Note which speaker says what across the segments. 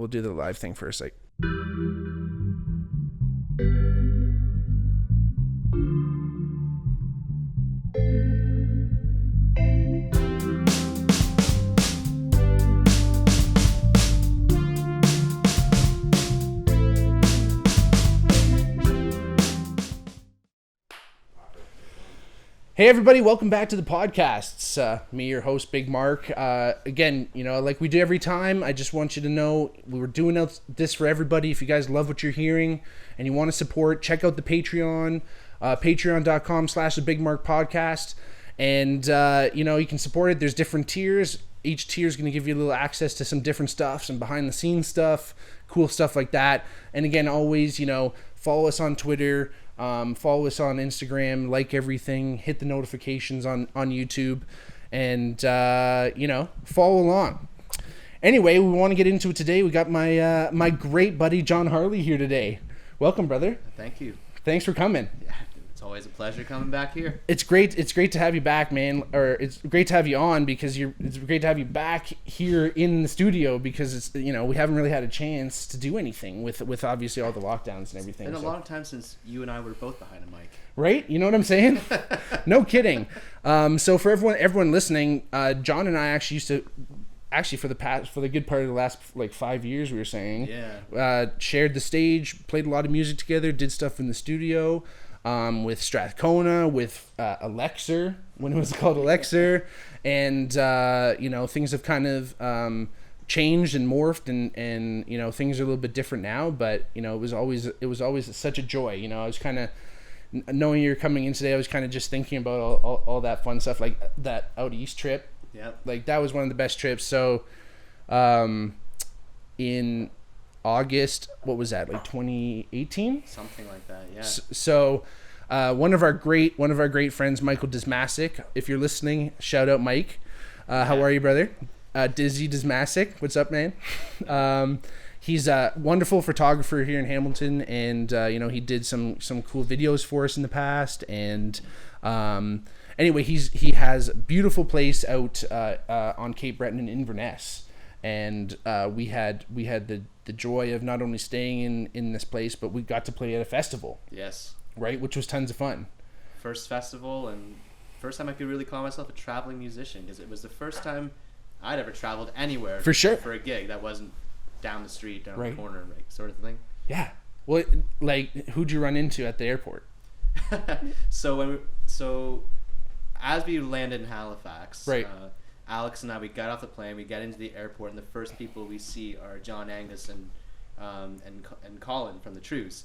Speaker 1: we'll do the live thing first. Like. Hey everybody, welcome back to the podcast. It's me, your host, Bigmark. Again, like we do every time, I just want you to know we were doing this for everybody. If you guys love what you're hearing and you want to support, check out the Patreon, patreon.com/the Bigmark podcast. And, you can support it. There's different tiers. Each tier is going to give you a little access to some different stuff, some behind the scenes stuff, cool stuff like that. And again, always, follow us on Twitter. Follow us on Instagram, like everything, hit the notifications on YouTube, and, follow along. Anyway, we want to get into it today. We got my great buddy, Jon Harley, here today. Welcome, brother.
Speaker 2: Thank you.
Speaker 1: Thanks for coming.
Speaker 2: Yeah, it's always a pleasure coming back here.
Speaker 1: It's great to have you back, man. Or it's great to have you on because it's great to have you back here in the studio because it's, we haven't really had a chance to do anything with obviously all the lockdowns and everything.
Speaker 2: It's been a long time since you and I were both behind a mic.
Speaker 1: Right? You know what I'm saying? No kidding. So for everyone listening, Jon and I actually used to for the good part of the last 5 years, we were saying, shared the stage, played a lot of music together, did stuff in the studio. With Strathcona, with Elixir, when it was called Elixir, and things have kind of changed and morphed, and things are a little bit different now. But it was always such a joy. I was kind of knowing you're coming in today. I was kind of just thinking about all that fun stuff, like that out east trip.
Speaker 2: Yeah,
Speaker 1: like that was one of the best trips. So, in August, what was that, 2018,
Speaker 2: something like that? Yeah.
Speaker 1: So one of our great friends, Michael Dismasic, if you're listening, shout out Mike. How are you, brother? Dizzy Dismasic, what's up, man? He's a wonderful photographer here in Hamilton, and he did some cool videos for us in the past. And anyway, he has a beautiful place out on Cape Breton in Inverness. And we had the joy of not only staying in this place, but we got to play at a festival.
Speaker 2: Yes. Right,
Speaker 1: which was tons of fun.
Speaker 2: First festival, and first time I could really call myself a traveling musician, because it was the first time I'd ever traveled anywhere
Speaker 1: for sure
Speaker 2: for a gig that wasn't down the street, down
Speaker 1: right.
Speaker 2: the corner, sort of thing.
Speaker 1: Yeah. Well, who'd you run into at the airport?
Speaker 2: So as we landed in Halifax,
Speaker 1: right.
Speaker 2: Alex and I, we got off the plane, we get into the airport, and the first people we see are John Angus and Colin from the Trews.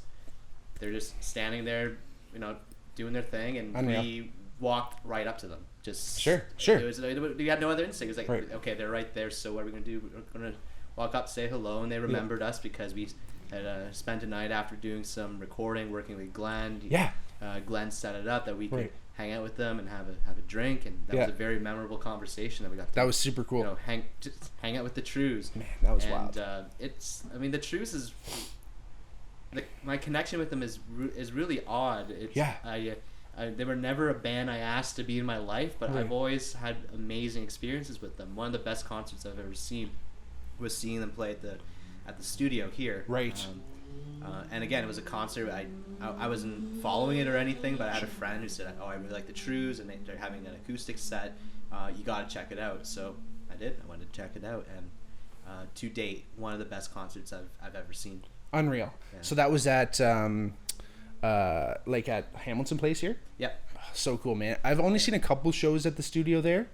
Speaker 2: They're just standing there, doing their thing, and
Speaker 1: Unreal.
Speaker 2: we walked right up to them. Just
Speaker 1: sure.
Speaker 2: We had no other instinct. It was like,
Speaker 1: right.
Speaker 2: Okay, they're right there. So what are we gonna do? We're gonna walk up, say hello, and they remembered us because we had spent a night after doing some recording, working with Glenn.
Speaker 1: Yeah.
Speaker 2: Glenn set it up that we could
Speaker 1: right.
Speaker 2: hang out with them and have a drink, and that was a very memorable conversation that we got to.
Speaker 1: That was super cool.
Speaker 2: Hang out with the Trews.
Speaker 1: Man, that was wild.
Speaker 2: The Trews is. My connection with them is really odd. They were never a band I asked to be in my life, but right. I've always had amazing experiences with them. One of the best concerts I've ever seen was seeing them play at the studio here.
Speaker 1: Right.
Speaker 2: And again, it was a concert. I wasn't following it or anything, but I had a friend who said, "Oh, I really like the Trews, and they're having an acoustic set. You got to check it out." So I did. I went to check it out, and to date, one of the best concerts I've ever seen.
Speaker 1: Unreal. Yeah. So that was at at Hamilton Place here?
Speaker 2: Yep.
Speaker 1: So cool, man. I've only seen a couple shows at the studio there,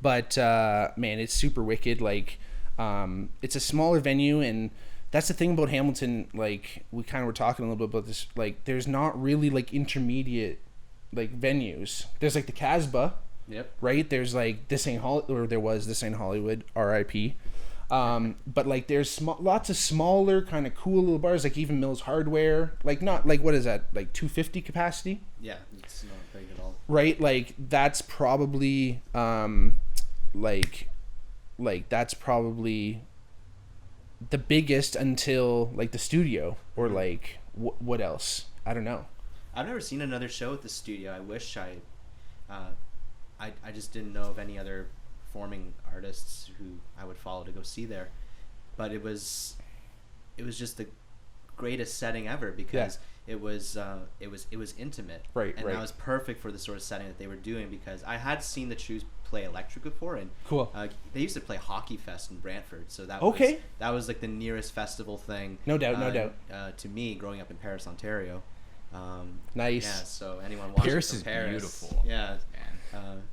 Speaker 1: but man, it's super wicked. It's a smaller venue, and that's the thing about Hamilton. We kind of were talking a little bit about this. There's not really intermediate venues. There's the Casbah.
Speaker 2: Yep.
Speaker 1: Right. There's This Ain't there was This Ain't Hollywood, R.I.P. But there's lots of smaller kind of cool little bars, even Mills Hardware, not what is that, 250 capacity?
Speaker 2: Yeah, it's not big at all.
Speaker 1: Right, that's probably that's probably the biggest until the studio, or what else? I don't know.
Speaker 2: I've never seen another show at the studio. I wish I just didn't know of any other performing artists who I would follow to go see there, but it was it was just the greatest setting ever because it was intimate,
Speaker 1: right?
Speaker 2: And that was perfect for the sort of setting that they were doing because I had seen the Trues play electric before, and they used to play Hockey Fest in Brantford, so that was like the nearest festival thing.
Speaker 1: No doubt.
Speaker 2: To me, growing up in Paris, Ontario.
Speaker 1: Nice.
Speaker 2: Yeah. So anyone watching
Speaker 3: Paris
Speaker 2: from
Speaker 3: is
Speaker 2: Paris,
Speaker 3: beautiful.
Speaker 2: Yeah.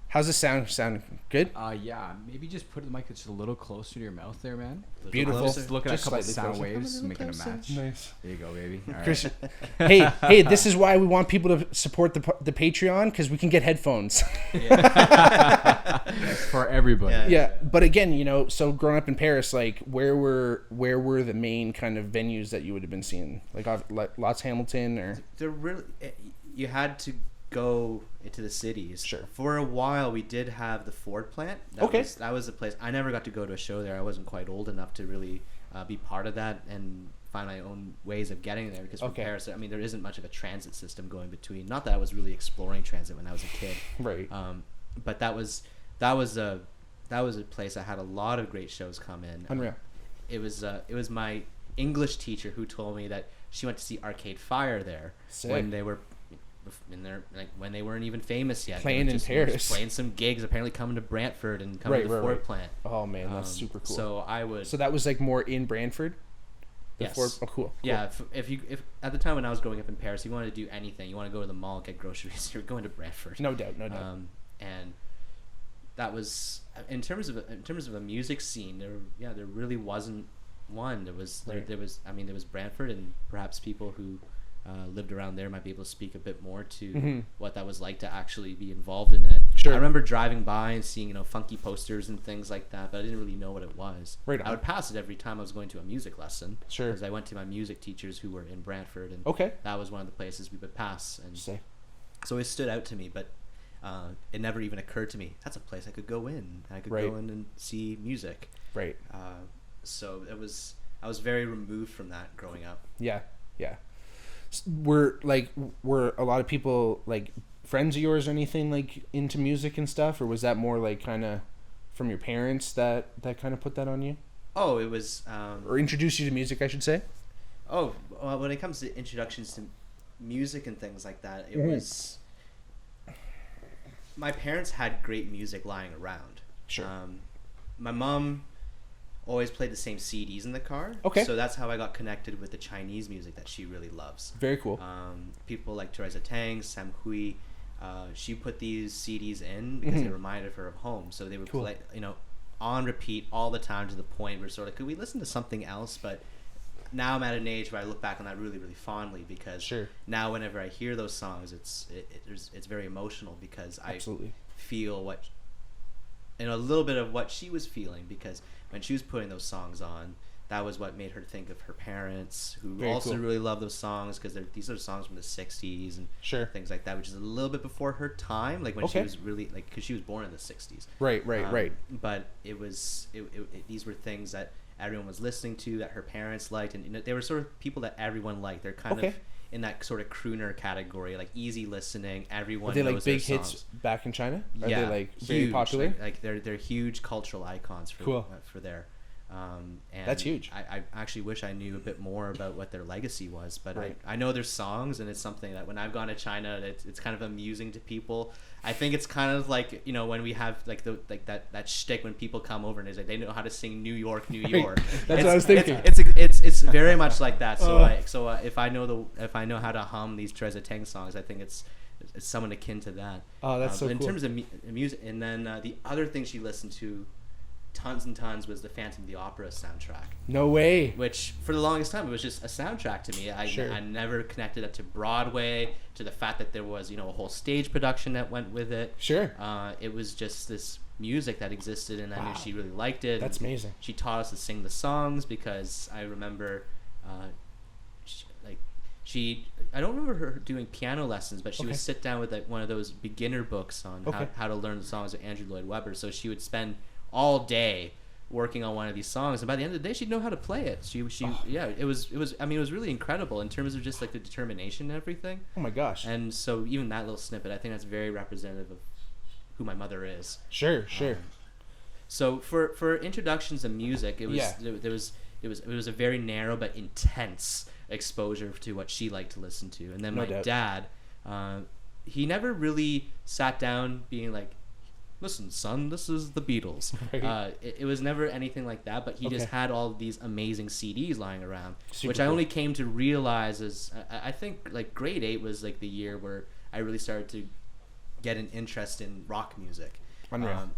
Speaker 1: How's the sound good?
Speaker 3: Yeah, maybe just put the mic just a little closer to your mouth there, man.
Speaker 1: Beautiful.
Speaker 3: Just look at a couple
Speaker 1: slightly
Speaker 3: sound
Speaker 1: closer.
Speaker 3: waves, making a match.
Speaker 1: Nice.
Speaker 3: There you go, baby. All right.
Speaker 1: Christian, hey, this is why we want people to support the Patreon, because we can get headphones.
Speaker 3: For everybody.
Speaker 1: Yeah, but again, you know, so growing up in Paris, like where were the main kind of venues that you would have been seeing, like Lots Hamilton or?
Speaker 2: They're really, you had to go into the cities.
Speaker 1: Sure.
Speaker 2: For a while, we did have the Ford plant. That was the place. I never got to go to a show there. I wasn't quite old enough to really be part of that and find my own ways of getting there because from Paris, I mean, there isn't much of a transit system going between. Not that I was really exploring transit when I was a kid.
Speaker 1: Right.
Speaker 2: But that was a place I had a lot of great shows come in.
Speaker 1: Unreal.
Speaker 2: It was my English teacher who told me that she went to see Arcade Fire there.
Speaker 1: Sick.
Speaker 2: When they were when they weren't even famous yet.
Speaker 1: Playing in Paris.
Speaker 2: Playing some gigs, apparently coming to Brantford and coming to the Ford plant.
Speaker 1: Oh man, that's super cool.
Speaker 2: So
Speaker 1: that was like more in Brantford?
Speaker 2: Yes.
Speaker 1: Cool.
Speaker 2: Yeah, if at the time when I was growing up in Paris, you wanted to do anything, you want to go to the mall, get groceries, you're going to Brantford.
Speaker 1: No doubt.
Speaker 2: And that was in terms of a music scene, there really wasn't one. There was Brantford, and perhaps people who lived around there might be able to speak a bit more to what that was like to actually be involved in it.
Speaker 1: Sure.
Speaker 2: I remember driving by and seeing funky posters and things like that, but I didn't really know what it was.
Speaker 1: Right on.
Speaker 2: I would pass it every time I was going to a music lesson.
Speaker 1: Sure.
Speaker 2: Because I went to my music teachers who were in Brantford, and that was one of the places we would pass. And so it stood out to me, but it never even occurred to me that's a place I could go in. I could go in and see music.
Speaker 1: Right.
Speaker 2: So I was very removed from that growing up.
Speaker 1: Yeah. Were a lot of people like friends of yours or anything like into music and stuff, or was that more like kind of from your parents that kind of put that on you?
Speaker 2: Oh, it was
Speaker 1: or introduced you to music, I should say.
Speaker 2: Oh, well, when it comes to introductions to music and things like that, it was my parents had great music lying around.
Speaker 1: Sure.
Speaker 2: My mom always played the same CDs in the car.
Speaker 1: Okay.
Speaker 2: So that's how I got connected with the Chinese music that she really loves.
Speaker 1: Very cool.
Speaker 2: People like Teresa Tang, Sam Hui, she put these CDs in because they reminded her of home. So they would play, on repeat all the time to the point where sort of, could we listen to something else? But now I'm at an age where I look back on that really, really fondly because now whenever I hear those songs, it's very emotional because I feel a little bit of what she was feeling because when she was putting those songs on, that was what made her think of her parents, who really love those songs because these are songs from the 60s and things like that, which is a little bit before her time, like when she was really because she was born in the 60s.
Speaker 1: Right.
Speaker 2: But these were things that everyone was listening to, that her parents liked, and they were sort of people that everyone liked. They're kind of in that sort of crooner category, like easy listening. Everyone knows
Speaker 1: like big
Speaker 2: their
Speaker 1: hits
Speaker 2: songs.
Speaker 1: Back in China? Are
Speaker 2: yeah,
Speaker 1: they like
Speaker 2: huge,
Speaker 1: very popular?
Speaker 2: Like they're huge cultural icons for there. And
Speaker 1: that's huge.
Speaker 2: I actually wish I knew a bit more about what their legacy was, but I know their songs, and it's something that when I've gone to China, it's kind of amusing to people. I think it's kind of like when we have that shtick when people come over and they know how to sing New York, New York.
Speaker 1: That's what I was thinking.
Speaker 2: It's very much like that. So if I know how to hum these Teresa Tang songs, I think it's someone akin to that.
Speaker 1: Oh, that's so cool.
Speaker 2: In terms of music, and then the other thing she listened to tons and tons was the Phantom of the Opera soundtrack.
Speaker 1: No way. Which
Speaker 2: for the longest time it was just a soundtrack to me. I never connected it to Broadway, to the fact that there was a whole stage production that went with it. It was just this music that existed, and I knew she really liked it.
Speaker 1: That's amazing.
Speaker 2: She taught us to sing the songs because I remember I don't remember her doing piano lessons, but she would sit down with one of those beginner books on how to learn the songs of Andrew Lloyd Webber. So she would spend all day working on one of these songs, and by the end of the day she'd know how to play it. It was really incredible in terms of just like the determination and everything.
Speaker 1: Oh my gosh.
Speaker 2: And so even that little snippet, I think that's very representative of who my mother is.
Speaker 1: Sure.
Speaker 2: So for introductions to music, there was it was a very narrow but intense exposure to what she liked to listen to. And then my dad, he never really sat down being like, listen, son, this is the Beatles. Right. It was never anything like that, but he just had all of these amazing CDs lying around, which I only came to realize as I think like grade 8 was like the year where I really started to get an interest in rock music.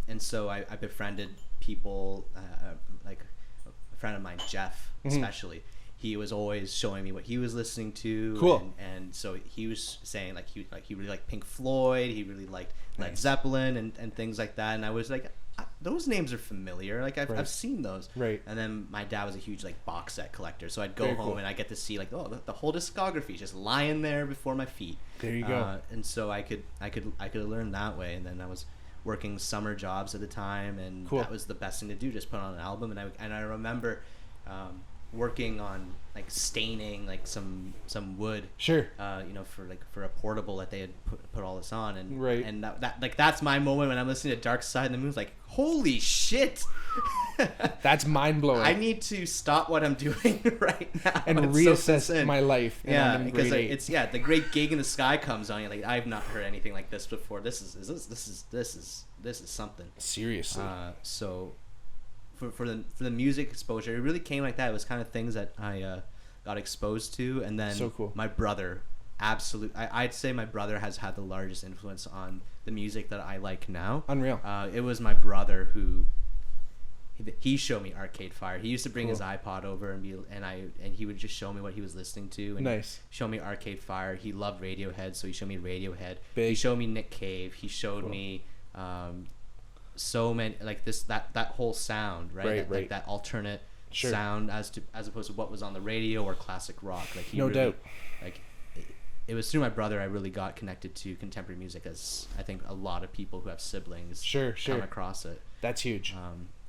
Speaker 2: And so I befriended people, like a friend of mine, Jeff, especially. He was always showing me what he was listening to.
Speaker 1: Cool.
Speaker 2: And so he was saying like he really liked Pink Floyd. He really liked Led Zeppelin and things like that. And I was like, those names are familiar. Like I've seen those.
Speaker 1: Right.
Speaker 2: And then my dad was a huge like box set collector. So I'd go home and I get to see like, oh, the whole discography just lying there before my feet.
Speaker 1: There you go.
Speaker 2: And so I could learn that way. And then I was working summer jobs at the time, and that was the best thing to do, just put on an album. And I remember working on like staining like some wood, for a portable that they had put all this on, and and that like that's my moment when I'm listening to Dark Side of the Moon. It's like, holy shit.
Speaker 1: That's mind-blowing.
Speaker 2: I need to stop what I'm doing right now
Speaker 1: and reassess my life.
Speaker 2: Because it's the Great Gig in the Sky comes on. You're like, I've not heard anything like this before. This is something.
Speaker 1: Seriously.
Speaker 2: So for the music exposure, it really came like that. It was kind of things that I got exposed to, and then
Speaker 1: so cool.
Speaker 2: My brother, I'd say my brother has had the largest influence on the music that I like now.
Speaker 1: Unreal.
Speaker 2: It was my brother who. He showed me Arcade Fire. He used to bring his iPod over and he would just show me what he was listening to. And show me Arcade Fire. He loved Radiohead, so he showed me Radiohead.
Speaker 1: Big.
Speaker 2: He showed me Nick Cave. He showed me so many, like that whole sound, right? Like that alternate sound as opposed to what was on the radio or classic rock. Like
Speaker 1: no doubt.
Speaker 2: Like it was through my brother I really got connected to contemporary music, as I think a lot of people who have siblings come across it.
Speaker 1: That's huge.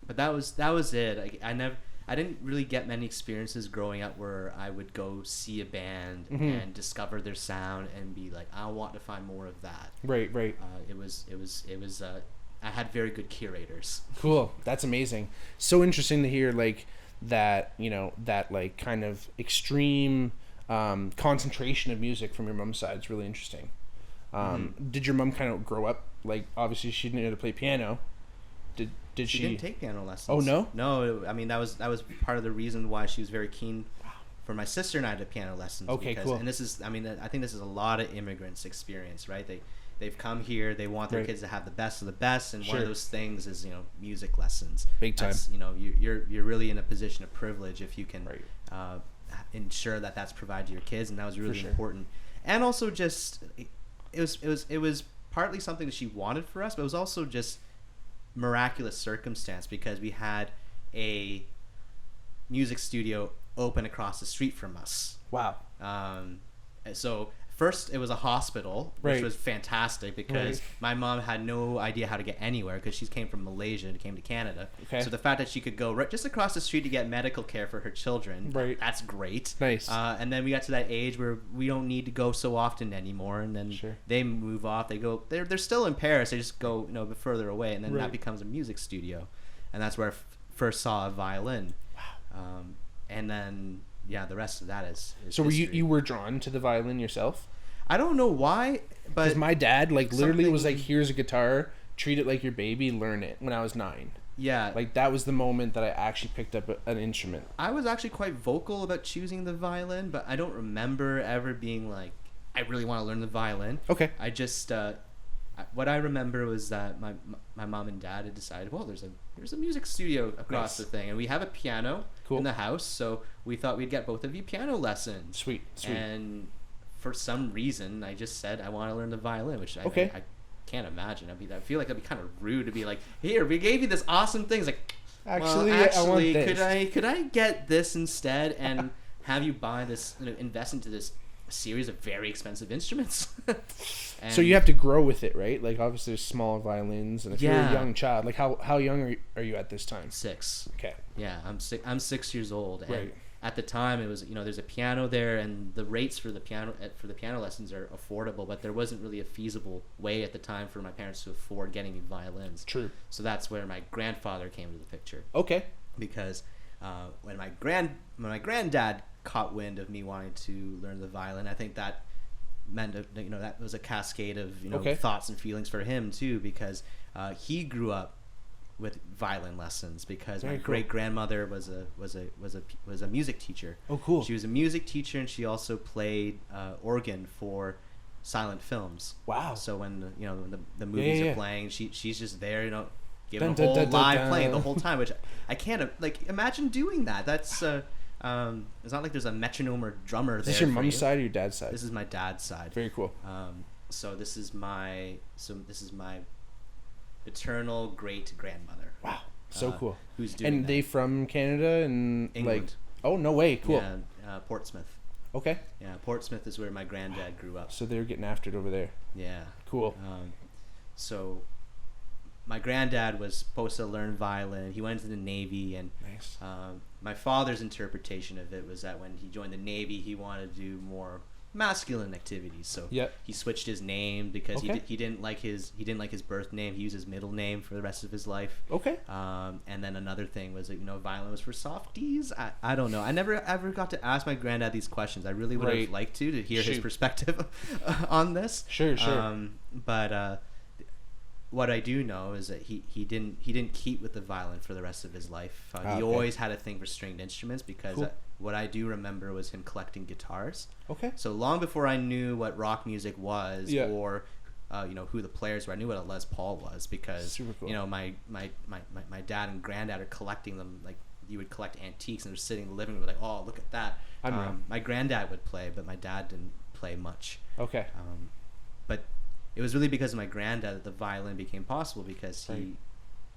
Speaker 2: But that was it. I didn't really get many experiences growing up where I would go see a band and discover their sound and be like, I want to find more of that.
Speaker 1: Right.
Speaker 2: It was. I had very good curators.
Speaker 1: Cool. That's amazing. So interesting to hear like that. That like kind of extreme concentration of music from your mom's side. It's really interesting. Did your mom kind of grow up like, obviously she didn't know how to play piano? Did she
Speaker 2: didn't take piano lessons.
Speaker 1: Oh no?
Speaker 2: No, I mean that was part of the reason why she was very keen for my sister and I to piano lessons.
Speaker 1: Okay, cool.
Speaker 2: And this is, I mean, I think this is a lot of immigrants' experience, right? They've come here, they want their kids to have the best of the best, and one of those things is music lessons.
Speaker 1: Big time.
Speaker 2: That's, you're really in a position of privilege if you can ensure that that's provided to your kids, and that was really important. And also just it was partly something that she wanted for us, but it was also just miraculous circumstance because we had a music studio open across the street from us.
Speaker 1: Wow.
Speaker 2: So first it was a hospital, which was fantastic because my mom had no idea how to get anywhere because she came from Malaysia and came to Canada. Okay. So the fact that she could go right just across the street to get medical care for her children, that's great.
Speaker 1: Nice.
Speaker 2: And then we got to that age where we don't need to go so often anymore, and then they move off. They go. They're still in Paris. They just go a bit further away, and then that becomes a music studio, and that's where I first saw a violin. Wow. And then the rest of that is so
Speaker 1: history. You were drawn to the violin yourself?
Speaker 2: I don't know why, but
Speaker 1: because my dad literally was like, here's a guitar, treat it like your baby, learn it, when I was 9. Yeah, like that was the moment that I actually picked up an instrument.
Speaker 2: I was actually quite vocal about choosing the violin, but I don't remember ever being like, I really want to learn the violin.
Speaker 1: Okay.
Speaker 2: I just what I remember was that my mom and dad had decided, well, there's a music studio across the thing, and we have a piano in the house, so we thought we'd get both of you piano lessons.
Speaker 1: Sweet.
Speaker 2: And for some reason, I just said I want to learn the violin, which I can't imagine. I feel like that'd be kind of rude to be like, here, we gave you this awesome thing. It's like, actually, I want this. Could I get this instead and have you buy this, invest into this series of very expensive instruments?
Speaker 1: So you have to grow with it, right? Like obviously there's small violins, and if you're a young child, like how young are you at this time?
Speaker 2: 6.
Speaker 1: Okay.
Speaker 2: Yeah, I'm 6 years old, and at the time it was there's a piano there, and the rates for the piano lessons are affordable, but there wasn't really a feasible way at the time for my parents to afford getting me violins.
Speaker 1: True.
Speaker 2: So that's where my grandfather came into the picture.
Speaker 1: Okay.
Speaker 2: Because
Speaker 4: when my granddad caught wind of me wanting to learn the violin, I think that meant that was a cascade of thoughts and feelings for him too, because he grew up with violin lessons because my great grandmother was a music teacher.
Speaker 1: Oh, cool!
Speaker 4: She was a music teacher, and she also played organ for silent films.
Speaker 1: Wow!
Speaker 4: So when the movies are playing, she's just there, giving a whole live playing the whole time, which I can't imagine doing that. That's it's not like there's a metronome or drummer.
Speaker 1: Is this your mom's side or your dad's side?
Speaker 4: This is my dad's side.
Speaker 1: Very cool.
Speaker 4: So this is my paternal great grandmother.
Speaker 1: Wow, so cool.
Speaker 4: Who's doing?
Speaker 1: And they from Canada and
Speaker 4: England.
Speaker 1: Oh, no way, cool.
Speaker 4: Yeah, Portsmouth.
Speaker 1: Okay.
Speaker 4: Yeah, Portsmouth is where my granddad grew up.
Speaker 1: So they're getting after it over there.
Speaker 4: Yeah.
Speaker 1: Cool.
Speaker 4: So my granddad was supposed to learn violin. He went to the Navy, and
Speaker 1: nice.
Speaker 4: My father's interpretation of it was that when he joined the Navy, he wanted to do more masculine activities. So he switched his name because he didn't like his birth name. He used his middle name for the rest of his life.
Speaker 1: Okay.
Speaker 4: And then another thing was that violin was for softies. I don't know. I never ever got to ask my granddad these questions. I really would have liked to hear his perspective on this.
Speaker 1: Sure.
Speaker 4: But what I do know is that he didn't keep with the violin for the rest of his life. He always had a thing for stringed instruments because what I do remember was him collecting guitars. Okay. So long before I knew what rock music was or who the players were, I knew what a Les Paul was because super cool. My dad and granddad are collecting them. Like you would collect antiques and they're sitting in the living room like, oh, look at that. My granddad would play, but my dad didn't play much. Okay. But it was really because of my granddad that the violin became possible because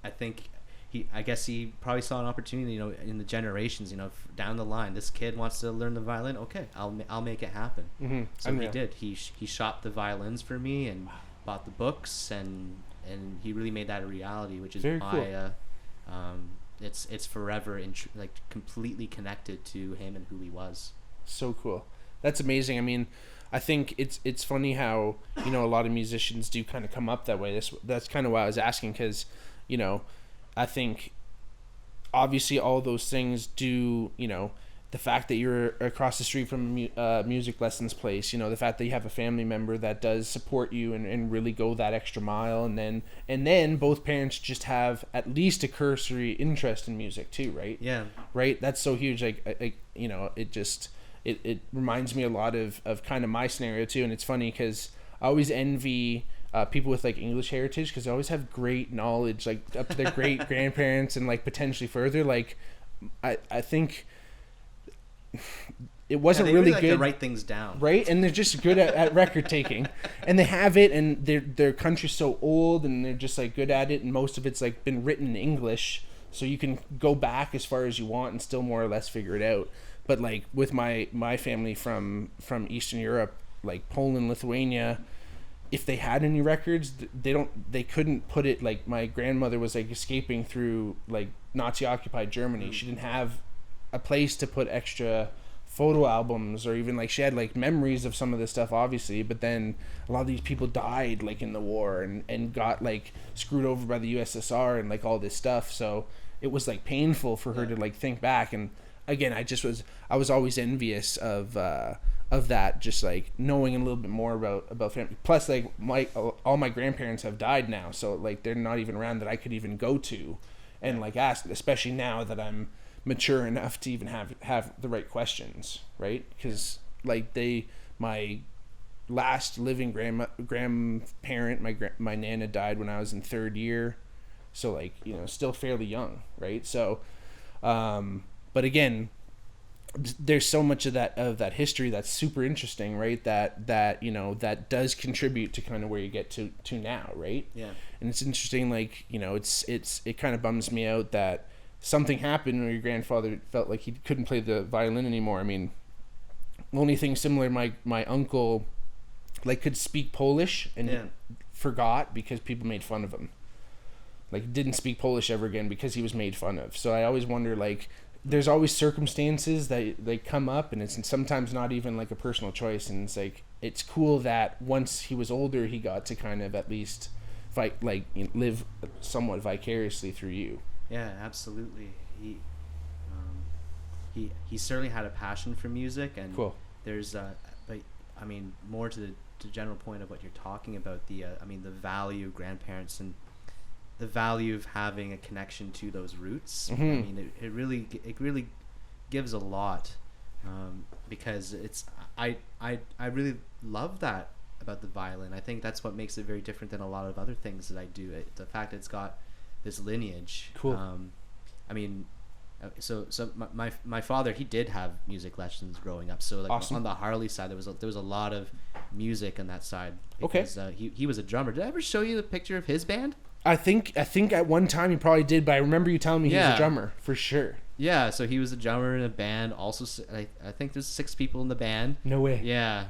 Speaker 4: I guess he probably saw an opportunity, in the generations, down the line, this kid wants to learn the violin. Okay, I'll make it happen. Mm-hmm. So he did. He shopped the violins for me and bought the books and he really made that a reality, which is very why cool. It's forever completely connected to him and who he was. So cool. That's amazing. I mean, I think it's funny how a lot of musicians do kind of come up that way. That's kind of why I was asking because I think obviously all those things do the fact that you're across the street from a music lessons place, the fact that you have a family member that does support you and really go that extra mile, and then both parents just have at least a cursory interest in music too, right? Yeah. Right. That's so huge. It reminds me a lot of kind of my scenario too, and it's funny because I always envy people with English heritage because they always have great knowledge up to their great grandparents and potentially further. I think it wasn't really good to write things down, right? And they're just good at record taking, and they have it, and their country's so old, and they're just good at it, and most of it's been written in English, so you can go back as far as you want and still more or less figure it out. But with my family from Eastern Europe, Poland, Lithuania, if they had any records, they couldn't put it. My grandmother was escaping through Nazi occupied Germany. She didn't have a place to put extra photo albums, or even she had memories of some of this stuff, obviously, but then a lot of these people died in the war and got screwed over by the USSR and all this stuff. So it was painful for her to think back. And again, I was always envious of that, just knowing a little bit more about family. Plus all my grandparents have died now, so they're not even around that I could even go to and ask, especially now that I'm mature enough to even have the right questions, right? Because my last living grandparent, my nana died when I was in third year, so still fairly young, right? So but again, there's so much of that history that's super interesting, right? That does contribute to kind of where you get to now, right? Yeah. And it's interesting, it kind of bums me out that something happened where your grandfather felt like he couldn't play the violin anymore. I mean, only thing similar, my uncle could speak Polish and forgot because people made fun of him. Didn't speak Polish ever again because he was made fun of. So I always wonder, there's always circumstances that they come up, and it's sometimes not even a personal choice, and it's it's cool that once he was older he got to kind of at least live somewhat vicariously through you. Yeah, absolutely.
Speaker 2: he certainly had a passion for music, and
Speaker 1: cool.
Speaker 2: There's but I mean, more to the general point of what you're talking about, the the value of grandparents and the value of having a connection to those roots.
Speaker 1: Mm-hmm.
Speaker 2: I mean, it really gives a lot, because I really love that about the violin. I think that's what makes it very different than a lot of other things that I do. The fact that it's got this lineage.
Speaker 1: Cool.
Speaker 2: I mean, so my father, he did have music lessons growing up. So like
Speaker 1: awesome.
Speaker 2: On the Harley side, there was a lot of music on that side.
Speaker 1: Okay.
Speaker 2: Because, he was a drummer. Did I ever show you the picture of his band?
Speaker 1: I think at one time you probably did, but I remember you telling me he was a drummer for sure.
Speaker 2: Yeah, so he was a drummer in a band. Also, I think there's 6 people in the band.
Speaker 1: No way.
Speaker 2: Yeah,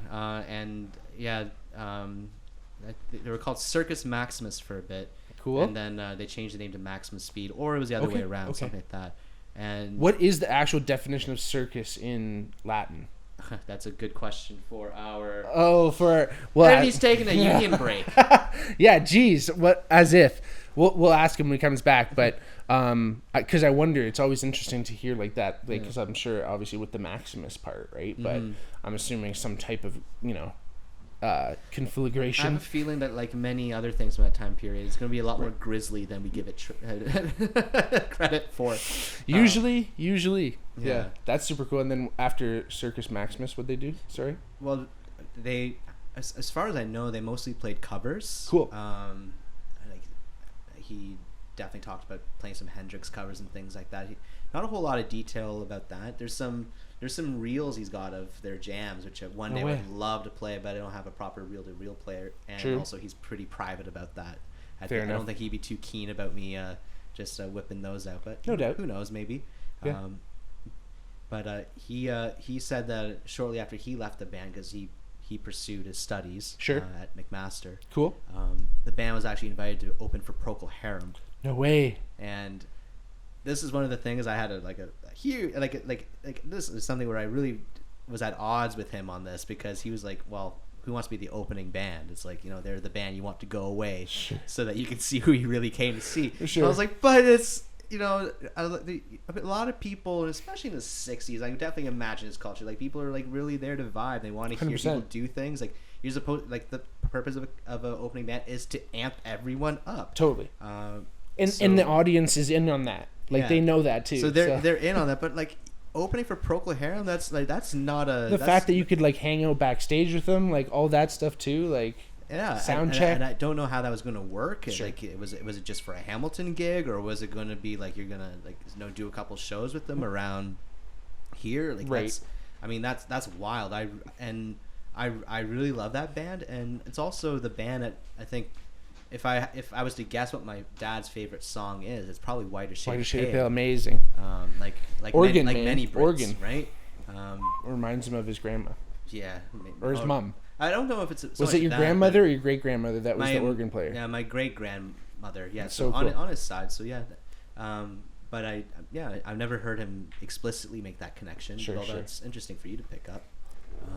Speaker 2: they were called Circus Maximus for a bit.
Speaker 1: Cool.
Speaker 2: And then they changed the name to Maximus Speed, or it was the other way around, something like that. And
Speaker 1: what is the actual definition of circus in Latin?
Speaker 2: That's a good question for our. He's taking a union break.
Speaker 1: Yeah, geez, what? As if we'll ask him when he comes back, but because I wonder, it's always interesting to hear like that, like because I'm sure obviously with the Maximus part, right? But I'm assuming some type of configuration.
Speaker 2: I have a feeling that like many other things from that time period, it's going to be a lot more grisly than we give it credit for.
Speaker 1: Usually, yeah,
Speaker 2: Yeah.
Speaker 1: that's super cool. And then after Circus Maximus, what'd they do? Sorry.
Speaker 2: Well, they, as far as I know, they mostly played covers.
Speaker 1: Cool.
Speaker 2: Like he definitely talked about playing some Hendrix covers and things like that. Not a whole lot of detail about that. There's some reels he's got of their jams, which one day I would love to play, but I don't have a proper reel-to-reel player, and also he's pretty private about that. I don't think he'd be too keen about me just whipping those out, but
Speaker 1: no doubt,
Speaker 2: who knows, maybe.
Speaker 1: Yeah.
Speaker 2: But he said that shortly after he left the band, because he pursued his studies at McMaster.
Speaker 1: Cool.
Speaker 2: The band was actually invited to open for Procol Harum.
Speaker 1: No way.
Speaker 2: And this is one of the things I had a huge like this is something where I really was at odds with him on this, because he was like, well, who wants to be the opening band? It's like, they're the band you want to go away so that you can see who you really came to see.
Speaker 1: Sure.
Speaker 2: I was like, but it's a lot of people, especially in the 60s, I could definitely imagine this culture, like people are like really there to vibe. They want to hear
Speaker 1: 100%.
Speaker 2: people do things. Like you're supposed, like the purpose of an opening band is to amp everyone up.
Speaker 1: Totally. And the audience is in on that. Like they know that too.
Speaker 2: So they're in on that. But like opening for Procol Harum, that's not a.
Speaker 1: The fact that you could like hang out backstage with them, like all that stuff too, like sound check.
Speaker 2: And I don't know how that was going to work.
Speaker 1: Sure.
Speaker 2: Like was it just for a Hamilton gig, or was it going to be like you're gonna do a couple shows with them around here? Like
Speaker 1: right.
Speaker 2: That's wild. I really love that band, and it's also the band that I think. If I was to guess what my dad's favorite song is, it's probably Whiter Shade of Pale.
Speaker 1: Amazing.
Speaker 2: Like
Speaker 1: Organ,
Speaker 2: many Brits,
Speaker 1: Organ,
Speaker 2: right?
Speaker 1: Reminds him of his grandma.
Speaker 2: Yeah.
Speaker 1: Or his mom.
Speaker 2: I don't know if it's.
Speaker 1: Was it your grandmother or your great grandmother that was the organ player?
Speaker 2: Yeah, my great grandmother. Yeah,
Speaker 1: so
Speaker 2: on
Speaker 1: cool.
Speaker 2: On his side. So yeah, but I've never heard him explicitly make that connection.
Speaker 1: Sure.
Speaker 2: That's interesting for you to pick up.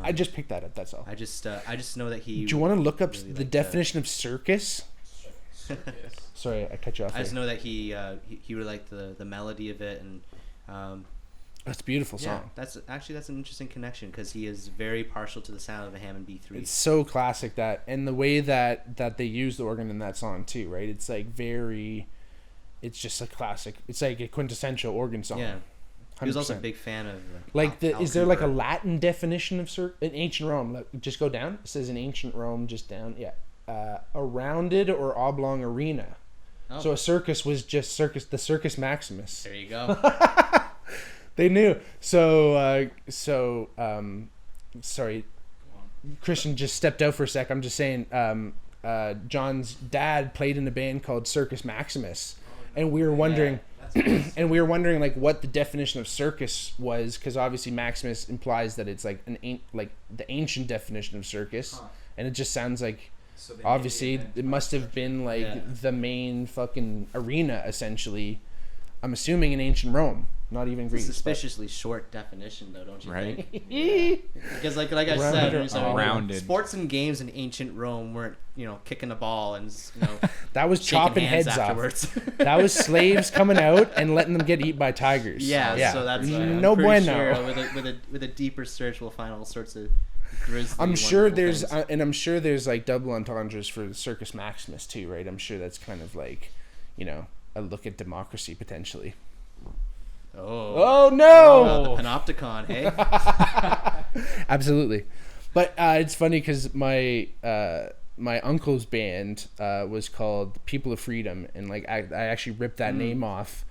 Speaker 1: I just picked that up. That's all.
Speaker 2: I just know that he.
Speaker 1: Do you want to look up
Speaker 2: really
Speaker 1: the definition of circus? Sorry, I cut you off.
Speaker 2: I just know that he really liked the melody of it, and
Speaker 1: that's a beautiful song.
Speaker 2: That's an interesting connection, because he is very partial to the sound of a Hammond B3.
Speaker 1: It's so classic, that, and the way that they use the organ in that song too, right? It's like it's just a classic. It's like a quintessential organ song.
Speaker 2: Yeah.
Speaker 1: 100%.
Speaker 2: He was also a big fan of
Speaker 1: is there like a Latin definition of in ancient Rome? Look, just go down. It says in ancient Rome, just down. Yeah. A rounded or oblong arena. Oh. So a circus was just the Circus Maximus.
Speaker 2: There you go.
Speaker 1: They knew. So sorry, Christian just stepped out for a sec. I'm just saying, John's dad played in a band called Circus Maximus, and we were wondering, like what the definition of circus was, because obviously Maximus implies that it's like the ancient definition of circus, and it just sounds like. So obviously it must have been like the main fucking arena, essentially. I'm assuming in ancient Rome. Not even
Speaker 2: It's
Speaker 1: Greece.
Speaker 2: a suspiciously short definition, though, don't you
Speaker 3: Right?
Speaker 2: think? Yeah. Because, like I said,
Speaker 3: rounded.
Speaker 2: Sports and games in ancient Rome weren't, kicking a ball and,
Speaker 1: that was chopping heads
Speaker 2: afterwards.
Speaker 1: off. That was slaves coming out and letting them get eaten by tigers.
Speaker 2: Yeah. So that's
Speaker 1: no bueno.
Speaker 2: Sure with a deeper search, we'll find all sorts of grisly.
Speaker 1: I'm sure there's like double entendres for the Circus Maximus too, right? I'm sure that's kind of like, a look at democracy potentially. Oh no!
Speaker 2: The Panopticon, hey.
Speaker 1: Absolutely, but it's funny because my uncle's band was called People of Freedom, and like I actually ripped that name off.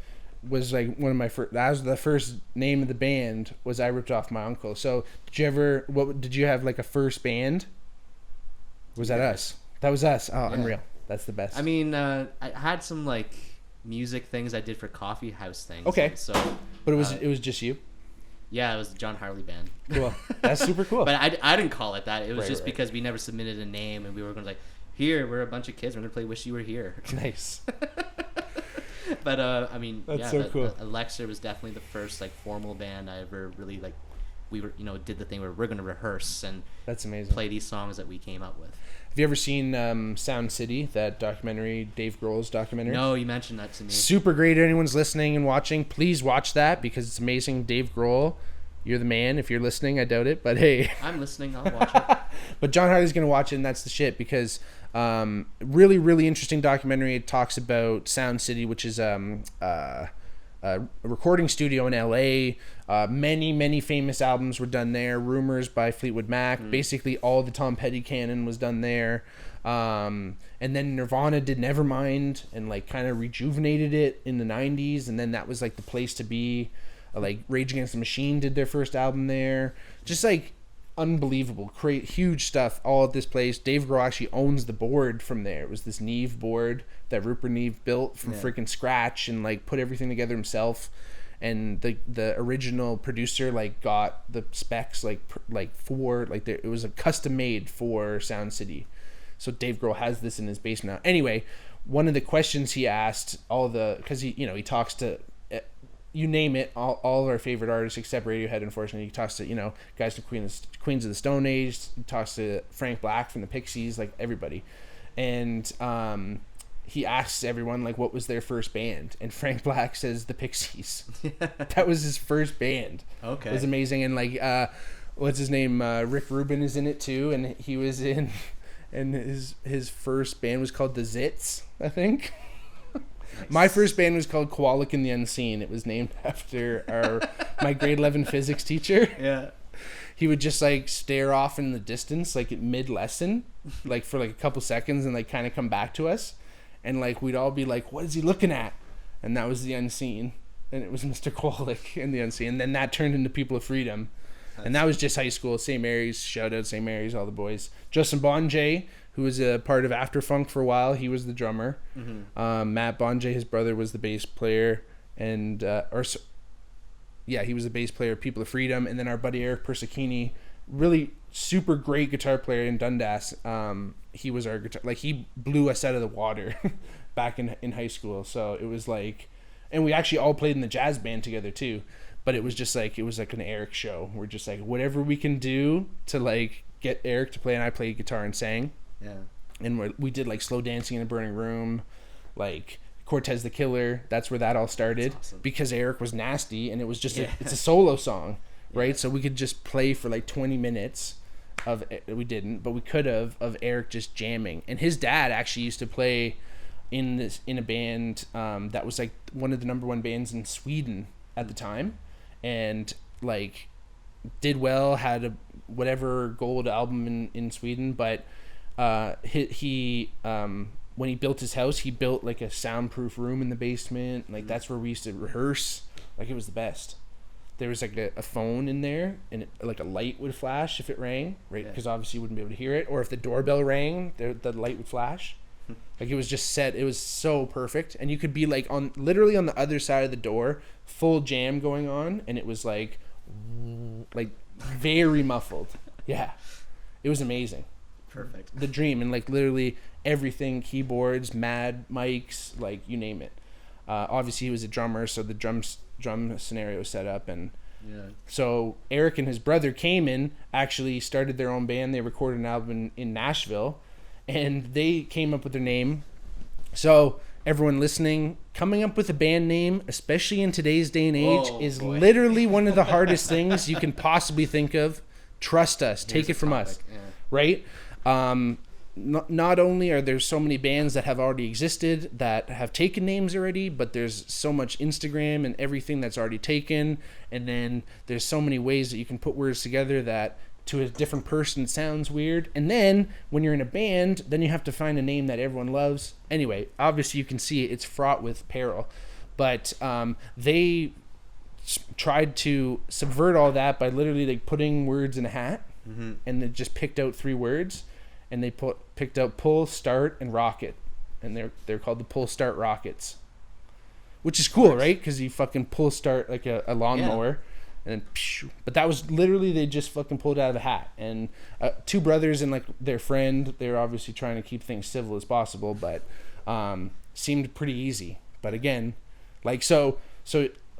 Speaker 1: Was like one of my first. That was the first name of the band. Was I ripped off my uncle? So did you have like a first band? Was that us? That was us. Oh, yeah. Unreal. That's the best.
Speaker 2: I mean, I had some like music things I did for coffee house things.
Speaker 1: Okay.
Speaker 2: So,
Speaker 1: but it was just you.
Speaker 2: Yeah, it was the Jon Harley band.
Speaker 1: Cool. That's super cool.
Speaker 2: But I didn't call it that. It was just because we never submitted a name, and we were going to we're a bunch of kids. We're going to play Wish You Were Here.
Speaker 1: Nice.
Speaker 2: But I mean,
Speaker 1: that's so cool.
Speaker 2: Elixir was definitely the first like formal band I ever really like. We were did the thing where we're going to rehearse and
Speaker 1: that's amazing.
Speaker 2: Play these songs that we came up with.
Speaker 1: Have you ever seen Sound City, that documentary, Dave Grohl's documentary?
Speaker 2: No, you mentioned that to me.
Speaker 1: Super great. Anyone's listening and watching, please watch that because it's amazing. Dave Grohl, you're the man. If you're listening, I doubt it, but hey.
Speaker 2: I'm listening. I'll watch it.
Speaker 1: But Jon Harley's going to watch it, and that's the shit because really, really interesting documentary. It talks about Sound City, which is a recording studio in LA. Many famous albums were done there. Rumors by Fleetwood Mac. Basically all the Tom Petty canon was done there. And then Nirvana did Nevermind and like kind of rejuvenated it in the 90s, and then that was like the place to be. Like Rage Against the Machine did their first album there. Just like unbelievable, huge stuff all at this place. Dave Grohl actually owns the board from there. It was this Neve board that Rupert Neve built from freaking scratch and like put everything together himself. And the original producer like got the specs it was a custom made for Sound City. So Dave Grohl has this in his basement now. Anyway, one of the questions he asked because he talks to you name it, all of our favorite artists except Radiohead, unfortunately. He talks to, guys from Queens of the Stone Age. He talks to Frank Black from the Pixies, like everybody. And he asks everyone, like, what was their first band? And Frank Black says the Pixies. That was his first band. Okay. It was amazing. And, like, what's his name? Rick Rubin is in it, too. And he was in... And his first band was called the Zits, I think. Nice. My first band was called Kowalik and the Unseen. It was named after my grade 11 physics teacher.
Speaker 2: Yeah.
Speaker 1: He would just like stare off in the distance, like at mid-lesson, like for like a couple seconds, and like kind of come back to us, and like we'd all be like, "What is he looking at?" And that was the Unseen, and it was Mr. Kowalik and the Unseen. And then that turned into People of Freedom, and that was just high school. St. Mary's, shout out St. Mary's, all the boys. Justin Bonjay, who was a part of Afterfunk for a while, he was the drummer. Mm-hmm. Matt Bonjay, his brother, was the bass player, and he was the bass player of People of Freedom. And then our buddy Eric Persicchini, really super great guitar player in Dundas. He was our guitar, like he blew us out of the water back in high school. So it was like, and we actually all played in the jazz band together too. But it was just like, it was like an Eric show. We're just like, whatever we can do to like get Eric to play, and I played guitar and sang.
Speaker 2: Yeah.
Speaker 1: And we did like Slow Dancing in a Burning Room, like Cortez the Killer. That's where that all started. Awesome. Because Eric was nasty, and it was just it's a solo song, right? Yeah. So we could just play for like 20 minutes we didn't, but we could have, of Eric just jamming. And his dad actually used to play in a band that was like one of the number one bands in Sweden at the time, and like did well, had a whatever gold album in Sweden, but he when he built his house, he built like a soundproof room in the basement. Like that's where we used to rehearse. Like it was the best. There was like a phone in there, and like a light would flash if it rang, right? Because obviously you wouldn't be able to hear it. Or if the doorbell rang, the light would flash. Like it was just set. It was so perfect, and you could be like literally on the other side of the door, full jam going on, and it was like very muffled. Yeah, it was amazing.
Speaker 2: Perfect.
Speaker 1: The dream, and like literally everything, keyboards, mad mics, like you name it. Obviously he was a drummer, so the drums drum scenario set up. And so Eric and his brother Cayman actually started their own band. They recorded an album in Nashville, and they came up with their name. So everyone listening, coming up with a band name, especially in today's day and age, is literally one of the hardest things you can possibly think of. Trust us. Take it from us. Yeah. Right? Not only are there so many bands that have already existed that have taken names already, but there's so much Instagram and everything that's already taken. And then there's so many ways that you can put words together that to a different person sounds weird. And then when you're in a band, then you have to find a name that everyone loves. Anyway, obviously you can see it's fraught with peril. But they tried to subvert all that by literally like putting words in a hat, and they just picked out 3 words. And they picked out Pull, Start, and Rocket. And they're called the Pull, Start, Rockets. Which is cool, right? Because you fucking pull start like a lawnmower. And then, pshh. But that was literally, they just fucking pulled it out of a hat. And 2 brothers and like their friend, they were obviously trying to keep things civil as possible. But seemed pretty easy. But again, like, so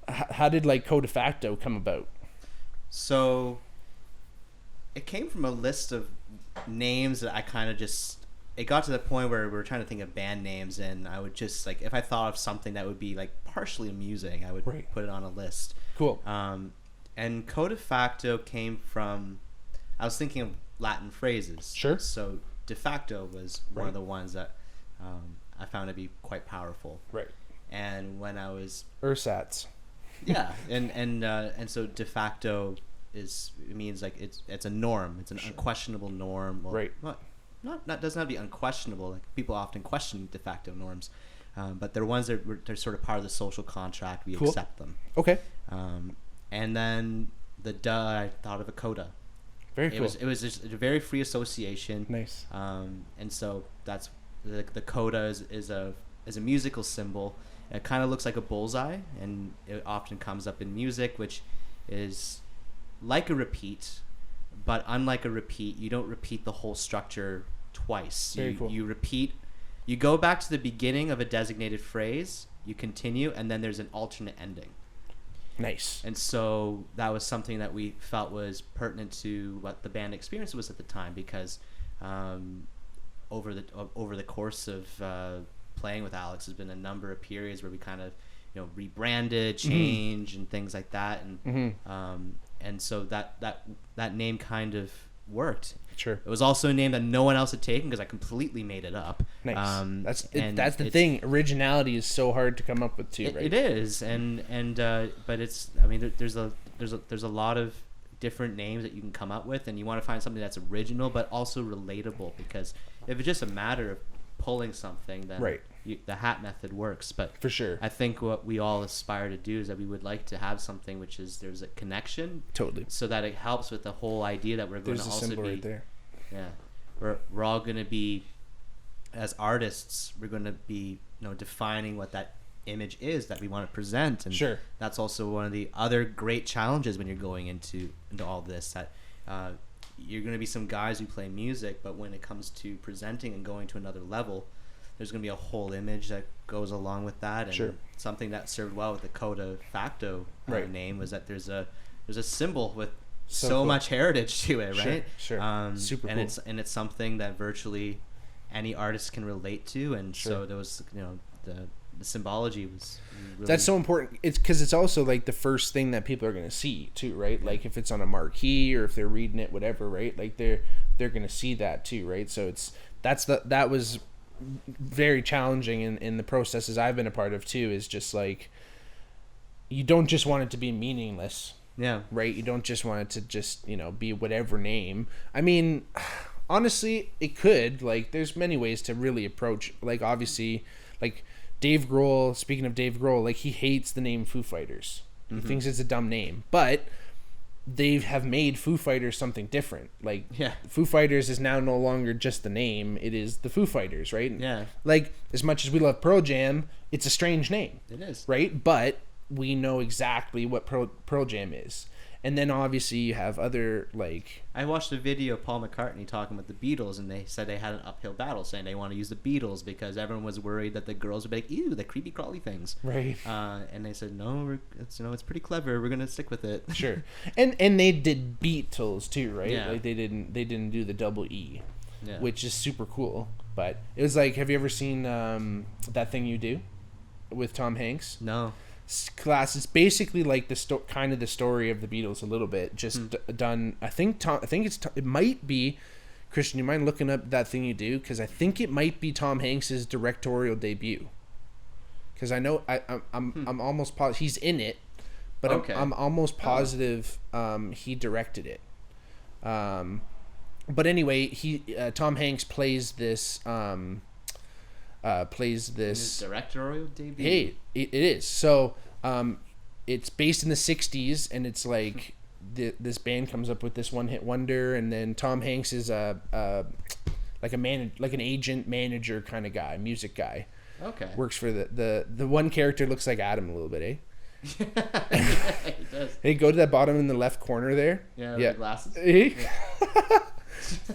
Speaker 1: how did like Co De Facto come about?
Speaker 2: So it came from a list of names that I kind of just, it got to the point where we were trying to think of band names, and I would just like, if I thought of something that would be like partially amusing, I would put it on a list.
Speaker 1: Cool.
Speaker 2: And Co De Facto came from, I was thinking of Latin phrases.
Speaker 1: Sure.
Speaker 2: So de facto was one of the ones that I found to be quite powerful.
Speaker 1: Right.
Speaker 2: And when I was
Speaker 1: ersatz.
Speaker 2: Yeah, and so de facto it means like it's a norm. It's an unquestionable norm. Well,
Speaker 1: right.
Speaker 2: Not doesn't have to be unquestionable. Like people often question de facto norms, but they're ones that they're sort of part of the social contract. We accept them.
Speaker 1: Okay.
Speaker 2: And then the I thought of a coda.
Speaker 1: Very cool.
Speaker 2: It was just a very free association.
Speaker 1: Nice.
Speaker 2: And so that's the coda is a musical symbol. It kind of looks like a bullseye, and it often comes up in music, which is like a repeat, but unlike a repeat, you don't repeat the whole structure twice.
Speaker 1: Very cool.
Speaker 2: You repeat, you go back to the beginning of a designated phrase, you continue, and then there's an alternate ending.
Speaker 1: Nice.
Speaker 2: And so that was something that we felt was pertinent to what the band experience was at the time, because over the course of playing with Alex, there's been a number of periods where we kind of rebranded, changed, and things like that, and so that name kind of worked.
Speaker 1: Sure.
Speaker 2: It was also a name that no one else had taken because I completely made it up.
Speaker 1: Nice. That's the thing. Originality is so hard to come up with too, right?
Speaker 2: It is, but it's. I mean, there's a lot of different names that you can come up with, and you want to find something that's original but also relatable, because if it's just a matter of pulling something, then the hat method works. But
Speaker 1: for sure,
Speaker 2: I think what we all aspire to do is that we would like to have something which is there's a connection,
Speaker 1: totally,
Speaker 2: so that it helps with the whole idea that we're going to also be
Speaker 1: right there.
Speaker 2: Yeah, we're all going to be, as artists, we're going to be defining what that image is that we want to present, and
Speaker 1: sure,
Speaker 2: that's also one of the other great challenges when you're going into all this, that you're going to be some guys who play music, but when it comes to presenting and going to another level, there's going to be a whole image that goes along with that. And
Speaker 1: sure,
Speaker 2: something that served well with the Co De Facto name was that there's a symbol with so cool. much heritage to it, right?
Speaker 1: Sure. Super
Speaker 2: and
Speaker 1: cool.
Speaker 2: It's something that virtually any artist can relate to, and so there was the symbology was really...
Speaker 1: That's so important. It's because it's also like the first thing that people are going to see too, right? Like if it's on a marquee or if they're reading it, whatever, right? Like they're going to see that too, right? So that was very challenging in the processes I've been a part of too, is just like, you don't just want it to be meaningless.
Speaker 2: Yeah.
Speaker 1: Right? You don't just want it to just, be whatever name. I mean, honestly, it could. Like, there's many ways to really approach, like, obviously, like, Dave Grohl, speaking of Dave Grohl, like, he hates the name Foo Fighters. He thinks it's a dumb name. But they have made Foo Fighters something different. Like, Foo Fighters is now no longer just the name. It is the Foo Fighters, right?
Speaker 2: Yeah.
Speaker 1: Like, as much as we love Pearl Jam, it's a strange name.
Speaker 2: It is.
Speaker 1: Right? But we know exactly what Pearl Jam is. And then obviously you have other like.
Speaker 2: I watched a video of Paul McCartney talking about the Beatles, and they said they had an uphill battle, saying they want to use the Beatles because everyone was worried that the girls would be like, "Ew, the creepy crawly things."
Speaker 1: Right.
Speaker 2: And they said, "No, it's pretty clever. We're gonna stick with it."
Speaker 1: Sure. And they did Beatles too, right?
Speaker 2: Yeah.
Speaker 1: Like they didn't do the double E, which is super cool. But it was like, have you ever seen That Thing You Do with Tom Hanks?
Speaker 2: No.
Speaker 1: Class. It's basically like kind of the story of the Beatles a little bit, just done. It might be, Christian. You mind looking up That Thing You Do, because I think it might be Tom Hanks's directorial debut. Because I know I'm almost positive he's in it, but okay. I'm almost positive he directed it. But anyway, Tom Hanks plays this. His
Speaker 2: directorial debut.
Speaker 1: Hey, it is. So, it's based in the '60s, and it's like this band comes up with this one-hit wonder, and then Tom Hanks is like an agent manager kind of guy, music guy.
Speaker 2: Okay.
Speaker 1: Works for the one character looks like Adam a little bit, eh?
Speaker 2: Yeah, he does.
Speaker 1: Hey, go to that bottom in the left corner there.
Speaker 2: Yeah. The glasses.
Speaker 1: Hey? Yeah.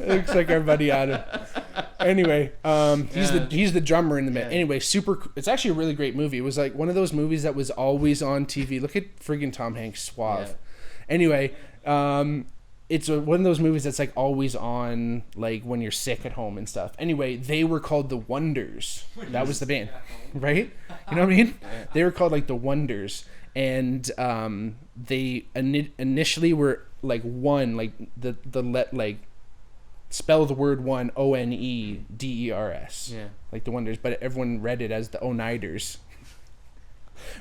Speaker 1: Looks like our buddy Adam. Anyway, he's the drummer in the band. Anyway, it's actually a really great movie. It was like one of those movies that was always on TV. Look at friggin' Tom Hanks, suave. Yeah. Anyway, it's one of those movies that's like always on, like when you're sick at home and stuff. Anyway, they were called the Wonders. That was the band, right? You know what I mean? They were called like the Wonders, and they initially were like one, like like. Spell the word one, Oneders.
Speaker 2: Yeah.
Speaker 1: Like the Wonders, but everyone read it as the Oniders.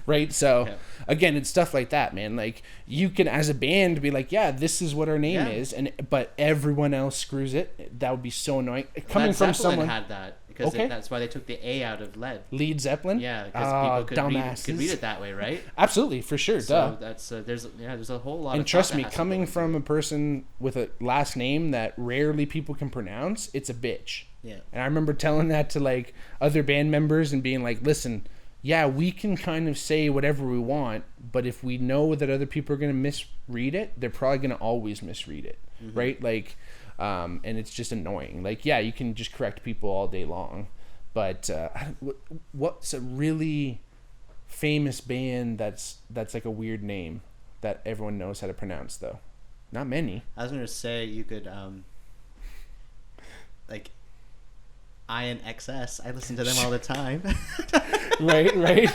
Speaker 1: Right? So, again, it's stuff like that, man. Like, you can, as a band, be like, yeah, this is what our name is, but everyone else screws it. That would be so annoying. Coming
Speaker 2: Led
Speaker 1: from
Speaker 2: Zeppelin
Speaker 1: someone...
Speaker 2: had that. Because that's why they took the A out of lead.
Speaker 1: Lead Zeppelin?
Speaker 2: Yeah, because people could read it that way, right?
Speaker 1: Absolutely, for sure.
Speaker 2: So that's there's a whole lot.
Speaker 1: And trust me, coming from a person with a last name that rarely people can pronounce, it's a bitch.
Speaker 2: Yeah. And
Speaker 1: I remember telling that to like other band members and being like, "Listen, yeah, we can kind of say whatever we want, but if we know that other people are going to misread it, they're probably going to always misread it, right? Like." And it's just annoying. Like, yeah, you can just correct people all day long, but what's a really famous band that's like a weird name that everyone knows how to pronounce though? Not many.
Speaker 2: I was gonna say you could like INXS. I listen to them all the time.
Speaker 1: Right.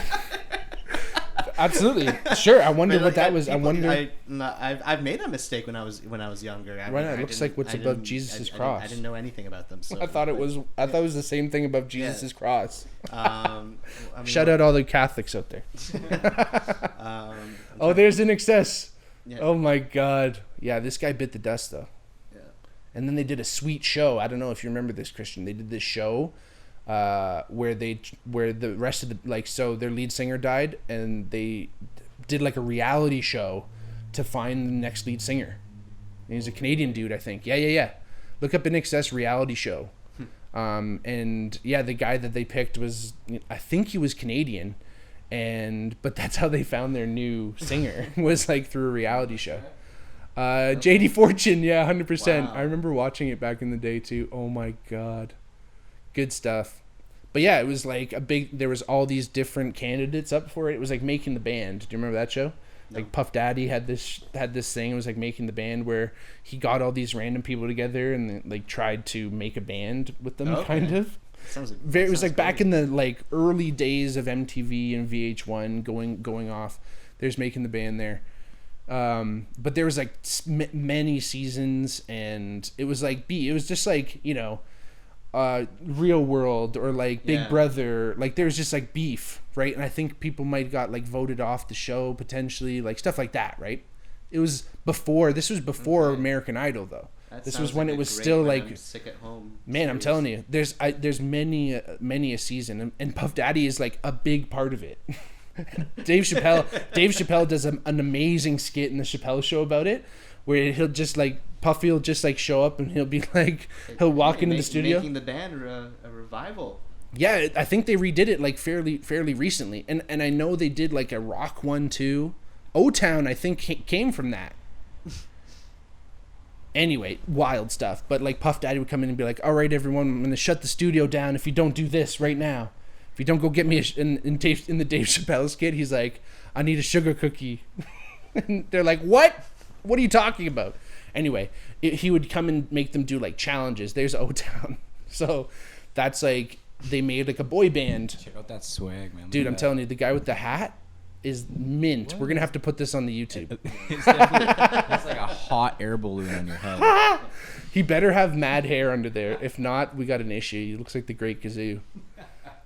Speaker 1: Absolutely, sure. I wonder what that was. I wonder.
Speaker 2: I've made that mistake when I was younger.
Speaker 1: It looks like what's above Jesus' cross.
Speaker 2: I didn't know anything about them. So
Speaker 1: I thought it was the same thing above Jesus' cross. Shout out all the Catholics out there. There's an excess. Yeah. Oh my God. Yeah, this guy bit the dust though. Yeah. And then they did a sweet show. I don't know if you remember this, Christian. They did this show. Where the rest of the so their lead singer died and they did like a reality show to find the next lead singer. And he's a Canadian dude, I think. Yeah. Look up an INXS reality show. And yeah, the guy that they picked was, I think he was Canadian, but that's how they found their new singer was like through a reality show. JD Fortune, yeah, 100%. Wow. I remember watching it back in the day too. Oh my God. Good stuff. But yeah, it was like there was all these different candidates up for it. It was like Making the Band. Do you remember that show? No. Like Puff Daddy had this thing. It was like Making the Band where he got all these random people together and like tried to make a band with them, kind of. It was like back in the like early days of MTV and VH1 going off. There's Making the Band there. But there was like many seasons, and it was like it was just like, Real World or like Big Brother, like there was just like beef, right? And I think people might have got like voted off the show potentially, like stuff like that, right? This was before American Idol though. This was when it was still like
Speaker 2: I'm sick at home.
Speaker 1: Man, I'm telling you, there's many a season, and Puff Daddy is like a big part of it. Dave Chappelle does an amazing skit in the Chappelle Show about it, where he'll just like Puffy will just like show up and he'll be like he'll walk into the studio.
Speaker 2: Making the Band a revival.
Speaker 1: Yeah, I think they redid it like fairly recently, and I know they did like a rock one too. O-Town I think came from that. Anyway, wild stuff. But like Puff Daddy would come in and be like, all right, everyone, I'm going to shut the studio down if you don't do this right now. If you don't go get me in the Dave Chappelle skit, he's like, I need a sugar cookie. And they're like, what? What are you talking about? Anyway, he would come and make them do like challenges. There's O-Town. So that's like, they made like a boy band.
Speaker 3: Check out that swag, man.
Speaker 1: Dude, I'm telling you, the guy with the hat is mint. What? We're going to have to put this on the YouTube.
Speaker 3: It's like a hot air balloon on your head.
Speaker 1: He better have mad hair under there. If not, we got an issue. He looks like the Great Gazoo.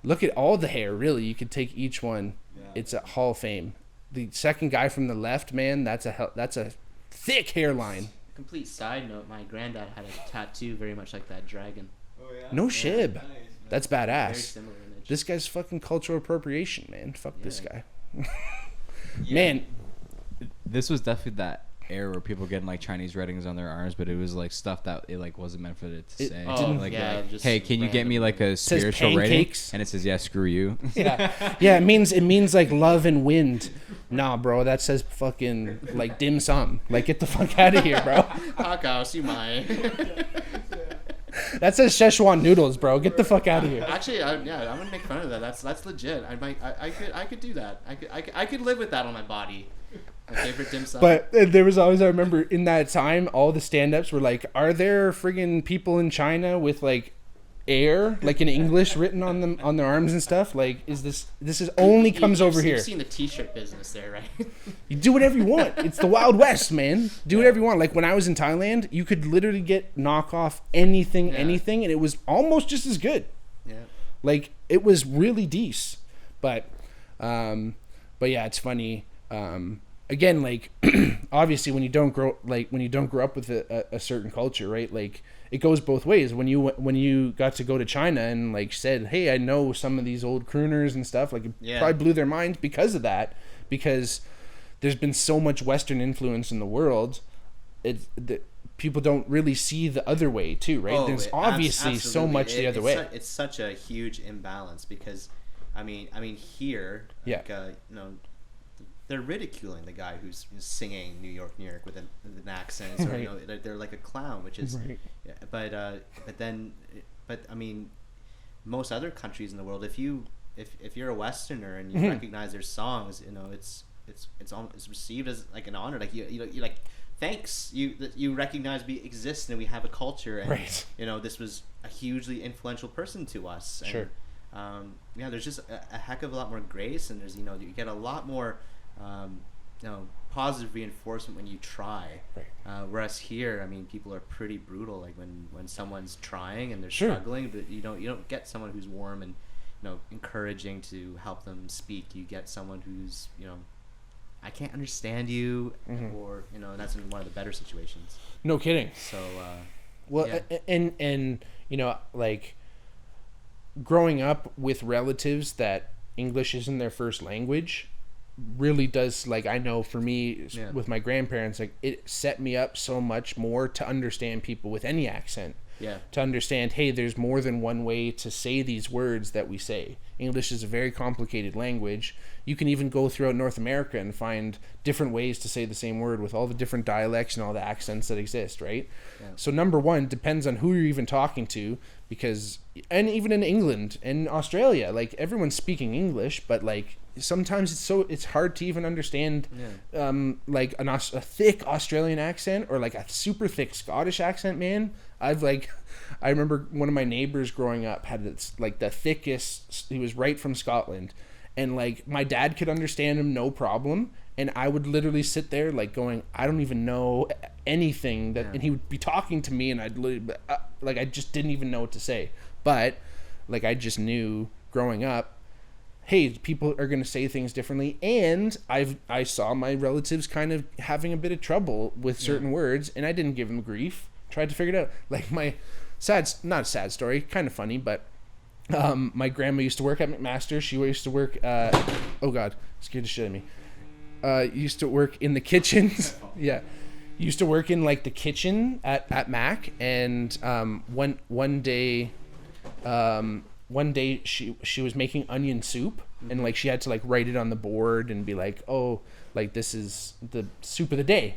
Speaker 1: Look at all the hair, really. You could take each one. Yeah. It's a Hall of Fame. The second guy from the left, man, that's a thick hairline.
Speaker 2: Complete side note, my granddad had a tattoo very much like that dragon.
Speaker 1: Oh, yeah? No shib. Nice. That's badass. Very
Speaker 2: similar image.
Speaker 1: This guy's fucking cultural appropriation, man. Fuck this guy. Man.
Speaker 3: This was definitely that era where people getting like Chinese writings on their arms, but it was like stuff that it like wasn't meant for it to say. Hey, can you get me like a spiritual rating? And it says, yeah, screw you.
Speaker 1: Yeah, it means like love and wind. Nah, bro, that says fucking like dim sum. Like, get the fuck out of here, bro. That says Szechuan noodles, bro. Get the fuck out of here.
Speaker 2: Actually, I'm gonna make fun of that. That's legit. I could do that. I could live with that on my body. My favorite dim sum.
Speaker 1: But there was always, I remember in that time, all the stand-ups were like, are there friggin' people in China with like air, like in English written on them, on their arms and stuff? Like, is this is only comes over here.
Speaker 2: You've seen the t-shirt business there, right?
Speaker 1: You do whatever you want. It's the Wild West, man. Do whatever you want. Like when I was in Thailand, you could literally get knockoff anything, and it was almost just as good.
Speaker 2: Yeah.
Speaker 1: Like, it was really decent. But yeah, it's funny. Again, like, obviously when you don't grow up with a certain culture, right? Like, it goes both ways. When you got to go to China and like said, hey, I know some of these old crooners and stuff, like, it probably blew their minds because of that, because there's been so much Western influence in the world. People don't really see the other way too, right? There's obviously so much the other way.
Speaker 2: It's such a huge imbalance because, I mean here, like, they're ridiculing the guy who's singing New York with an accent, or right. They're like a clown, which is, right. But I mean, most other countries in the world, if you're a Westerner and you recognize their songs, it's received as like an honor, like you like, thanks, you recognize we exist and we have a culture, and
Speaker 1: right.
Speaker 2: This was a hugely influential person to us. And,
Speaker 1: sure.
Speaker 2: There's just a heck of a lot more grace, and there's you get a lot more positive reinforcement when you try.
Speaker 1: Right.
Speaker 2: Whereas here, I mean, people are pretty brutal. Like when someone's trying and they're
Speaker 1: sure.
Speaker 2: struggling, but you don't get someone who's warm and encouraging to help them speak. You get someone who's I can't understand you, or and that's in one of the better situations.
Speaker 1: No kidding.
Speaker 2: So
Speaker 1: and like growing up with relatives that English isn't their first language really does, like, I know for me with my grandparents, like, it set me up so much more to understand people with any accent.
Speaker 2: Yeah.
Speaker 1: To understand, hey, there's more than one way to say these words that we say. English is a very complicated language. You can even go throughout North America and find different ways to say the same word with all the different dialects and all the accents that exist, right? Yeah. So number one, depends on who you're even talking to, because, and even in England and Australia, like, everyone's speaking English, but like sometimes it's hard to even understand like a thick Australian accent or like a super thick Scottish accent, man. I remember one of my neighbors growing up had like the thickest, he was right from Scotland, and like my dad could understand him no problem, and I would literally sit there like going, I don't even know anything that, and he would be talking to me and I'd literally, like, I just didn't even know what to say. But like, I just knew growing up, hey, people are going to say things differently, and I saw my relatives kind of having a bit of trouble with certain words, and I didn't give them grief. Tried to figure it out. Like, my not a sad story, kind of funny, but my grandma used to work at McMaster. She used to work oh god, scared the shit out of me. Used to work in the kitchens. Used to work in like the kitchen at Mac, and one day she was making onion soup, and like she had to like write it on the board and be like, oh, like, this is the soup of the day.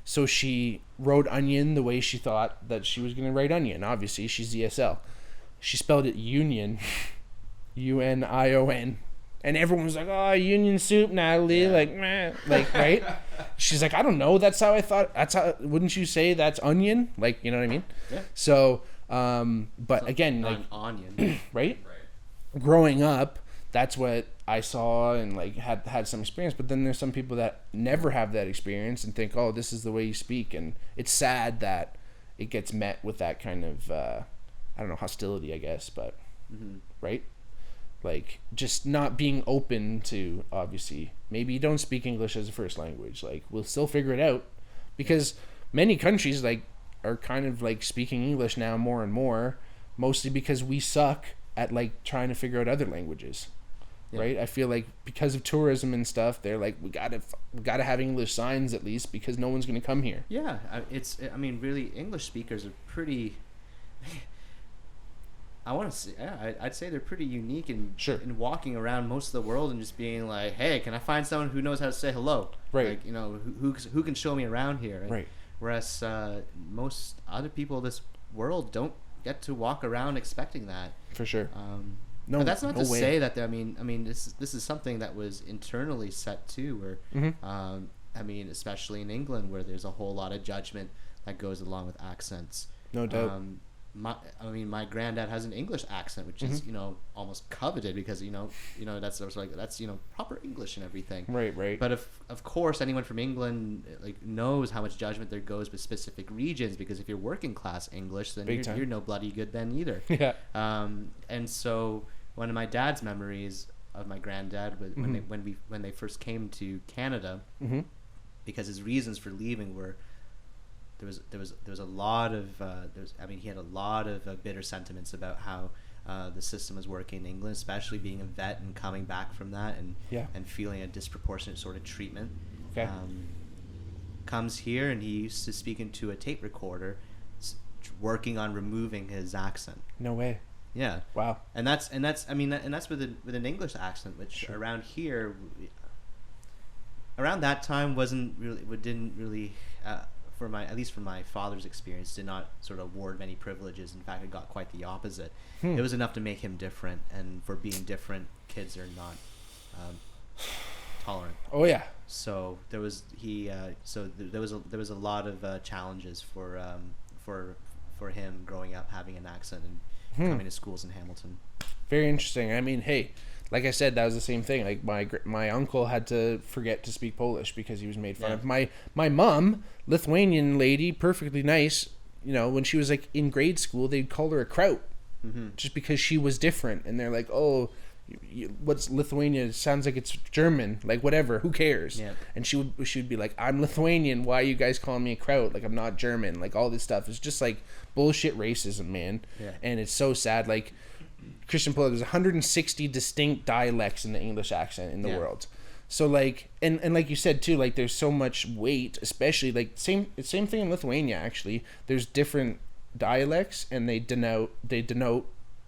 Speaker 1: So she wrote onion the way she thought that she was going to write onion. Obviously, she's ESL. She spelled it union, UNION. And everyone was like, "Oh, union soup, Natalie." Like, meh. Like, right? She's like, "I don't know. That's how I thought. That's how. Wouldn't you say that's onion? Like, you know what I mean?"
Speaker 2: Yeah.
Speaker 1: So, but again,
Speaker 2: not
Speaker 1: like
Speaker 2: an onion,
Speaker 1: right? Growing up, that's what I saw and like had some experience. But then there's some people that never have that experience and think, "Oh, this is the way you speak," and it's sad that it gets met with that kind of I don't know, hostility, I guess, but right. Like, just not being open to, obviously, maybe you don't speak English as a first language. Like, we'll still figure it out. Because many countries, like, are kind of, like, speaking English now more and more. Mostly because we suck at, like, trying to figure out other languages. Yeah. Right? I feel like because of tourism and stuff, they're like, we gotta have English signs at least because no one's going to come here.
Speaker 2: Yeah. I mean, really, English speakers are pretty... I'd say they're pretty unique in walking around most of the world and just being like, "Hey, can I find someone who knows how to say hello?"
Speaker 1: Right.
Speaker 2: Like, you know, who can show me around here? And
Speaker 1: right.
Speaker 2: Whereas most other people of this world don't get to walk around expecting that.
Speaker 1: For sure.
Speaker 2: No, but that's not to say that. I mean, this is something that was internally set too. Where, I mean, especially in England, where there's a whole lot of judgment that goes along with accents.
Speaker 1: No doubt.
Speaker 2: My granddad has an English accent, which is, you know, almost coveted because, you know that's you know, proper English and everything.
Speaker 1: Right.
Speaker 2: But of course anyone from England like knows how much judgment there goes with specific regions, because if you're working class English, then you're no bloody good then either.
Speaker 1: Yeah.
Speaker 2: And so one of my dad's memories of my granddad was when they first came to Canada, because his reasons for leaving were. There was a lot of he had a lot of bitter sentiments about how the system was working in England, especially being a vet and coming back from that and feeling a disproportionate sort of treatment.
Speaker 1: Okay.
Speaker 2: Comes here and he used to speak into a tape recorder, working on removing his accent.
Speaker 1: No way.
Speaker 2: Yeah.
Speaker 1: Wow.
Speaker 2: And that's with an English accent, which around here, around that time didn't really. At least from my father's experience, did not sort of award many privileges. In fact, it got quite the opposite. It was enough to make him different, and for being different, kids are not tolerant.
Speaker 1: Oh yeah.
Speaker 2: So there was there was a lot of challenges for him growing up having an accent and coming to schools in Hamilton.
Speaker 1: Very interesting. I mean, hey, like I said, that was the same thing. Like my uncle had to forget to speak Polish because he was made fun of. My mom, Lithuanian lady, perfectly nice. You know, when she was like in grade school, they'd call her a kraut, just because she was different. And they're like, "Oh, what's Lithuania? It sounds like it's German. Like whatever. Who cares?"
Speaker 2: Yeah.
Speaker 1: And she would be like, "I'm Lithuanian. Why are you guys calling me a kraut? Like I'm not German. Like all this stuff is just like bullshit racism, man."
Speaker 2: Yeah.
Speaker 1: And it's so sad. Like. Christian Puller, there's 160 distinct dialects in the English accent in the world. So like, and like you said too, like there's so much weight, especially like same thing in Lithuania actually. There's different dialects and they denote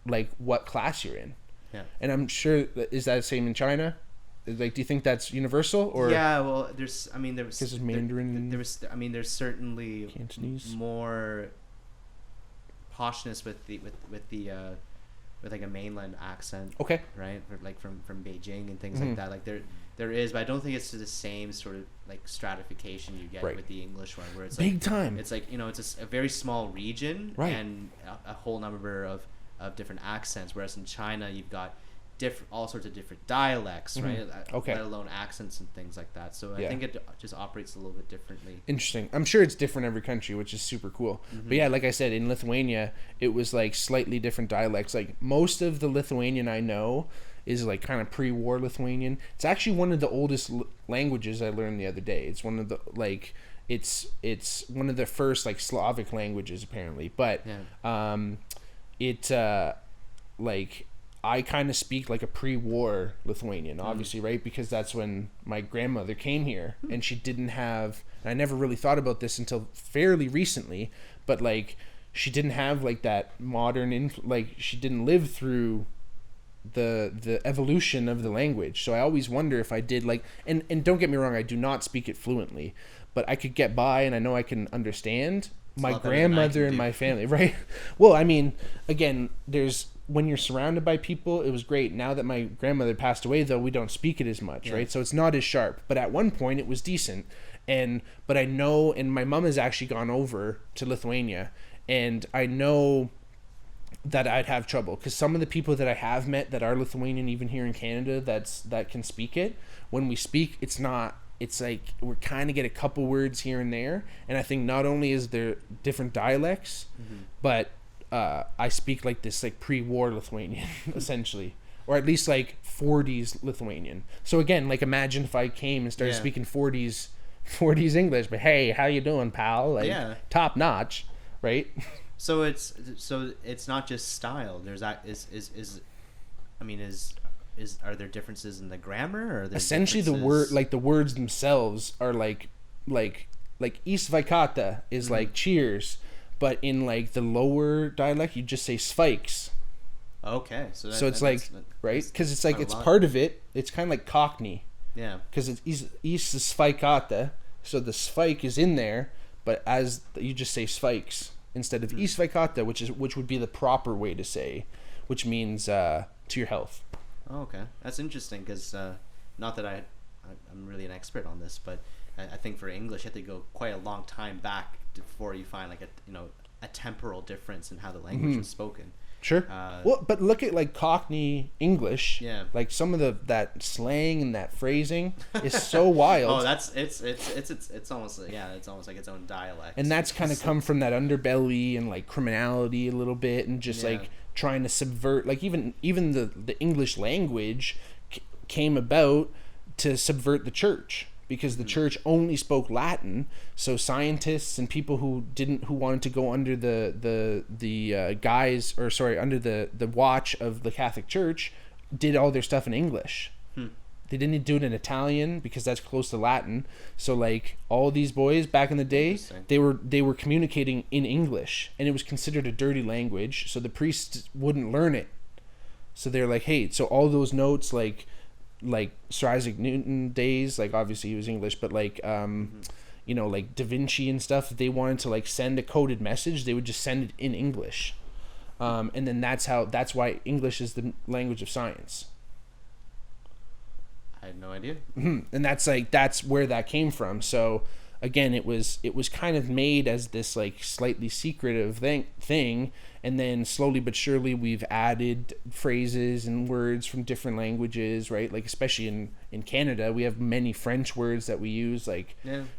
Speaker 1: like what class you're in.
Speaker 2: Yeah.
Speaker 1: And I'm sure is that the same in China? Like, do you think that's universal or?
Speaker 2: Yeah, well, there's Mandarin. There's certainly
Speaker 1: Cantonese.
Speaker 2: More poshness with like a mainland accent.
Speaker 1: Okay.
Speaker 2: Right? Like from Beijing and things like that. Like there is, but I don't think it's to the same sort of like stratification you get with the English one, where it's
Speaker 1: big
Speaker 2: like,
Speaker 1: time.
Speaker 2: It's like, you know, it's a very small region and a whole number of different accents. Whereas in China, you've got all sorts of different dialects, right?
Speaker 1: Okay.
Speaker 2: Let alone accents and things like that. So I think it just operates a little bit differently.
Speaker 1: Interesting. I'm sure it's different every country, which is super cool. But yeah, like I said, in Lithuania, it was like slightly different dialects. Like most of the Lithuanian I know is like kind of pre-war Lithuanian. It's actually one of the oldest languages I learned the other day. It's one of the like it's one of the first like Slavic languages apparently. But like I kind of speak like a pre-war Lithuanian, obviously, right? Because that's when my grandmother came here, and she didn't have. And I never really thought about this until fairly recently, but like she didn't have like that modern, like she didn't live through the evolution of the language. So I always wonder if I did like, and don't get me wrong, I do not speak it fluently, but I could get by and I know I can understand my grandmother and my family, right? Well, I mean, again, when you're surrounded by people, it was great. Now that my grandmother passed away, though, we don't speak it as much, right? So it's not as sharp. But at one point, it was decent. But I know, and my mom has actually gone over to Lithuania, and I know that I'd have trouble because some of the people that I have met that are Lithuanian, even here in Canada, that can speak it. When we speak, it's like we kind of get a couple words here and there, and I think not only is there different dialects, but I speak like this like pre-war Lithuanian essentially, or at least like 40s Lithuanian. So again, like imagine if I came and started speaking 40s English, but hey, how you doing, pal? Like top notch, right?
Speaker 2: So it's not just style. There's are there differences in the grammar, or
Speaker 1: essentially the word, like the words themselves are like isvaikata is like cheers, but in like the lower dialect you just say spikes.
Speaker 2: Okay,
Speaker 1: so it's like right, because it's like it's part of it. It's kind of like Cockney.
Speaker 2: Yeah,
Speaker 1: because it's isvaikata, so the spike is in there, but as you just say spikes instead of isvaikata, which would be the proper way to say, which means to your health.
Speaker 2: Oh, okay, that's interesting because not that I'm really an expert on this, but I think for English you have to go quite a long time back before you find like a temporal difference in how the language was spoken.
Speaker 1: Sure. Well, but look at like Cockney English. Yeah. Like some of that slang and that phrasing is so wild.
Speaker 2: Oh, it's almost like its own dialect.
Speaker 1: And that's kind of come from that underbelly and like criminality a little bit, and just like trying to subvert, like even the English language came about to subvert the church, because the church only spoke Latin. So scientists and people who wanted to go under the under the watch of the Catholic Church did all their stuff in English. They didn't do it in Italian because that's close to Latin. So like all these boys back in the day, they were communicating in English, and it was considered a dirty language, so the priests wouldn't learn it. So they're like, hey, so all those notes like Sir Isaac Newton days, like obviously he was English, but like like Da Vinci and stuff, if they wanted to like send a coded message, they would just send it in English. And then that's why English is the language of science.
Speaker 2: I had no idea.
Speaker 1: And that's where that came from. So again, it was kind of made as this like slightly secretive thing, and then slowly but surely we've added phrases and words from different languages, right? Like especially in Canada, we have many French words that we use. Like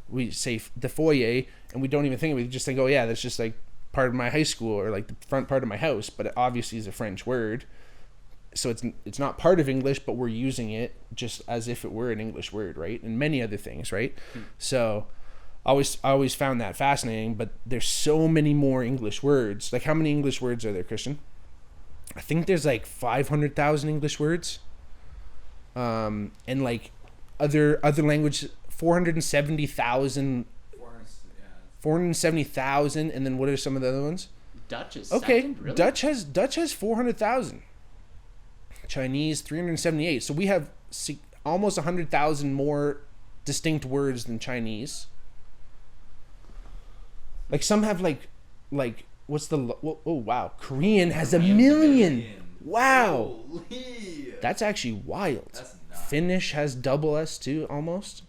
Speaker 1: we say the foyer, and we don't even think of it. We just think, oh yeah, that's just like part of my high school, or like the front part of my house, but it obviously is a French word. So it's not part of English, but we're using it just as if it were an English word, right? And many other things, right? So I always found that fascinating, but there's so many more English words. Like how many English words are there, Christian? I think there's like 500,000 English words. And like other language, 470,000. 470,000, and then what are some of the other ones?
Speaker 2: Dutch is
Speaker 1: okay.
Speaker 2: Second, really?
Speaker 1: Dutch has 400,000. Chinese 378. So we have almost 100,000 more distinct words than Chinese. Like some have like what's the oh wow, Korean has a million. Wow. Holy. That's actually wild. That's nuts. Finnish has double S too, almost.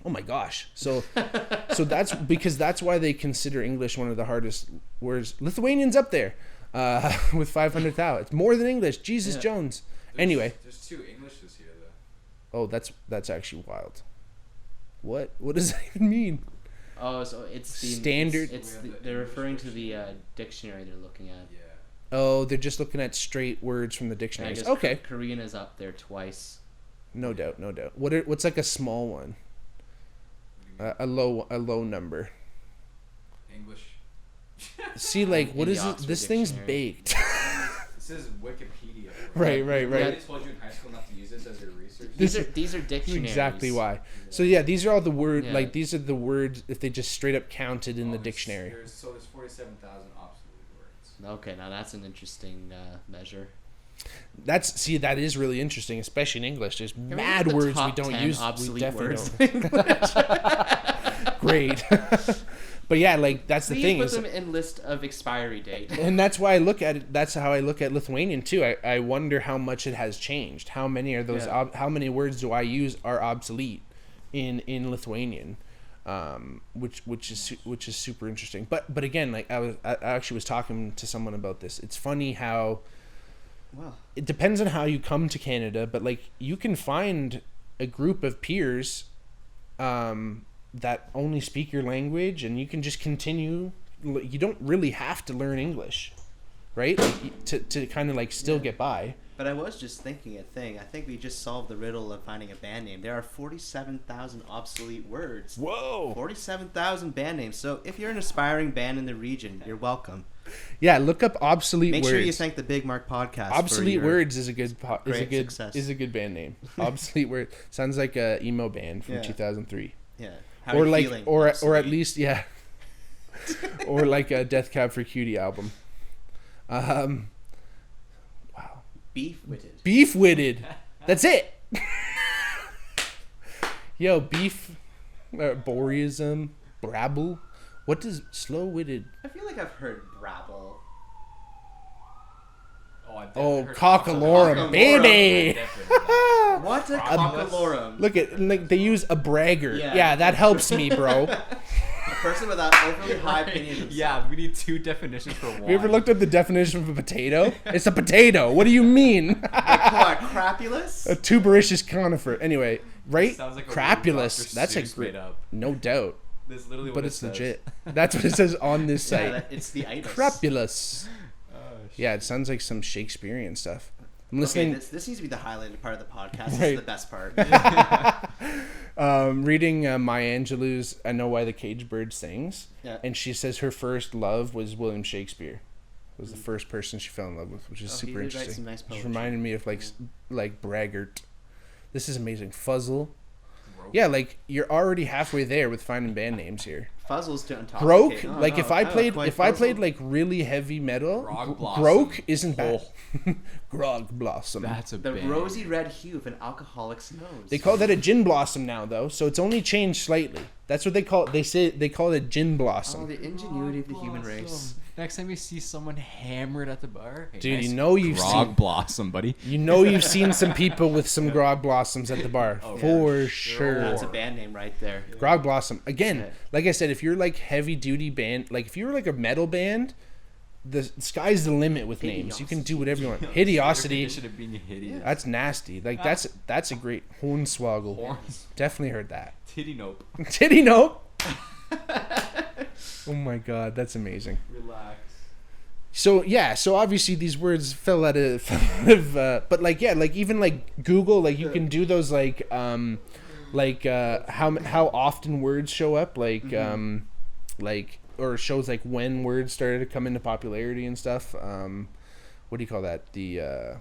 Speaker 1: Oh my gosh. So that's why they consider English one of the hardest words. Lithuanian's up there. With 500,000. It's more than English. Jesus Jones. Anyway.
Speaker 3: There's 2 Englishes here, though.
Speaker 1: Oh, that's actually wild. What does that even mean?
Speaker 2: Oh, so it's the
Speaker 1: standard.
Speaker 2: They're referring to the dictionary they're looking at.
Speaker 3: Yeah.
Speaker 1: Oh, they're just looking at straight words from the dictionary. Okay.
Speaker 2: Korean is up there twice.
Speaker 1: No doubt. What's like a small one? A low number.
Speaker 3: English.
Speaker 1: See, like, what is it? This thing's baked.
Speaker 3: It says Wikipedia.
Speaker 1: Right.
Speaker 3: I told you in high school not to use this as your research.
Speaker 2: These are dictionaries.
Speaker 1: Exactly why. So yeah, these are all the words. Like these are the words if they just straight up counted in the dictionary.
Speaker 3: There's 47,000 obsolete words.
Speaker 2: Okay, now that's an interesting measure.
Speaker 1: That is really interesting, especially in English. There's mad words we don't use.
Speaker 2: Obsolete
Speaker 1: we definitely
Speaker 2: words.
Speaker 1: don't. Great. But yeah, like that's the thing.
Speaker 2: Put them in list of expiry date.
Speaker 1: And that's why I look at it. That's how I look at Lithuanian too. I wonder how much it has changed. How many are those? Yeah. How many words do I use are obsolete in Lithuanian? Which is super interesting. But again, like I actually was talking to someone about this. It's funny how it depends on how you come to Canada, but like you can find a group of peers that only speak your language, and you can just continue. You don't really have to learn English, right? Like, to kind of like still get by.
Speaker 2: But I was just thinking a thing. I think we just solved the riddle of finding a band name. There are 47,000 obsolete words.
Speaker 1: Whoa!
Speaker 2: 47,000 band names. So if you're an aspiring band in the region, you're welcome.
Speaker 1: Yeah, look up obsolete words.
Speaker 2: Make sure you thank the Bigmark podcast.
Speaker 1: Obsolete words is a good band name. Obsolete word sounds like a emo band from 2003.
Speaker 2: Yeah.
Speaker 1: Or like, or at least, or like a Death Cab for Cutie album. Wow. Beef-witted. That's it. Yo, beef, boreism, brabble. What does slow-witted?
Speaker 2: I feel like I've heard brabble.
Speaker 1: Oh, cockalorum, baby!
Speaker 2: What's a cockalorum?
Speaker 1: Look at, like, they use a bragger. Yeah, that helps me, bro.
Speaker 2: A person without overly high opinions.
Speaker 3: Yeah, we need two definitions for one.
Speaker 1: You ever looked up the definition of a potato? It's a potato. What do you mean?
Speaker 2: Like crapulous?
Speaker 1: A tuberous conifer. Anyway, right?
Speaker 3: Sounds like
Speaker 1: crapulous. That's a great. No doubt.
Speaker 3: That's literally what
Speaker 1: but
Speaker 3: it
Speaker 1: it's
Speaker 3: says.
Speaker 1: Legit. That's what it says on this site.
Speaker 2: Yeah, it's the itis.
Speaker 1: Crapulous. Yeah, it sounds like some Shakespearean stuff. I'm listening.
Speaker 2: Okay, this needs to be the highlighted part of the podcast. This is the best part.
Speaker 1: Reading Maya Angelou's "I Know Why the Caged Bird Sings," and she says her first love was William Shakespeare. It was the first person she fell in love with, which is super interesting. Some nice poetry. Just reminded me of like braggart. This is amazing. Fuzzle. Yeah, like you're already halfway there with finding band names here.
Speaker 2: Fuzzle's to intoxicate.
Speaker 1: Broke, like if I played like really heavy metal, Broke isn't bad. Grog Blossom.
Speaker 3: That's
Speaker 2: the band. Rosy red hue of an alcoholic's nose.
Speaker 1: They call that a gin blossom now, though, so it's only changed slightly. That's what they call it. They call it gin blossom.
Speaker 2: Oh, the ingenuity of the human race.
Speaker 3: Next time you see someone hammered at the bar, hey,
Speaker 1: dude,
Speaker 3: nice
Speaker 1: you've
Speaker 3: grog
Speaker 1: seen
Speaker 3: blossom, buddy.
Speaker 1: You know you've seen some people with some grog blossoms at the bar for sure.
Speaker 2: That's a band name right there.
Speaker 1: Grog Blossom. Again, like I said, if you're like heavy duty band, like if you're like a metal band, the sky's the limit with names. You can do whatever you want. Hideosity. That's nasty. Like that's a great Hornswoggle. Definitely heard that.
Speaker 3: Titty nope.
Speaker 1: Titty nope. Oh my god, that's amazing.
Speaker 3: Relax.
Speaker 1: So obviously these words fell out of, but like even like Google, like you can do those like how often words show up, like or shows like when words started to come into popularity and stuff. What do you call that? The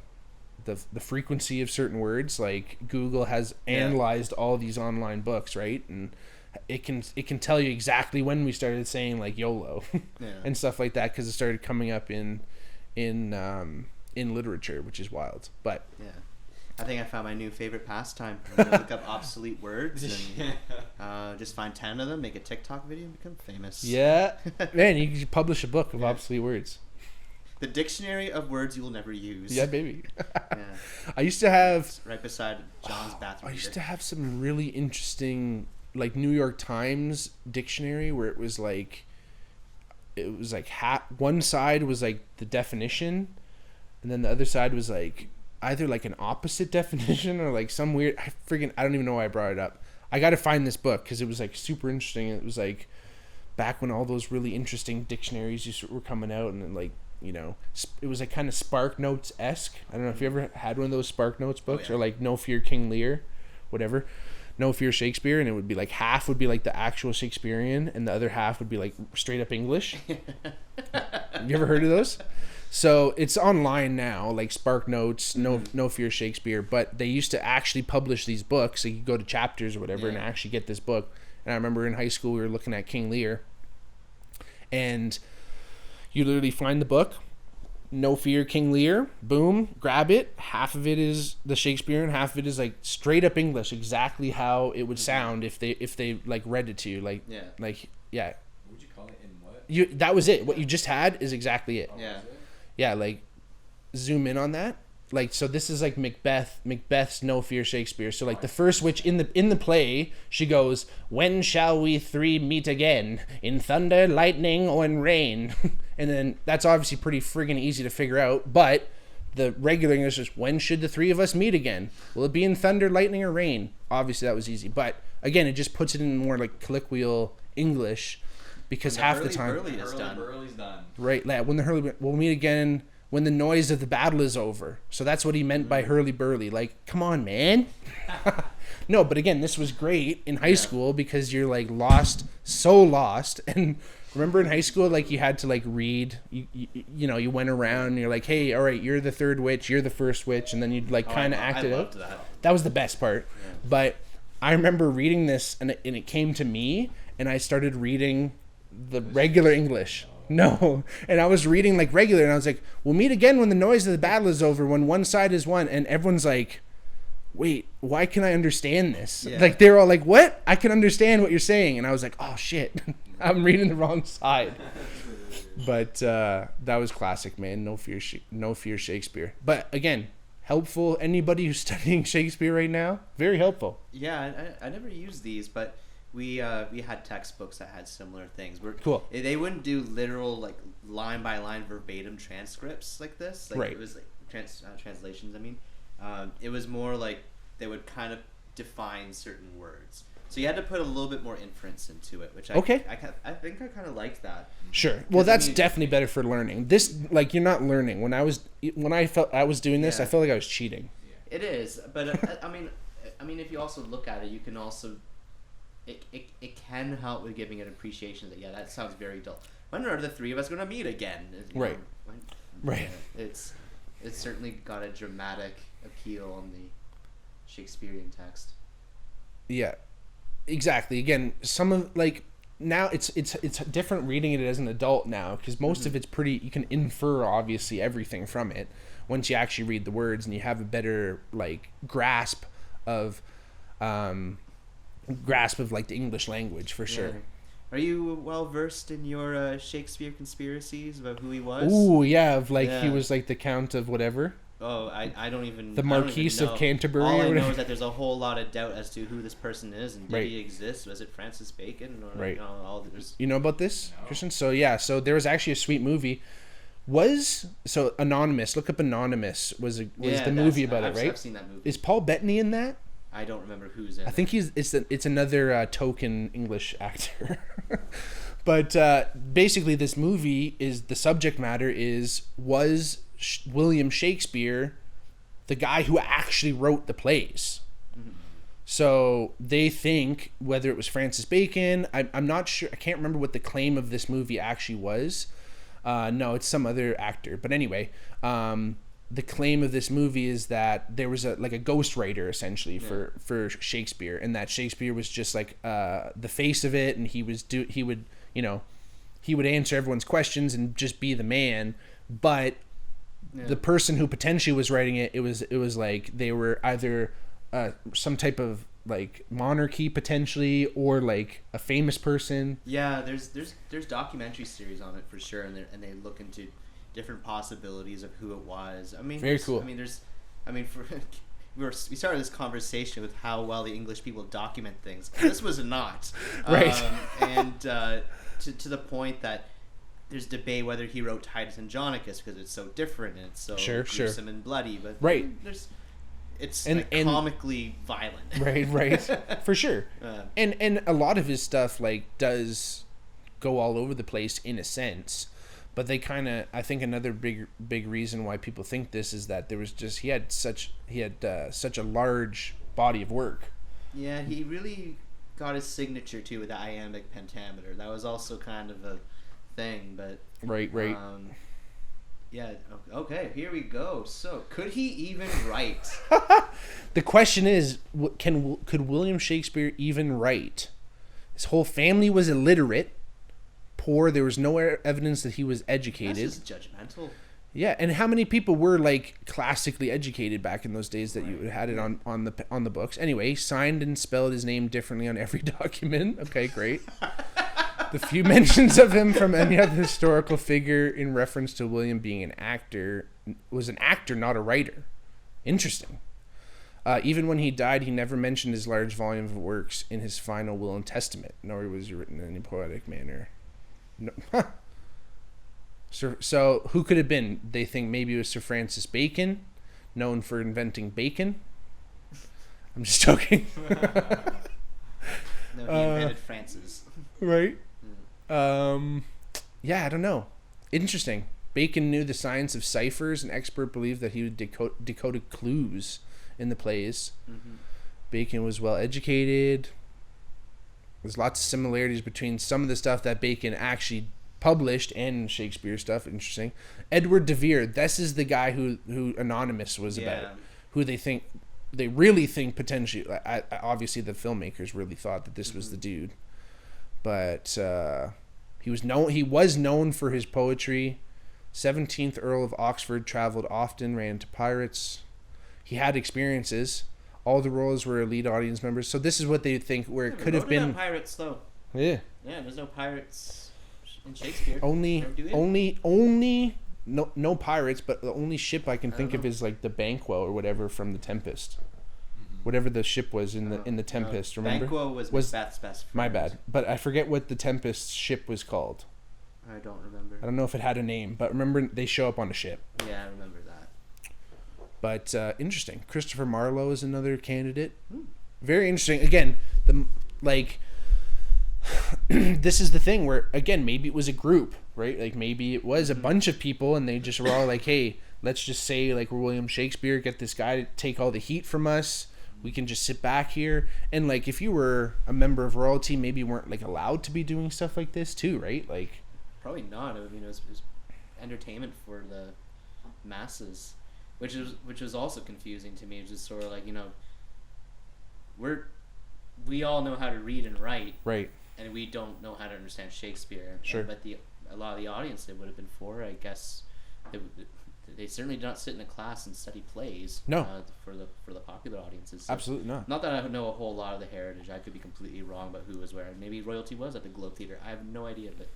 Speaker 1: frequency of certain words. Like Google has analyzed all these online books, right? And it can tell you exactly when we started saying like YOLO and stuff like that, because it started coming up in literature, which is wild. But
Speaker 2: I think I found my new favorite pastime. I'm gonna look up obsolete words and just find 10 of them, make a TikTok video, and become famous.
Speaker 1: Yeah, man, you could publish a book of obsolete words.
Speaker 2: The dictionary of words you will never use.
Speaker 1: Yeah, baby. I used to have
Speaker 2: it's right beside John's bathroom.
Speaker 1: I used to have some really interesting, like, New York Times dictionary where it was like one side was like the definition, and then the other side was like either like an opposite definition or like some weird. I don't even know why I brought it up. I got to find this book because it was like super interesting. It was like back when all those really interesting dictionaries were coming out, and then like, you know, it was like kind of Spark Notes-esque. I don't know if you ever had one of those Spark Notes books, or like No Fear King Lear, whatever. No Fear Shakespeare, and it would be like half would be like the actual Shakespearean and the other half would be like straight up English. You ever heard of those? So it's online now, like Spark Notes, No Fear Shakespeare, but they used to actually publish these books. So you could go to Chapters or whatever and actually get this book. And I remember in high school we were looking at King Lear, and you literally find the book, No Fear, King Lear. Boom, grab it. Half of it is the Shakespeare, and half of it is like straight up English, exactly how it would sound if they like read it to you. Like
Speaker 2: yeah.
Speaker 1: Like yeah.
Speaker 3: What would you call it in what?
Speaker 1: That was it. What you just had is exactly it.
Speaker 2: Yeah.
Speaker 1: Yeah, like zoom in on that. Like, so this is like Macbeth's No Fear Shakespeare. So like the first witch in the play, she goes, "When shall we three meet again? In thunder, lightning, or in rain?" And then that's obviously pretty friggin' easy to figure out. But the regular English is, "When should the three of us meet again? Will it be in thunder, lightning, or rain?" Obviously that was easy. But again, it just puts it in more like colloquial English, because half the time.
Speaker 2: Burly's done.
Speaker 1: Right, when the Hurly, we'll meet again when the noise of the battle is over. So that's what he meant by hurly burly. Like, come on, man. No, but again, this was great in high school because you're like so lost. And remember in high school, like you had to like read, you know, you went around and you're like, hey, all right, you're the third witch, you're the first witch. And then you'd like kind of act it out. That was the best part. Yeah. But I remember reading this and it came to me and I started reading the regular English. No. And I was reading like regular and I was like, we'll meet again when the noise of the battle is over, when one side is won. And everyone's like, wait, why can I understand this? Yeah. Like they're all like, what? I can understand what you're saying. And I was like, oh shit, I'm reading the wrong side. But that was classic, man. No fear Shakespeare. But again, helpful. Anybody who's studying Shakespeare right now, very helpful.
Speaker 2: Yeah, I never used these, but we had textbooks that had similar things.
Speaker 1: Cool.
Speaker 2: They wouldn't do literal like line by line verbatim transcripts like this. Like,
Speaker 1: right.
Speaker 2: It was like translations. I mean, it was more like they would kind of define certain words. So you had to put a little bit more inference into it, which I think I kind of liked that.
Speaker 1: Sure. Well, that's definitely better for learning. This, like, you're not learning. When I felt I was doing this, I felt like I was cheating.
Speaker 2: It is, but I mean, if you also look at it, you can also. It can help with giving an appreciation that that sounds very dull. When are the three of us going to meet again?
Speaker 1: Right. Right.
Speaker 2: It's certainly got a dramatic appeal on the Shakespearean text.
Speaker 1: Yeah, exactly. Again, some of like now it's different reading it as an adult now because most of it's pretty. You can infer obviously everything from it once you actually read the words and you have a better like grasp of like the English language for sure.
Speaker 2: Are you well versed in your Shakespeare conspiracies about who he was?
Speaker 1: Ooh, yeah, of like he was like the Count of whatever.
Speaker 2: Oh, I don't even.
Speaker 1: The Marquis of Canterbury.
Speaker 2: All I know is that there's a whole lot of doubt as to who this person is and did he exist? Was it Francis Bacon? Or,
Speaker 1: right.
Speaker 2: All
Speaker 1: you know about this, no. Christian? So so there was actually a sweet movie. Anonymous. Look up Anonymous. Was the movie about it, right?
Speaker 2: I've seen that movie.
Speaker 1: Is Paul Bettany in that?
Speaker 2: I don't remember who's in it.
Speaker 1: I think it's another token English actor. But basically this movie is, the subject matter was William Shakespeare the guy who actually wrote the plays? Mm-hmm. So they think whether it was Francis Bacon, I'm not sure, I can't remember what the claim of this movie actually was. No, it's some other actor. But anyway, the claim of this movie is that there was a ghostwriter essentially for Shakespeare, and that Shakespeare was just like the face of it, and he would answer everyone's questions and just be the man. But the person who potentially was writing it was like they were either some type of like monarchy potentially, or like a famous person.
Speaker 2: Yeah, there's documentary series on it for sure, and they look into different possibilities of who it was. I mean,
Speaker 1: very cool.
Speaker 2: We started this conversation with how well the English people document things. This was not
Speaker 1: right,
Speaker 2: and to the point that there's debate whether he wrote Titus Andronicus because it's so different and it's so gruesome and bloody. But
Speaker 1: right,
Speaker 2: it's comically violent.
Speaker 1: Right, for sure. And a lot of his stuff like does go all over the place in a sense. But they kind of, I think another big reason why people think this is that there was just he had such a large body of work.
Speaker 2: Yeah, he really got his signature too with the iambic pentameter. That was also kind of a thing, but
Speaker 1: right.
Speaker 2: Yeah. Okay. Here we go. So, could he even write?
Speaker 1: The question is, could William Shakespeare even write? His whole family was illiterate. Poor. There was no evidence that he was educated.
Speaker 2: That's just judgmental.
Speaker 1: Yeah, and how many people were like classically educated back in those days that you had it on the books? Anyway, signed and spelled his name differently on every document. Okay, great. The few mentions of him from any other historical figure in reference to William being an actor was an actor, not a writer. Interesting. Even when he died, he never mentioned his large volume of works in his final will and testament, nor was it written in any poetic manner. No. So who could it have been? They think maybe it was Sir Francis Bacon, known for inventing bacon. I'm just joking.
Speaker 2: No, he invented Francis.
Speaker 1: Right? Yeah, I don't know. Interesting. Bacon knew the science of ciphers. An expert believed that he decoded clues in the plays. Mm-hmm. Bacon was well educated. There's lots of similarities between some of the stuff that Bacon actually published and Shakespeare stuff. Interesting. Edward de Vere. This is the guy who Anonymous was about. Who they really think potentially. Obviously, the filmmakers really thought that this was the dude, but he was known for his poetry. 17th Earl of Oxford, traveled often, ran into pirates. He had experiences. All the roles were elite audience members. So this is what they think where it could have been.
Speaker 2: Pirates though.
Speaker 1: Yeah.
Speaker 2: Yeah, there's no pirates in Shakespeare.
Speaker 1: No pirates, but the only ship I can think of is like the Banquo or whatever from the Tempest. Whatever the ship was in the Tempest, remember?
Speaker 2: Banquo was Macbeth's best friend.
Speaker 1: My bad. But I forget what the Tempest ship was called.
Speaker 2: I don't remember.
Speaker 1: I don't know if it had a name, but remember they show up on a ship.
Speaker 2: Yeah, I remember that.
Speaker 1: But interesting. Christopher Marlowe is another candidate. Very interesting. Again, this is the thing where, again, maybe it was a group, right? Like maybe it was a bunch of people and they just were all like, hey, let's just say like we're William Shakespeare, get this guy to take all the heat from us. We can just sit back here. And like if you were a member of royalty, maybe you weren't like allowed to be doing stuff like this too, right? Like
Speaker 2: probably not. I mean, it was entertainment for the masses, which was also confusing to me. It was just sort of like, we all know how to read and write,
Speaker 1: right?
Speaker 2: And we don't know how to understand Shakespeare.
Speaker 1: Sure.
Speaker 2: But a lot of the audience it would have been for, I guess, they certainly did not sit in a class and study plays.
Speaker 1: No.
Speaker 2: For the popular audiences.
Speaker 1: So absolutely not.
Speaker 2: Not that I know a whole lot of the heritage. I could be completely wrong about who was where. Maybe royalty was at the Globe Theatre. I have no idea, but.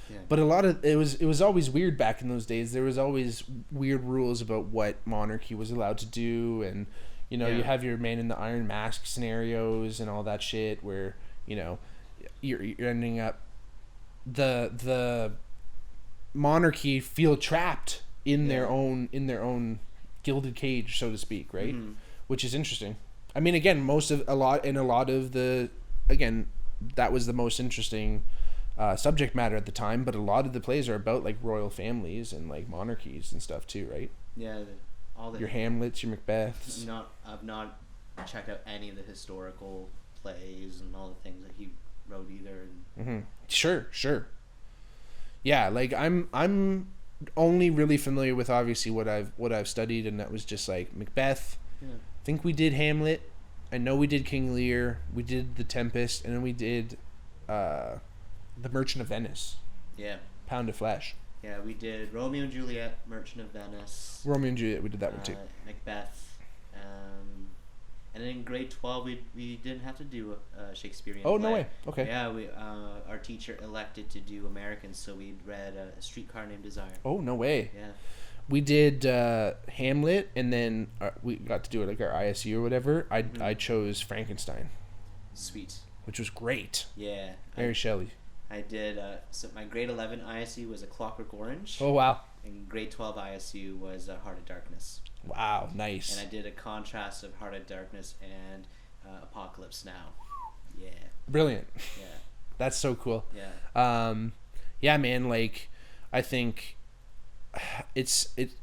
Speaker 2: Yeah.
Speaker 1: But a lot of it was always weird back in those days. There was always weird rules about what monarchy was allowed to do, and you have your man in the iron mask scenarios and all that shit where you're ending up the monarchy feel trapped in their own gilded cage, so to speak, right? Mm-hmm. Which is interesting. I mean, again, a lot of the that was the most interesting subject matter at the time, but a lot of the plays are about like royal families and like monarchies and stuff too, right?
Speaker 2: Yeah,
Speaker 1: your Hamlets, your Macbeths.
Speaker 2: I've not checked out any of the historical plays and all the things that he wrote either.
Speaker 1: Mm-hmm. Sure. Yeah, like I'm only really familiar with obviously what I've studied, and that was just like Macbeth. Yeah. I think we did Hamlet. I know we did King Lear. We did The Tempest, and then we did The Merchant of Venice.
Speaker 2: Yeah.
Speaker 1: Pound of Flesh.
Speaker 2: Yeah, we did Romeo and Juliet, Merchant of Venice.
Speaker 1: Romeo and Juliet, we did that one too.
Speaker 2: Macbeth. And then in grade 12, we didn't have to do a Shakespearean
Speaker 1: play.
Speaker 2: No
Speaker 1: way. Okay.
Speaker 2: Yeah, our teacher elected to do Americans, so we read A Streetcar Named Desire.
Speaker 1: Oh, no way.
Speaker 2: Yeah.
Speaker 1: We did Hamlet, and then we got to do it like our ISU or whatever. I chose Frankenstein.
Speaker 2: Sweet.
Speaker 1: Which was great.
Speaker 2: Yeah.
Speaker 1: Mary Shelley.
Speaker 2: I did, so my grade 11 ISU was A Clockwork Orange.
Speaker 1: Oh, wow.
Speaker 2: And grade 12 ISU was Heart of Darkness.
Speaker 1: Wow, nice.
Speaker 2: And I did a contrast of Heart of Darkness and Apocalypse Now. Yeah.
Speaker 1: Brilliant.
Speaker 2: Yeah.
Speaker 1: That's so cool.
Speaker 2: Yeah.
Speaker 1: Yeah, man, like, I think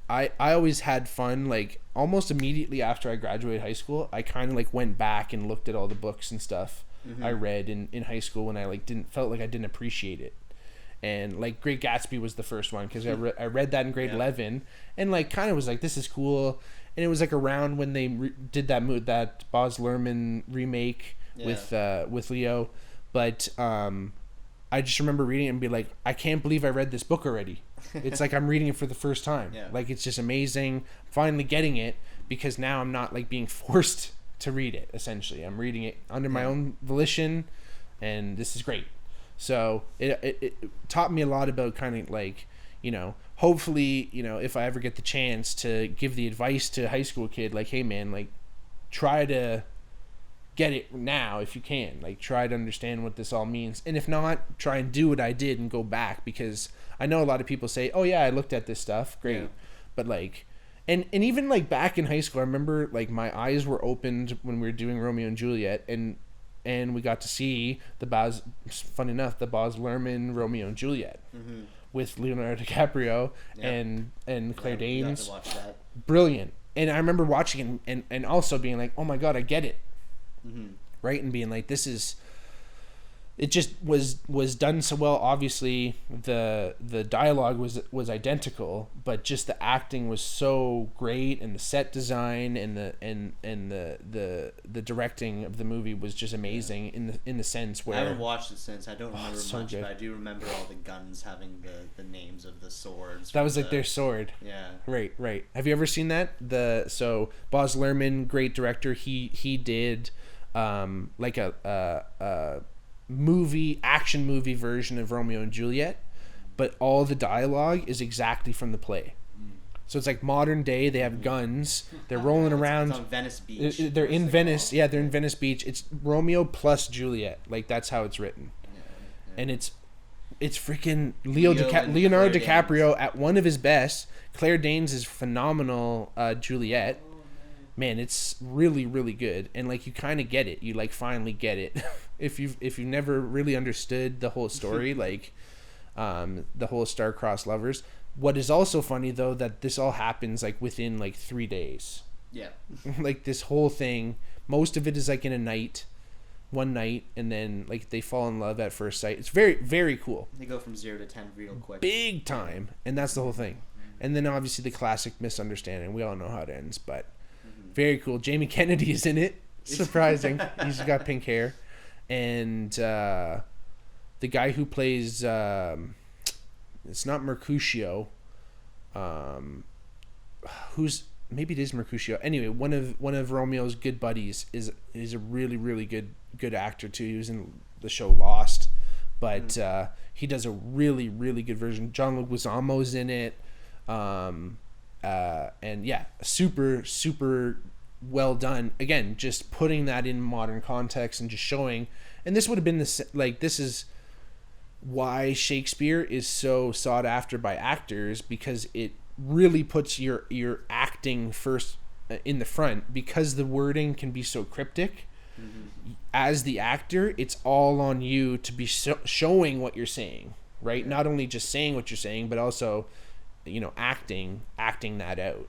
Speaker 1: I always had fun, like, almost immediately after I graduated high school, I kind of, like, went back and looked at all the books and stuff I read in high school when I, like, felt like I didn't appreciate it. And like Great Gatsby was the first one because I read that in grade 11 and like kind of was like, this is cool. And it was like around when they did that Baz Luhrmann remake with Leo, but I just remember reading it and be like, I can't believe I read this book already. It's like I'm reading it for the first time. Yeah. Like, it's just amazing. Finally getting it, because now I'm not like being forced to read it. Essentially, I'm reading it under my own volition, and this is great. So it taught me a lot about kind of like, you know, hopefully, you know, if I ever get the chance to give the advice to a high school kid, like, hey man, like, try to get it now if you can. Like, try to understand what this all means. And if not, try and do what I did and go back, because I know a lot of people say, oh yeah, I looked at this stuff. Great. Yeah. But like, and even like back in high school, I remember like my eyes were opened when we were doing Romeo and Juliet, and we got to see the Baz Luhrmann Romeo and Juliet with Leonardo DiCaprio and Claire Danes.
Speaker 2: Watch that.
Speaker 1: Brilliant. And I remember watching and also being like, oh my God, I get it. Right? And being like, this is, it just was done so well. Obviously the dialogue was identical, but just the acting was so great, and the set design and the directing of the movie was just amazing in the sense where
Speaker 2: I haven't watched it since. I don't remember much, but I do remember all the guns having the names of the swords.
Speaker 1: That was like their sword.
Speaker 2: Yeah.
Speaker 1: Right. Have you ever seen that? So Baz Luhrmann, great director, he did like a action movie version of Romeo and Juliet, but all the dialogue is exactly from the play. So it's like modern day. They have guns. They're rolling around.
Speaker 2: It's on Venice Beach.
Speaker 1: They're in Venice. Yeah, they're in Venice Beach. It's Romeo plus Juliet. Like, that's how it's written. Yeah. And it's freaking Leonardo DiCaprio at one of his best. Claire Danes is phenomenal. Juliet. Man, it's really, really good. And like, you kind of get it. You like finally get it. if you've never really understood the whole story, like the whole star-crossed lovers. What is also funny though, that this all happens like within like 3 days.
Speaker 2: Yeah.
Speaker 1: Like, this whole thing, most of it is like in one night, and then like they fall in love at first sight. It's very, very cool.
Speaker 2: They go from 0 to 10 real quick.
Speaker 1: Big time. And that's the whole thing. And then obviously the classic misunderstanding. We all know how it ends, but very cool. Jamie Kennedy is in it. Surprising. He's got pink hair. And the guy who plays it's not Mercutio. Maybe it is Mercutio. Anyway, one of Romeo's good buddies is a really, really good actor too. He was in the show Lost, but he does a really, really good version. John Leguizamo's in it. And yeah, super, super well done. Again, just putting that in modern context and just showing, and this would have been this is why Shakespeare is so sought after by actors, because it really puts your acting first in the front, because the wording can be so cryptic. As the actor, it's all on you to be showing what you're saying, right? Not only just saying what you're saying, but also, you know, acting that out,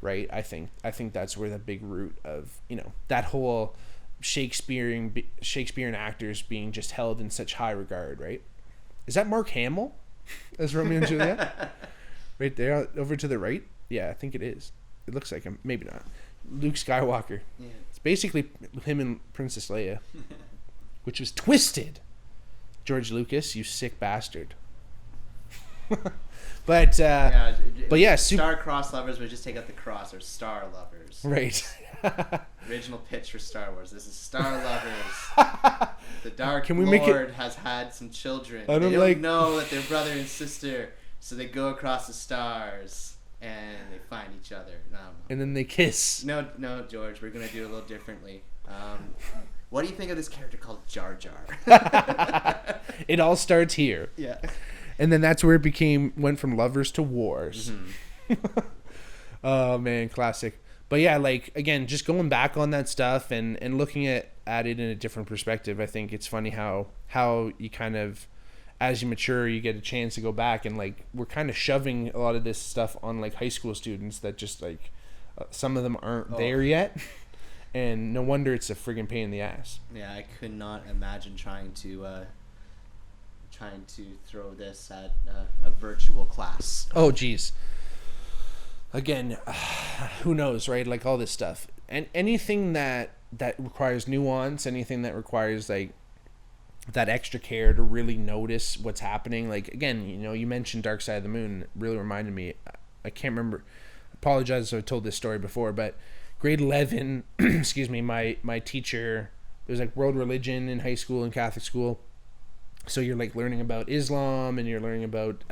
Speaker 1: right? I think that's where the big root of, you know, that whole Shakespearean actors being just held in such high regard, right? Is that Mark Hamill as Romeo and Juliet? Right there, over to the right? Yeah, I think it is. It looks like him. Maybe not. Luke Skywalker. Yeah. It's basically him and Princess Leia, which was twisted. George Lucas, you sick bastard. But yeah,
Speaker 2: star-crossed lovers would just take out the cross, or star lovers.
Speaker 1: Right.
Speaker 2: Original pitch for Star Wars. This is Star Lovers. The Dark Lord has had some children. They don't know that they're brother and sister, so they go across the stars and they find each other. No.
Speaker 1: And then they kiss.
Speaker 2: No, George. We're gonna do it a little differently. What do you think of this character called Jar Jar?
Speaker 1: It all starts here.
Speaker 2: Yeah.
Speaker 1: And then that's where it went from lovers to wars. Oh man, classic. But yeah, like, again, just going back on that stuff and looking at it in a different perspective, I think it's funny how you kind of, as you mature, you get a chance to go back, and like, we're kind of shoving a lot of this stuff on like high school students that just like some of them aren't there yet. And no wonder it's a friggin' pain in the ass.
Speaker 2: Yeah, I could not imagine trying to throw this at a virtual class.
Speaker 1: Oh, geez. Again, who knows, right? Like, all this stuff. And anything that requires nuance, anything that requires, like, that extra care to really notice what's happening. Like, again, you mentioned Dark Side of the Moon. It really reminded me. I can't remember. Apologize if I told this story before, but grade 11, excuse me, my teacher, it was like world religion in high school and Catholic school. So you're like learning about Islam and you're learning about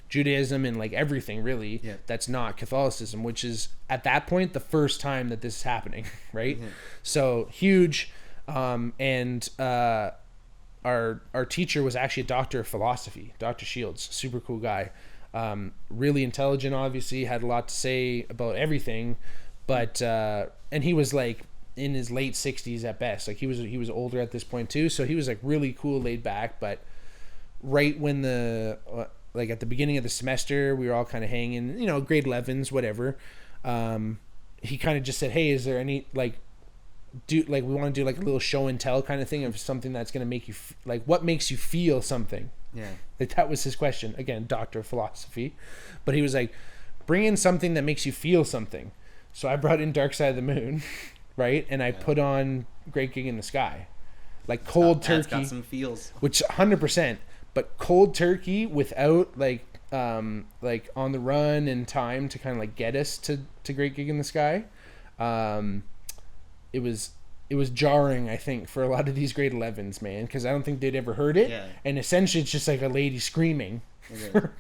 Speaker 1: Judaism and like everything really that's not Catholicism, which is at that point the first time that this is happening, right? Mm-hmm. So huge. And our teacher was actually a doctor of philosophy, Dr. Shields, super cool guy. Really intelligent, obviously, had a lot to say about everything, but and he was like in his late 60s at best. Like he was older at this point too, so he was like really cool, laid back. But right when like at the beginning of the semester, we were all kind of hanging, grade 11s, whatever. He kind of just said, "Hey, is there any we want to do like a little show and tell kind of thing of something that's going to make you like what makes you feel something." Yeah. Like that was his question. Again, doctor of philosophy. But he was like, bring in something that makes you feel something. So I brought in Dark Side of the Moon, right? And I put on Great Gig in the Sky. Like Cold Turkey. That's got some feels. Which 100%. But Cold Turkey without like On the Run and time to kind of like get us to Great Gig in the Sky. It was jarring, I think, for a lot of these grade 11s, man, because I don't think they'd ever heard it. Yeah. And essentially, it's just like a lady screaming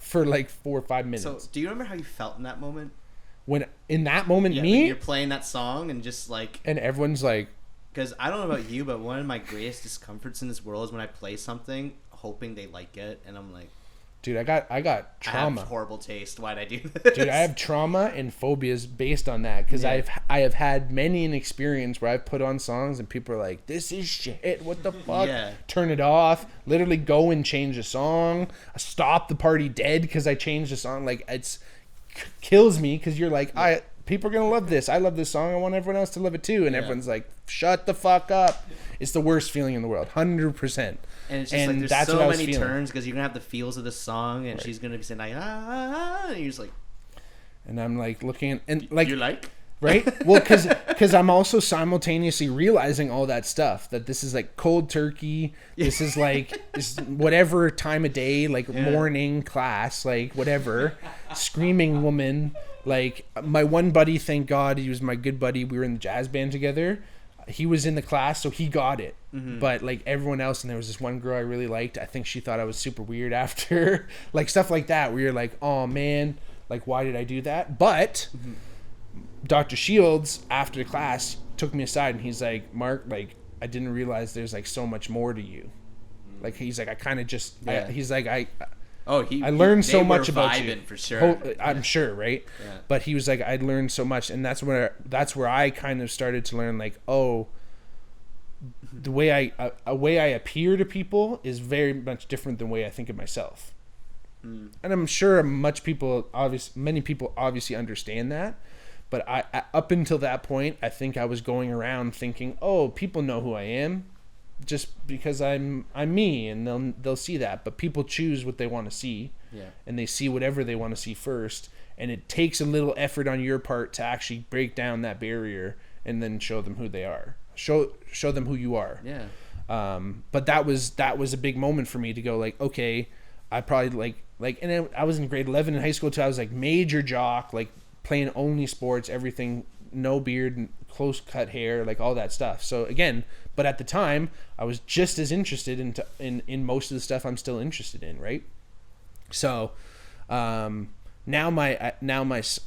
Speaker 1: for like 4 or 5 minutes.
Speaker 2: So, do you remember how you felt in that moment?
Speaker 1: When in that moment,
Speaker 2: me?
Speaker 1: Like
Speaker 2: you're playing that song and just like...
Speaker 1: And everyone's like...
Speaker 2: Because I don't know about you, but one of my greatest discomforts in this world is when I play something hoping they like it, and I'm like...
Speaker 1: Dude, I got trauma.
Speaker 2: I have horrible taste. Why'd I do this?
Speaker 1: Dude, I have trauma and phobias based on that because I have had many an experience where I've put on songs and people are like, "This is shit. What the fuck?" Yeah. Turn it off. Literally go and change a song. Stop the party dead because I changed a song. Like it's kills me because you're like, people are gonna love this. I love this song. I want everyone else to love it too. And everyone's like, "Shut the fuck up." It's the worst feeling in the world. 100%.
Speaker 2: And it's just like there's so many turns because you're gonna have the feels of the song, and she's gonna be saying like and you're just like,
Speaker 1: and I'm like looking and like
Speaker 2: you're like
Speaker 1: right, well, because I'm also simultaneously realizing all that stuff that this is like cold turkey. This is like this whatever time of day, like morning class, like whatever, screaming woman. Like my one buddy, thank God, he was my good buddy. We were in the jazz band together. He was in the class, so he got it. Mm-hmm. But like everyone else, and there was this one girl I really liked. I think she thought I was super weird after, like stuff like that, where you're like, oh man, like why did I do that? But Dr. Shields after the class took me aside and he's like, Mark, like I didn't realize there's like so much more to you. Like he's like, I kind of just, he's like, I learned so much about you. For sure. I'm sure, right? Yeah. But he was like, I learned so much, and that's where I kind of started to learn, like, oh, the way I appear to people is very much different than the way I think of myself. And I'm sure many people obviously understand that, but I up until that point, I think I was going around thinking, oh, people know who I am. Just because I'm me, and they'll see that, but people choose what they want to see, and they see whatever they want to see first, and it takes a little effort on your part to actually break down that barrier and then show them who they are, show them who you are. But that was a big moment for me to go like, okay, I probably and I was in grade 11 in high school too. I was like major jock, like playing only sports, everything, no beard, close cut hair, like all that stuff. So again, but at the time I was just as interested in most of the stuff I'm still interested in, right? So now my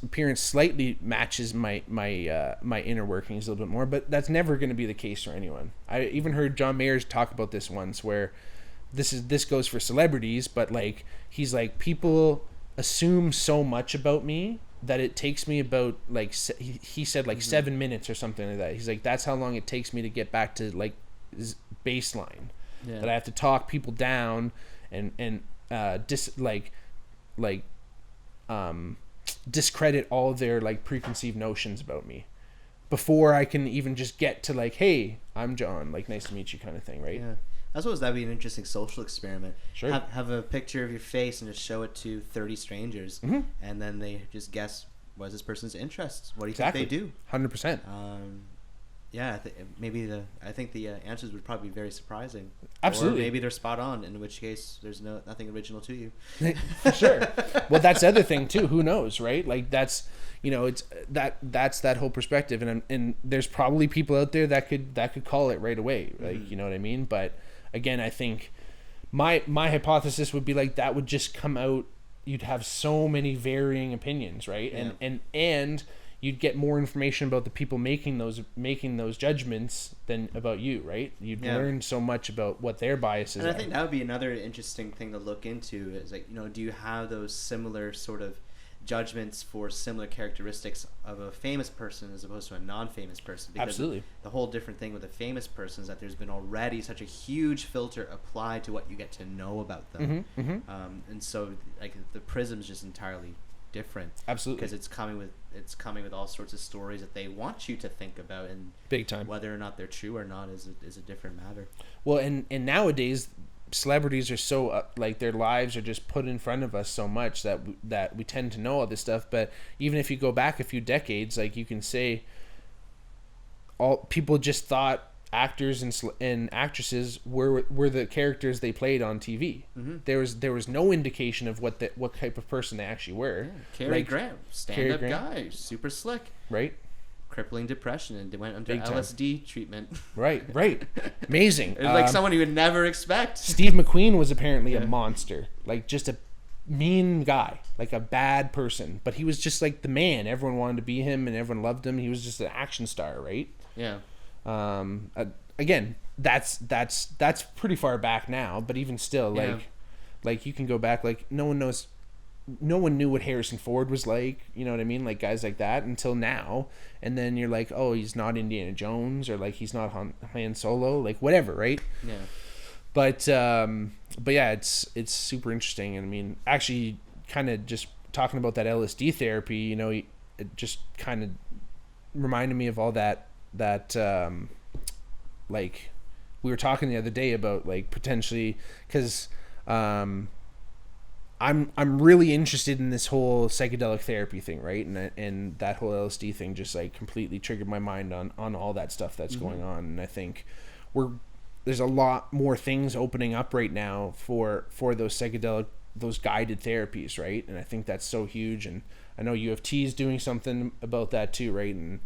Speaker 1: appearance slightly matches my inner workings a little bit more, but that's never going to be the case for anyone. I even heard John Mayers talk about this once, where this goes for celebrities, but like he's like, people assume so much about me that it takes me about like he said like 7 minutes or something like that. He's like, that's how long it takes me to get back to like baseline. That I have to talk people down and discredit all of their like preconceived notions about me before I can even just get to like, hey, I'm John, like nice to meet you kind of thing, right?
Speaker 2: Yeah. I suppose that'd be an interesting social experiment. Sure. Have a picture of your face and just show it to 30 strangers, and then they just guess what is this person's interests. What do you think they do?
Speaker 1: 100%.
Speaker 2: yeah, I think the answers would probably be very surprising.
Speaker 4: Absolutely.
Speaker 2: Or maybe they're spot on, in which case there's nothing original to you.
Speaker 4: For sure. Well, that's the other thing too. Who knows, right? Like that's, it's that's that whole perspective, and there's probably people out there that could call it right away, like you know what I mean. But again, I think my hypothesis would be like that would just come out. You'd have so many varying opinions, right? Yeah. And you'd get more information about the people making those judgments than about you, right? You'd learn so much about what their biases are.
Speaker 2: And I think that would be another interesting thing to look into is like, do you have those similar sort of judgments for similar characteristics of a famous person as opposed to a non-famous person? Because
Speaker 4: absolutely.
Speaker 2: The whole different thing with a famous person is that there's been already such a huge filter applied to what you get to know about them. And so like the prism's just entirely different.
Speaker 4: Absolutely.
Speaker 2: Because it's coming with all sorts of stories that they want you to think about, and
Speaker 4: big time.
Speaker 2: Whether or not they're true or not is a different matter.
Speaker 4: Well, and nowadays celebrities are so like their lives are just put in front of us so much that we tend to know all this stuff. But even if you go back a few decades, like you can say all people just thought actors and actresses were the characters they played on TV. There was no indication of what type of person they actually were.
Speaker 2: Cary Grant, stand-up guy, super slick,
Speaker 4: right?
Speaker 2: Crippling depression, and they went under LSD treatment.
Speaker 4: Right. Amazing.
Speaker 2: It was like someone you would never expect.
Speaker 4: Steve McQueen was apparently a monster, like just a mean guy, like a bad person, but he was just like the man. Everyone wanted to be him, and everyone loved him. He was just an action star, right?
Speaker 2: Yeah.
Speaker 4: Again, that's pretty far back now, but even still, like you can go back, like no one knew what Harrison Ford was like, you know what I mean? Like guys like that until now. And then you're like, oh, he's not Indiana Jones, or like he's not Han Solo, like whatever, right?
Speaker 2: Yeah.
Speaker 4: But yeah, it's super interesting. And I mean, actually kind of just talking about that LSD therapy, it just kind of reminded me of all that like we were talking the other day about like potentially, because I'm really interested in this whole psychedelic therapy thing, right? And that whole LSD thing just like completely triggered my mind on all that stuff that's going on. And I think there's a lot more things opening up right now for those those guided therapies, right? And I think that's so huge. And I know U of T is doing something about that too, right? And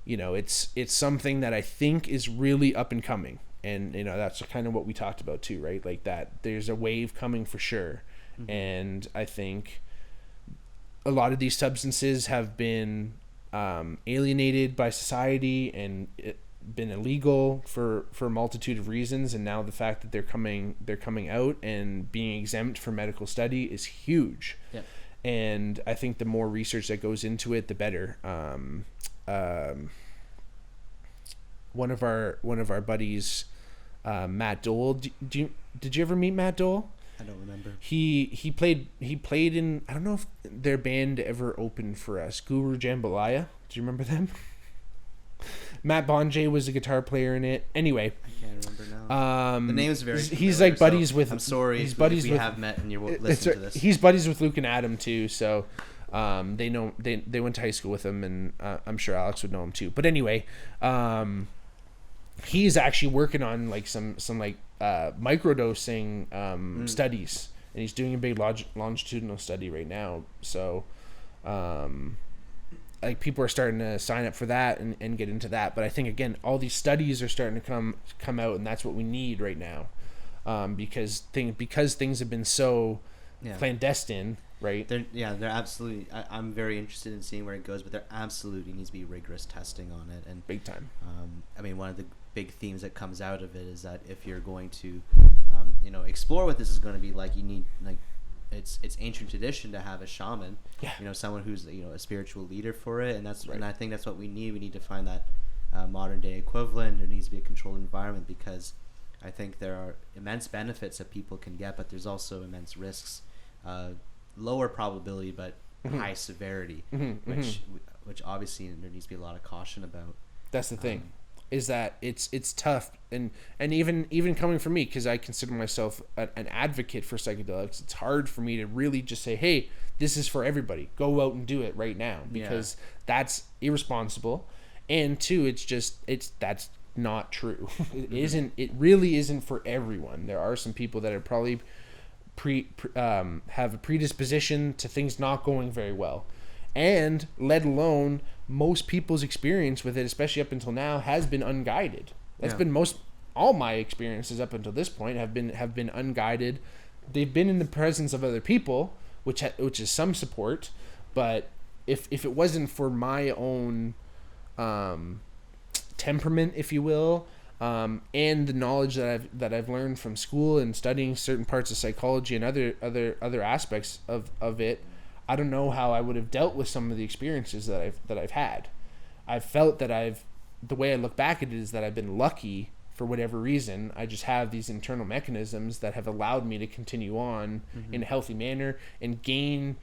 Speaker 4: it's something that I think is really up and coming. And, that's kind of what we talked about too, right? Like that there's a wave coming for sure. And I think a lot of these substances have been alienated by society and been illegal for a multitude of reasons. And now the fact that they're coming out and being exempt for medical study is huge.
Speaker 2: Yeah.
Speaker 4: And I think the more research that goes into it, the better. One of our buddies, Matt Dole. Did you ever meet Matt Dole?
Speaker 2: I don't remember.
Speaker 4: He played in, I don't know if their band ever opened for us, Guru Jambalaya. Do you remember them? Matt Bonjay was a guitar player in it. Anyway,
Speaker 2: I can't remember now. The name's very familiar,
Speaker 4: he's like buddies with.
Speaker 2: I'm sorry. He's buddies if we have met and you're listening to this.
Speaker 4: He's buddies with Luke and Adam too. So they know they went to high school with him, and I'm sure Alex would know him too. But anyway, he's actually working on like some like microdosing studies, and he's doing a big longitudinal study right now. So like people are starting to sign up for that and get into that. But I think again, all these studies are starting to come out, and that's what we need right now, because things have been so clandestine, right?
Speaker 2: They're absolutely. I'm very interested in seeing where it goes, but there absolutely needs to be rigorous testing on it, and
Speaker 4: big time.
Speaker 2: I mean, one of the big themes that comes out of it is that if you're going to, explore what this is going to be like, you need like. It's ancient tradition to have a shaman, someone who's a spiritual leader for it, and that's right. And I think that's what we need. We need to find that modern day equivalent. There needs to be a controlled environment, because I think there are immense benefits that people can get, but there's also immense risks, lower probability but high severity, which obviously there needs to be a lot of caution about.
Speaker 4: That's the thing. Is that it's tough, and even coming from me, because I consider myself an advocate for psychedelics, it's hard for me to really just say, hey, this is for everybody, go out and do it right now, because that's irresponsible,
Speaker 1: And two, that's not true. It really isn't for everyone. There are some people that are probably have a predisposition to things not going very well, and let alone most people's experience with it, especially up until now, has been unguided. That's been all my experiences up until this point have been unguided. They've been in the presence of other people, which is some support, but if it wasn't for my own temperament, if you will, and the knowledge that I've learned from school and studying certain parts of psychology and other aspects of it, I don't know how I would have dealt with some of the experiences that I've had. I've felt that the way I look back at it is that I've been lucky for whatever reason. I just have these internal mechanisms that have allowed me to continue on in a healthy manner and gain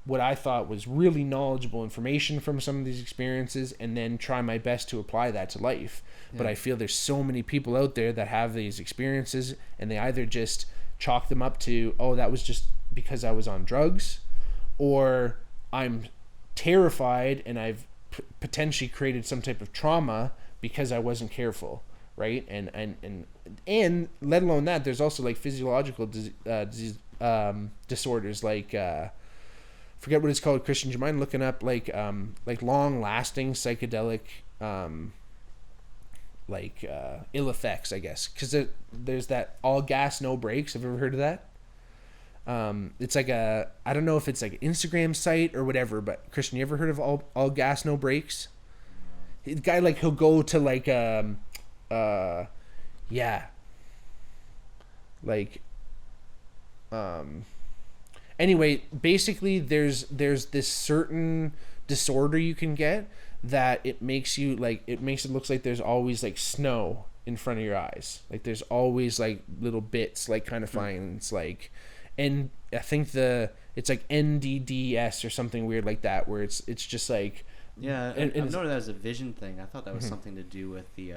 Speaker 1: what I thought was really knowledgeable information from some of these experiences, and then try my best to apply that to life. Yeah. But I feel there's so many people out there that have these experiences, and they either just chalk them up to, oh, that was just because I was on drugs, or I'm terrified and I've potentially created some type of trauma because I wasn't careful, right? And let alone that, there's also like physiological disorders, like forget what it's called. Christian, do you mind looking up like long-lasting psychedelic ill effects, I guess, because there's that all gas no brakes. Have you ever heard of that? It's like I don't know if it's like an Instagram site or whatever, but Christian, you ever heard of all gas no brakes? The guy, like, he'll go to like anyway, basically there's this certain disorder you can get that it makes it look like there's always like snow in front of your eyes. Like there's always like little bits like kind of flying. It's like, and I think it's like NDDS or something weird like that, where it's just like,
Speaker 2: yeah. And I've noticed that as a vision thing. I thought that was something to do with the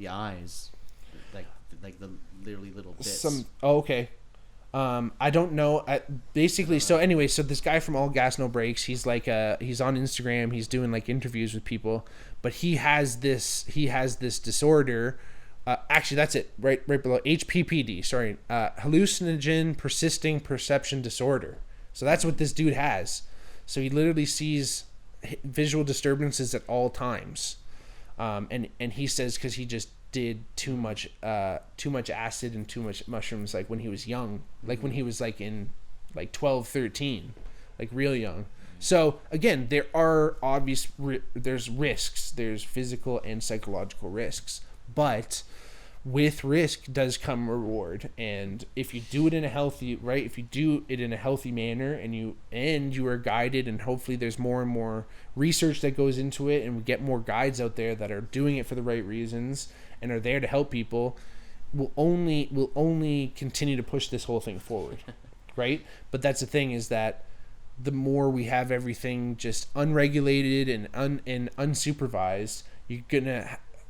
Speaker 2: eyes, like the literally little bits.
Speaker 1: Okay. I don't know. So this guy from All Gas No Brakes, he's like he's on Instagram. He's doing like interviews with people, but he has this disorder. Actually, that's it. Right below HPPD. Sorry, hallucinogen persisting perception disorder. So that's what this dude has. So he literally sees visual disturbances at all times, and he says because he just did too much acid and too much mushrooms, like when he was young, like when he was like in like 12, 13, like real young. So again, there are there's risks, there's physical and psychological risks, but with risk does come reward. And if you do it in a healthy manner, and you are guided, and hopefully there's more and more research that goes into it, and we get more guides out there that are doing it for the right reasons and are there to help people, will only continue to push this whole thing forward. Right? But that's the thing, is that the more we have everything just unregulated and unsupervised,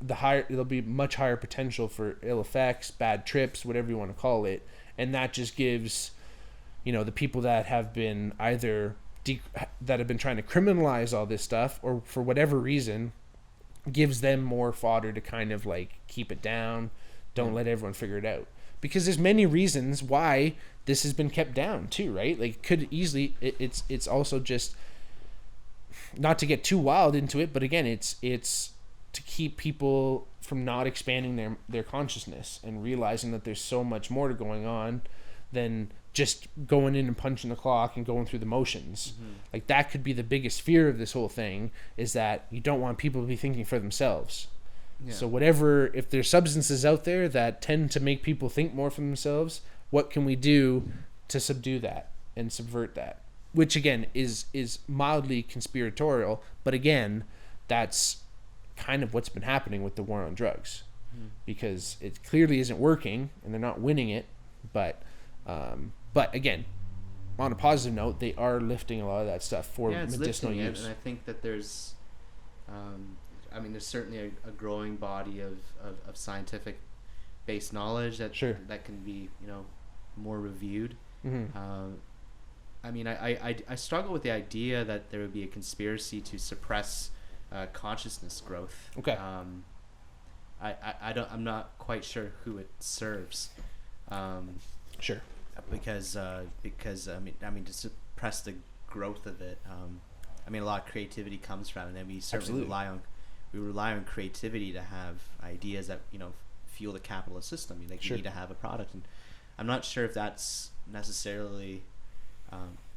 Speaker 1: there'll be much higher potential for ill effects, bad trips, whatever you want to call it. And that just gives, the people that have been that have been trying to criminalize all this stuff, or for whatever reason, gives them more fodder to kind of like keep it down. Don't let everyone figure it out, because there's many reasons why this has been kept down too, right? Like, could easily, it's also just, not to get too wild into it, but again, it's to keep people from not expanding their consciousness and realizing that there's so much more to going on than just going in and punching the clock and going through the motions. Like, that could be the biggest fear of this whole thing, is that you don't want people to be thinking for themselves. So if there's substances out there that tend to make people think more for themselves, what can we do to subdue that and subvert that? Which again is mildly conspiratorial, but again, that's kind of what's been happening with the war on drugs, because it clearly isn't working and they're not winning it. But again, on a positive note, they are lifting a lot of that stuff for medicinal use.
Speaker 2: And I think that there's, there's certainly a growing body of scientific based knowledge that can be more reviewed. I struggle with the idea that there would be a conspiracy to suppress consciousness growth.
Speaker 1: Okay.
Speaker 2: I'm not quite sure who it serves.
Speaker 1: Sure.
Speaker 2: Because I mean to suppress the growth of it. I mean, a lot of creativity comes from it, and then we certainly rely on creativity to have ideas that, you know, fuel the capitalist system. You need to have a product, and I'm not sure if that's necessarily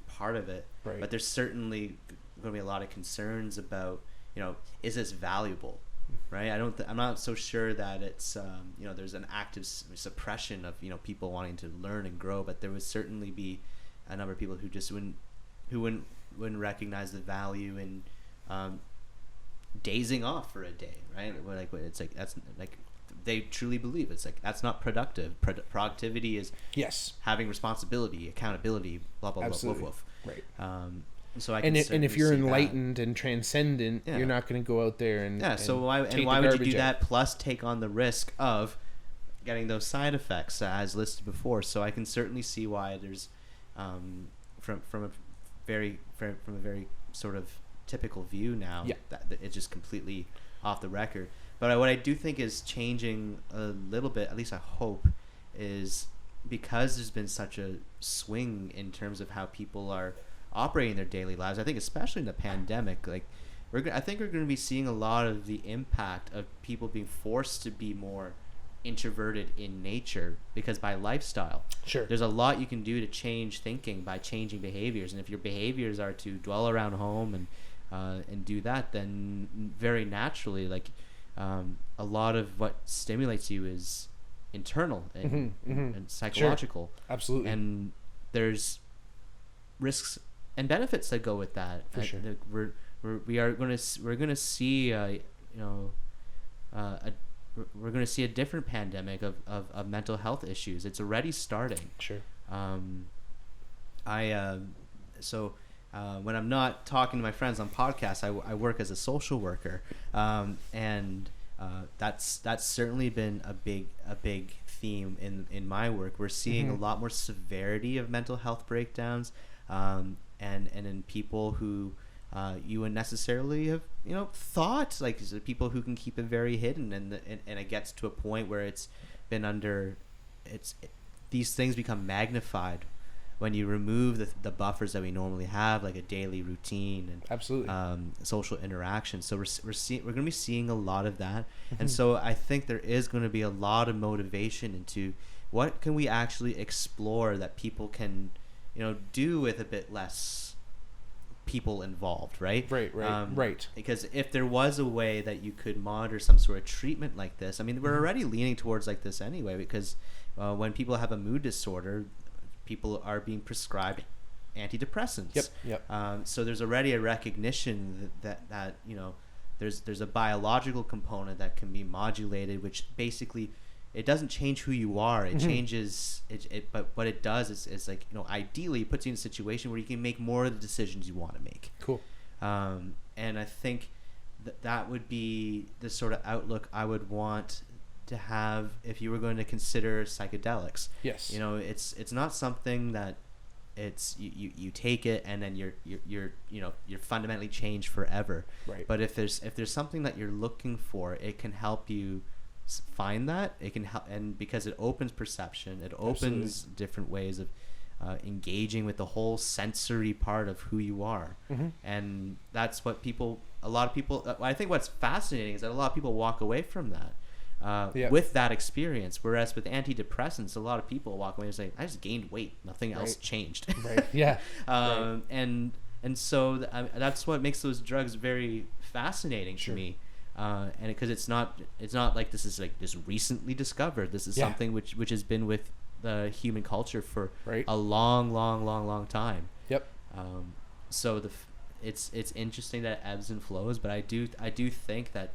Speaker 2: part of it.
Speaker 1: Right.
Speaker 2: But there's certainly going to be a lot of concerns about, you know, is this valuable, right? I'm not so sure that it's you know, there's an active suppression of, you know, people wanting to learn and grow, but there would certainly be a number of people who just wouldn't recognize the value in dazing off for a day, right? Like, it's like, that's like, they truly believe it's like, that's not productive. Productivity is having responsibility, accountability, blah blah
Speaker 1: Absolutely.
Speaker 2: Blah blah.
Speaker 1: Right.
Speaker 2: So I
Speaker 1: and if you're enlightened and transcendent, you're not going to go out there and
Speaker 2: So why would you do that? Plus, take on the risk of getting those side effects as listed before. So I can certainly see why there's from a very sort of typical view now that it's just completely off the record. But what I do think is changing a little bit, at least I hope, is because there's been such a swing in terms of how people are operating their daily lives. I think especially in the pandemic, like I think we're going to be seeing a lot of the impact of people being forced to be more introverted in nature, because by lifestyle, there's a lot you can do to change thinking by changing behaviors. And if your behaviors are to dwell around home and do that, then very naturally, like a lot of what stimulates you is internal and, and psychological.
Speaker 1: Absolutely.
Speaker 2: And there's risks and benefits that go with that. We're going to see we're going to see a different pandemic of mental health issues. It's already starting. When I'm not talking to my friends on podcasts, I work as a social worker, and that's certainly been a big theme in my work. We're seeing a lot more severity of mental health breakdowns, and in people who you wouldn't necessarily have, you know, thought, like people who can keep it very hidden, and it gets to a point where it's been these things become magnified when you remove the buffers that we normally have, like a daily routine and social interaction. So we're going to be seeing a lot of that, and so I think there is going to be a lot of motivation into what can we actually explore that people can, you know, do with a bit less people involved, right?
Speaker 1: Right.
Speaker 2: Because if there was a way that you could monitor some sort of treatment like this, I mean, we're already leaning towards like this anyway, because when people have a mood disorder, people are being prescribed antidepressants. So there's already a recognition that you know, there's a biological component that can be modulated, which basically it doesn't change who you are. It changes it, but what it does is like, you know, ideally it puts you in a situation where you can make more of the decisions you want to make. And I think that would be the sort of outlook I would want to have if you were going to consider psychedelics. You know, it's not something that it's you take it and then you're fundamentally changed forever. But if there's something that you're looking for, it can help you find that. It can help, and because it opens perception, it opens different ways of engaging with the whole sensory part of who you are. And that's what a lot of people I think what's fascinating is that a lot of people walk away from that with that experience, whereas with antidepressants, a lot of people walk away and say, I just gained weight, nothing else changed. And so that's what makes those drugs very fascinating to me. And because it's not like this is like this recently discovered. This is something which has been with the human culture for a long time. So it's interesting that it ebbs and flows, but I do think that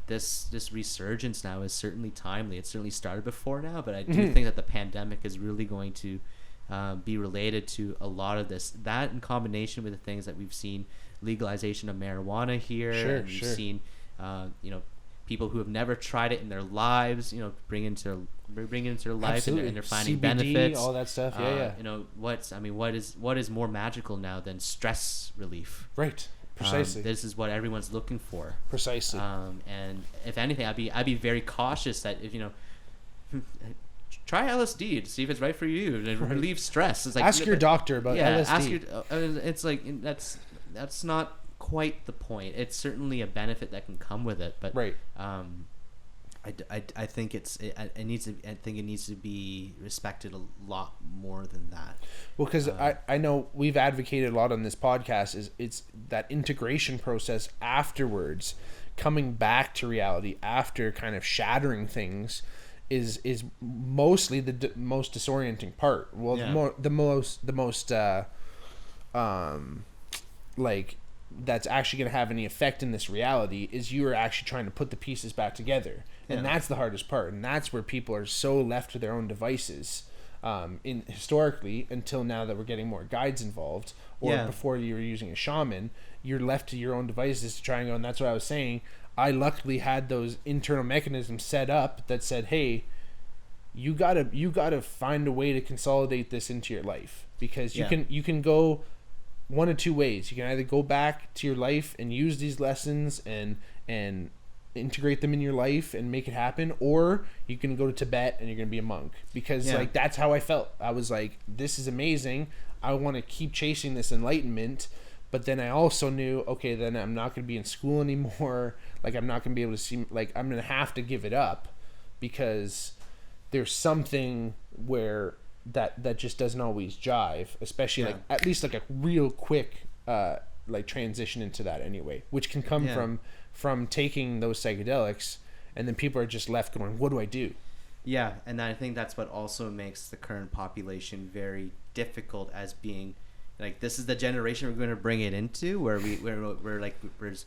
Speaker 2: this resurgence now is certainly timely. It certainly started before now, but I do think that the pandemic is really going to be related to a lot of this. That in combination with the things that we've seen, legalization of marijuana here, and we've seen people who have never tried it in their lives, bring into their life, and they're finding CBD, benefits,
Speaker 1: all that stuff.
Speaker 2: What is more magical now than stress relief?
Speaker 1: Precisely.
Speaker 2: This is what everyone's looking for.
Speaker 1: Precisely.
Speaker 2: And if anything, I'd be very cautious that if try LSD to see if it's right for you and relieve stress. It's like
Speaker 1: ask your doctor about LSD.
Speaker 2: Ask your. It's like that's not quite the point. It's certainly a benefit that can come with it, but
Speaker 1: right.
Speaker 2: I think it needs to be respected a lot more than that.
Speaker 1: Well, because I know we've advocated a lot on this podcast it's that integration process afterwards, coming back to reality after kind of shattering things, is mostly the most disorienting part. Well, the most like that's actually going to have any effect in this reality is you are actually trying to put the pieces back together. And that's the hardest part. And that's where people are so left to their own devices historically, until now that we're getting more guides involved, or before you were using a shaman, you're left to your own devices to try and go. And that's what I was saying. I luckily had those internal mechanisms set up that said, hey, you gotta find a way to consolidate this into your life, because you can go one of two ways. You can either go back to your life and use these lessons and integrate them in your life and make it happen, or you can go to Tibet and you're going to be a monk, because like that's how I felt. I was like, this is amazing. I want to keep chasing this enlightenment, but then I also knew, okay, then I'm not going to be in school anymore. Like I'm not going to be able to see, like I'm going to have to give it up, because there's something where that just doesn't always jive, especially like at least like a real quick like transition into that anyway, which can come from taking those psychedelics, and then people are just left going, what do I do?
Speaker 2: Yeah, and I think that's what also makes the current population very difficult, as being like, this is the generation we're going to bring it into, where we're like, there's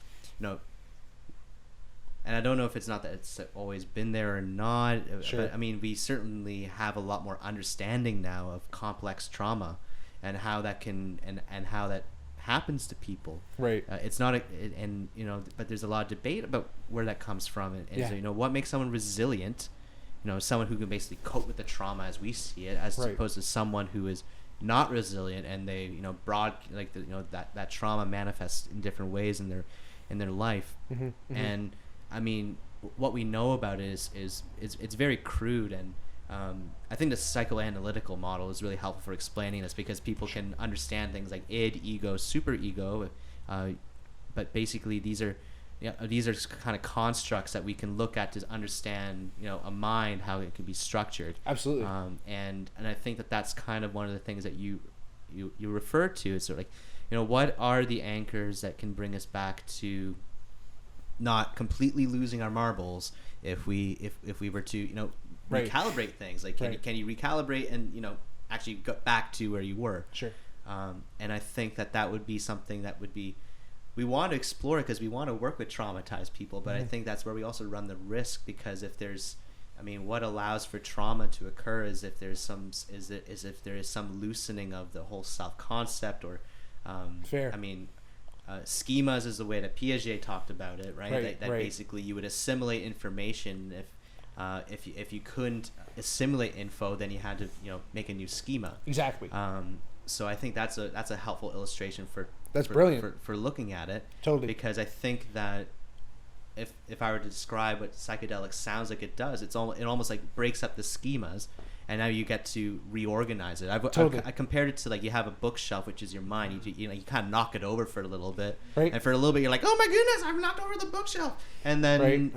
Speaker 2: and I don't know if it's not that it's always been there or not, but I mean, we certainly have a lot more understanding now of complex trauma and how that can and how that happens to people.
Speaker 1: Right.
Speaker 2: It's not but there's a lot of debate about where that comes from, and so, what makes someone resilient, someone who can basically cope with the trauma as we see it, as opposed to someone who is not resilient, and they that trauma manifests in different ways in their life. And I mean, what we know about it is it's very crude, and I think the psychoanalytical model is really helpful for explaining this, because people can understand things like id, ego, superego, but basically these are kind of constructs that we can look at to understand, a mind, how it can be structured.
Speaker 1: Absolutely.
Speaker 2: And I think that's kind of one of the things that you refer to. It's sort of like, what are the anchors that can bring us back to not completely losing our marbles if we were to recalibrate things, like can you recalibrate and actually go back to where you were.
Speaker 1: Sure.
Speaker 2: And I think that would be something that would be, we want to explore it because we want to work with traumatized people, but I think that's where we also run the risk, because if there's, what allows for trauma to occur is if there's if there is some loosening of the whole self-concept, or
Speaker 1: fair.
Speaker 2: Schemas is the way that Piaget talked about it, right? That basically you would assimilate information. If you couldn't assimilate info, then you had to make a new schema.
Speaker 1: Exactly.
Speaker 2: So I think that's a helpful illustration for
Speaker 1: brilliant
Speaker 2: for looking at it.
Speaker 1: Totally.
Speaker 2: Because I think that if I were to describe what psychedelics sounds like it does, it almost like breaks up the schemas, and now you get to reorganize it. I compared it to, like, you have a bookshelf, which is your mind. You kind of knock it over for a little bit, and for a little bit you're like, oh my goodness, I've knocked over the bookshelf, and then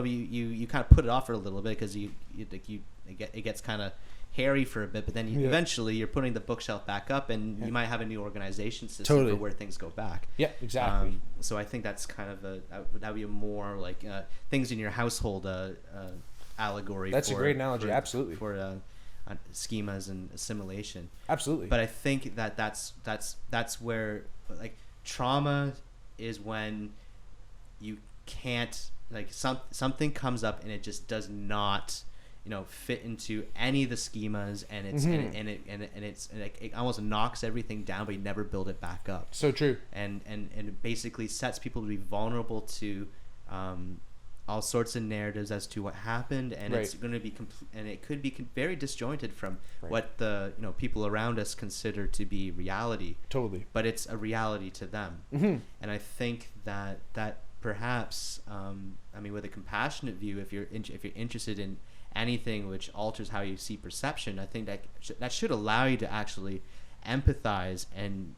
Speaker 2: you kind of put it off for a little bit, because it gets kind of hairy for a bit, but then eventually you're putting the bookshelf back up, and you might have a new organization system for where things go back.
Speaker 1: Yeah, exactly.
Speaker 2: So I think that's kind of that would be a more like things in your household allegory.
Speaker 1: That's a great analogy. Absolutely.
Speaker 2: For schemas and assimilation.
Speaker 1: Absolutely.
Speaker 2: But I think that's where, like, trauma is when you can't, like, something comes up and it just does not fit into any of the schemas, and it's it almost knocks everything down, but you never build it back up.
Speaker 1: So true.
Speaker 2: And it basically sets people to be vulnerable to all sorts of narratives as to what happened, and it's going to be and it could be very disjointed from what the people around us consider to be reality.
Speaker 1: Totally.
Speaker 2: But it's a reality to them. And I think that perhaps with a compassionate view, if you're interested in anything which alters how you see perception, I think that should allow you to actually empathize and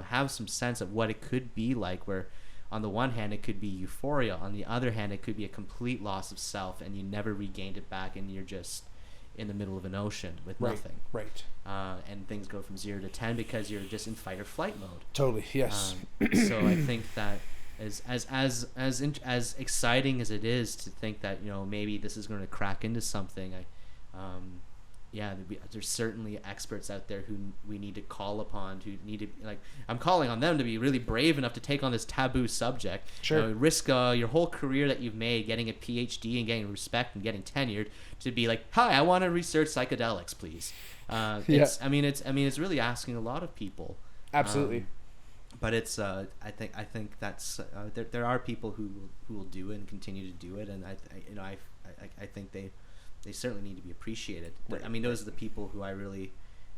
Speaker 2: have some sense of what it could be like, where on the one hand it could be euphoria, on the other hand it could be a complete loss of self and you never regained it back and you're just in the middle of an ocean with nothing.
Speaker 1: Right.
Speaker 2: And things go from 0 to 10 because you're just in fight or flight mode.
Speaker 1: Totally. Yes.
Speaker 2: So I think that as exciting as it is to think that maybe this is going to crack into something, there's certainly experts out there who we need to call upon, who need to, like, I'm calling on them to be really brave enough to take on this taboo subject.
Speaker 1: Sure.
Speaker 2: Risk your whole career that you've made, getting a PhD and getting respect and getting tenured, to be like, hi, I want to research psychedelics, please. It's really asking a lot of people.
Speaker 1: Absolutely.
Speaker 2: But it's I think that's there are people who will do it and continue to do it, and I think they certainly need to be appreciated. Right. I mean, those are the people who I really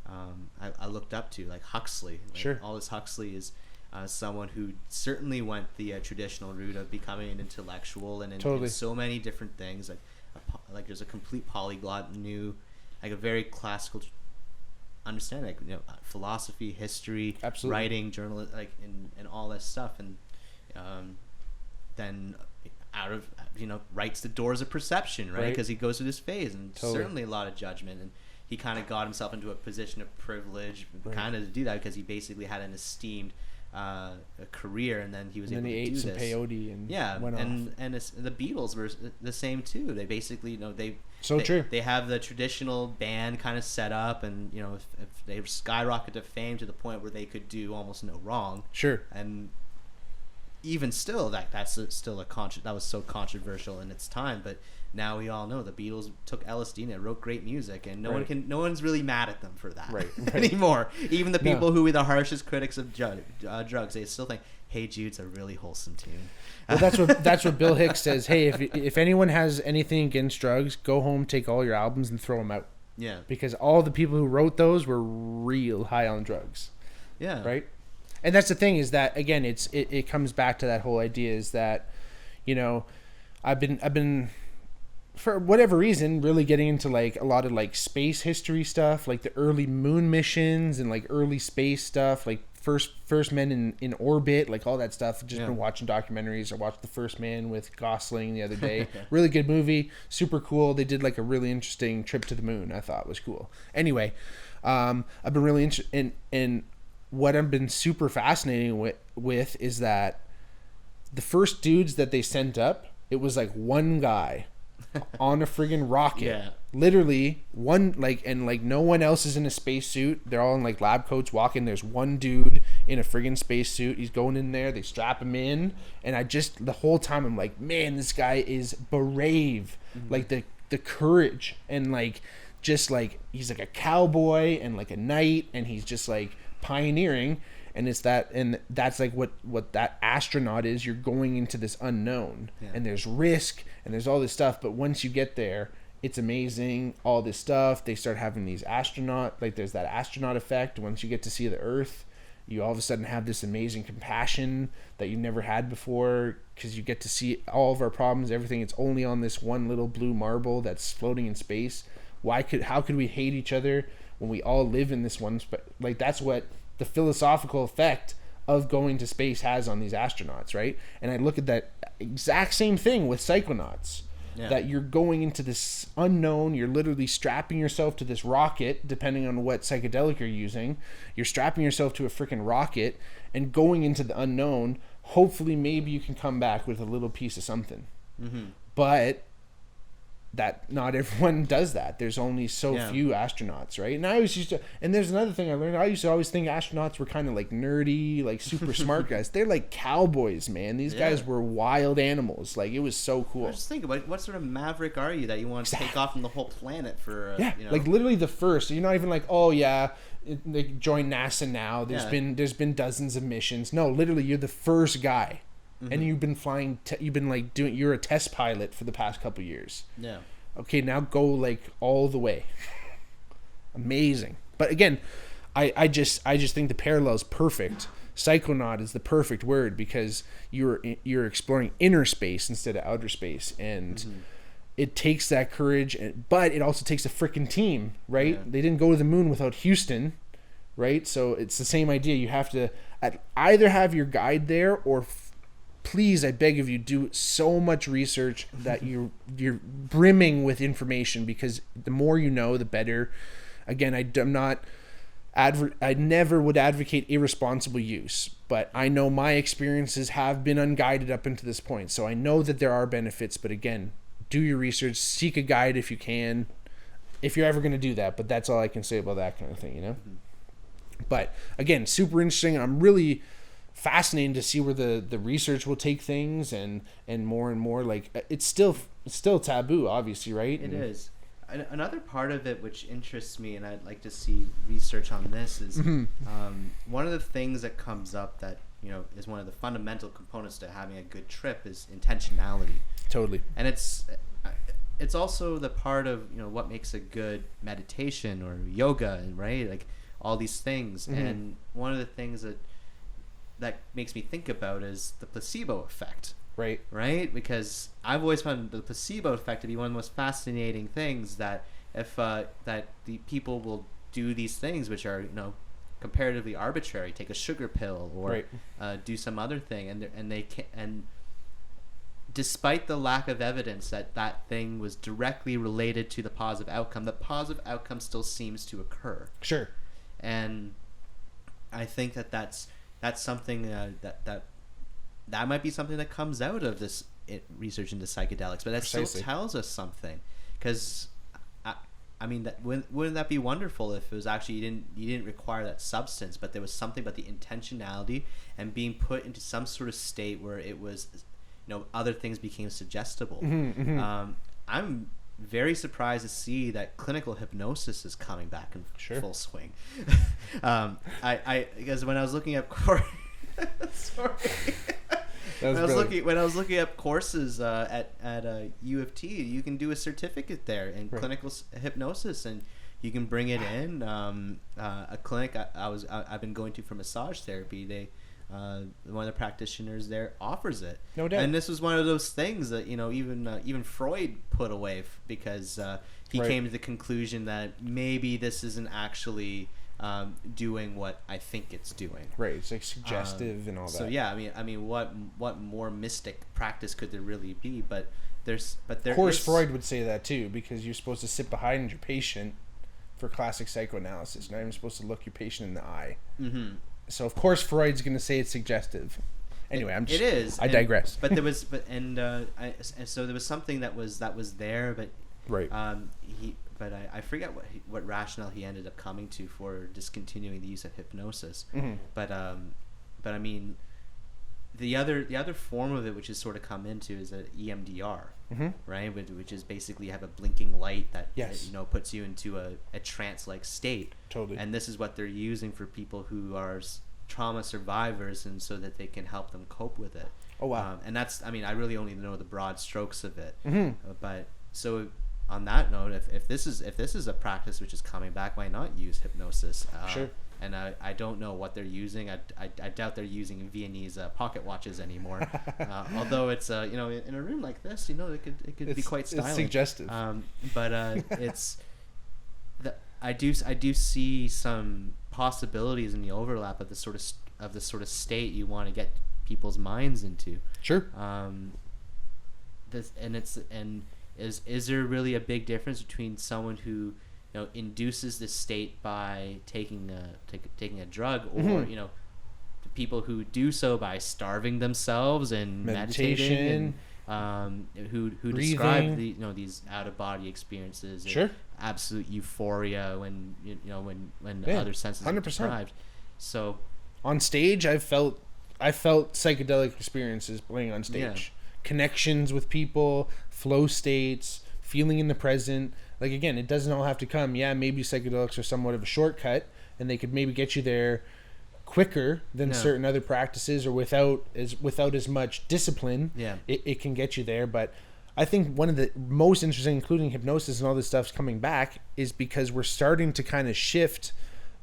Speaker 2: I looked up to, like Huxley.
Speaker 1: Sure.
Speaker 2: Aldous Huxley is someone who certainly went the traditional route of becoming an intellectual and in so many different things. Like there's a complete polyglot, knew like a very classical understanding, philosophy, history,
Speaker 1: absolutely,
Speaker 2: writing, journalism, and all this stuff, and then out of writes the Doors of Perception, right? Because he goes through this phase, and certainly a lot of judgment, and he kind of got himself into a position of privilege, kind of to do that, because he basically had an esteemed a career, and then he was able to do this.
Speaker 1: And then he ate some peyote and went
Speaker 2: off. And the Beatles were the same too. They basically,
Speaker 1: true.
Speaker 2: They have the traditional band kind of set up, and if they skyrocket to fame to the point where they could do almost no wrong.
Speaker 1: Sure.
Speaker 2: And even still, that's still that was so controversial in its time, but now we all know the Beatles took LSD and they wrote great music, and no one's really mad at them for that anymore. Even the people who were the harshest critics of drugs, they still think, "Hey Jude's a really wholesome tune."
Speaker 1: Well, that's what Bill Hicks says. Hey, if anyone has anything against drugs, go home, take all your albums, and throw them out.
Speaker 2: Yeah.
Speaker 1: Because all the people who wrote those were real high on drugs.
Speaker 2: Yeah.
Speaker 1: Right. And that's the thing, is that again, it comes back to that whole idea, is that, I've been for whatever reason really getting into like a lot of like space history stuff, like the early moon missions and like early space stuff, like first men in orbit, like all that stuff. Just been watching documentaries. I watched The First Man with Gosling the other day. Really good movie, super cool. They did like a really interesting trip to the moon. I thought was cool. Anyway, I've been really interested in what I've been super fascinating with is that the first dudes that they sent up, it was like one guy on a friggin' rocket.
Speaker 2: Yeah.
Speaker 1: Literally one, and no one else is in a spacesuit. They're all in like lab coats walking. There's one dude in a friggin' spacesuit. He's going in there. They strap him in. And the whole time I'm like, man, this guy is brave. Mm-hmm. Like the courage, and like, just like, he's like a cowboy and like a knight, and he's just like pioneering. And that's like what that astronaut is. You're going into this unknown, and there's risk and there's all this stuff, but once you get there, it's amazing. All this stuff, they start having these there's that astronaut effect. Once you get to see the Earth, you all of a sudden have this amazing compassion that you never had before, because you get to see all of our problems, everything. It's only on this one little blue marble that's floating in space. How could we hate each other when we all live in this one like, that's what the philosophical effect of going to space has on these astronauts, right? And I look at that exact same thing with psychonauts, that you're going into this unknown. You're literally strapping yourself to this rocket, depending on what psychedelic you're using. You're strapping yourself to a freaking rocket and going into the unknown. Hopefully, maybe you can come back with a little piece of something. Mm-hmm. But that not everyone does that. There's only so few astronauts, right? And I always and there's another thing I learned. I used to always think astronauts were kind of like nerdy, like super smart guys. They're like cowboys, man. These guys were wild animals. Like, it was so cool.
Speaker 2: I just think about what sort of maverick are you that you want to take off from the whole planet for?
Speaker 1: Like literally the first. You're not even like, they join NASA now. There's been dozens of missions. No, literally, you're the first guy and you've been flying. You've been like doing. You're a test pilot for the past couple years.
Speaker 2: Yeah.
Speaker 1: Okay, now go like all the way. Amazing. But again, I just think the parallel is perfect. Psychonaut is the perfect word because you're exploring inner space instead of outer space, and it takes that courage, but it also takes a freaking team, right? Yeah. They didn't go to the moon without Houston, right? So it's the same idea. You have to either have your guide there, or please, I beg of you, do so much research that you're brimming with information, because the more you know, the better. Again, I never would advocate irresponsible use, but I know my experiences have been unguided up until this point. So I know that there are benefits, but again, do your research, seek a guide if you can, if you're ever going to do that. But that's all I can say about that kind of thing, you know? But again, super interesting. I'm really fascinated to see where the research will take things, and more like it's still taboo, obviously, right?
Speaker 2: It is. Another part of it which interests me, and I'd like to see research on this, is one of the things that comes up that, you know, is one of the fundamental components to having a good trip is intentionality.
Speaker 1: Totally.
Speaker 2: And it's also the part of, you know, what makes a good meditation or yoga, right? Like all these things. And one of the things that makes me think about is the placebo effect. Right? Because I've always found the placebo effect to be one of the most fascinating things, that if that the people will do these things which are, you know, comparatively arbitrary, take a sugar pill or do some other thing, and despite the lack of evidence that thing was directly related to the positive outcome, the positive outcome still seems to occur.
Speaker 1: Sure.
Speaker 2: And I think that's something that might be something that comes out of this research into psychedelics, but that still tells us something. Because I mean, wouldn't that be wonderful if it was actually you didn't require that substance, but there was something about the intentionality and being put into some sort of state where it was, you know, other things became suggestible. I'm very surprised to see that clinical hypnosis is coming back in full swing. Because when I was looking at sorry. When I was looking up courses at U of T, you can do a certificate there in clinical hypnosis, and you can bring it in. A clinic I've been going to for massage therapy, they one of the practitioners there offers it.
Speaker 1: No doubt.
Speaker 2: And this was one of those things that, you know, even Freud put away because he came to the conclusion that maybe this isn't actually doing what I think it's doing.
Speaker 1: Right, it's like suggestive and all that.
Speaker 2: So yeah, I mean, what more mystic practice could there really be? But there.
Speaker 1: Of course, Freud would say that too, because you're supposed to sit behind your patient for classic psychoanalysis. You're not even supposed to look your patient in the eye. So of course, Freud's going to say it's suggestive. Anyway,
Speaker 2: it is.
Speaker 1: I digress.
Speaker 2: But there was, so there was something that was there, but But I forget what rationale he ended up coming to for discontinuing the use of hypnosis. But I mean, the other form of it, which has sort of come into, is a EMDR, right? Which is basically you have a blinking light that you know, puts you into a trance-like state.
Speaker 1: Totally.
Speaker 2: And this is what they're using for people who are trauma survivors, and so that they can help them cope with it.
Speaker 1: Oh wow.
Speaker 2: And that's, I mean, I really only know the broad strokes of it. But so. On that note, if this is a practice which is coming back, why not use hypnosis?
Speaker 1: Sure.
Speaker 2: And I don't know what they're using. I doubt they're using Viennese pocket watches anymore. Although it's you know, in a room like this, you know, it could be quite stylish.
Speaker 1: It's suggestive.
Speaker 2: But it's I do see some possibilities in the overlap of the sort of state you want to get people's minds into.
Speaker 1: Sure.
Speaker 2: Is there really a big difference between someone who, you know, induces this state by taking a drug, or you know, the people who do so by starving themselves and meditating, and who describe these out of body experiences, and absolute euphoria when other senses 100%. Are deprived. So
Speaker 1: on stage, I felt psychedelic experiences playing on stage. Connections with people, flow states, feeling in the present. Like, again, it doesn't all have to come. Yeah, maybe psychedelics are somewhat of a shortcut, and they could maybe get you there quicker than certain other practices, or without as much discipline. It can get you there. But I think one of the most interesting, including hypnosis and all this stuff's coming back, is because we're starting to kind of shift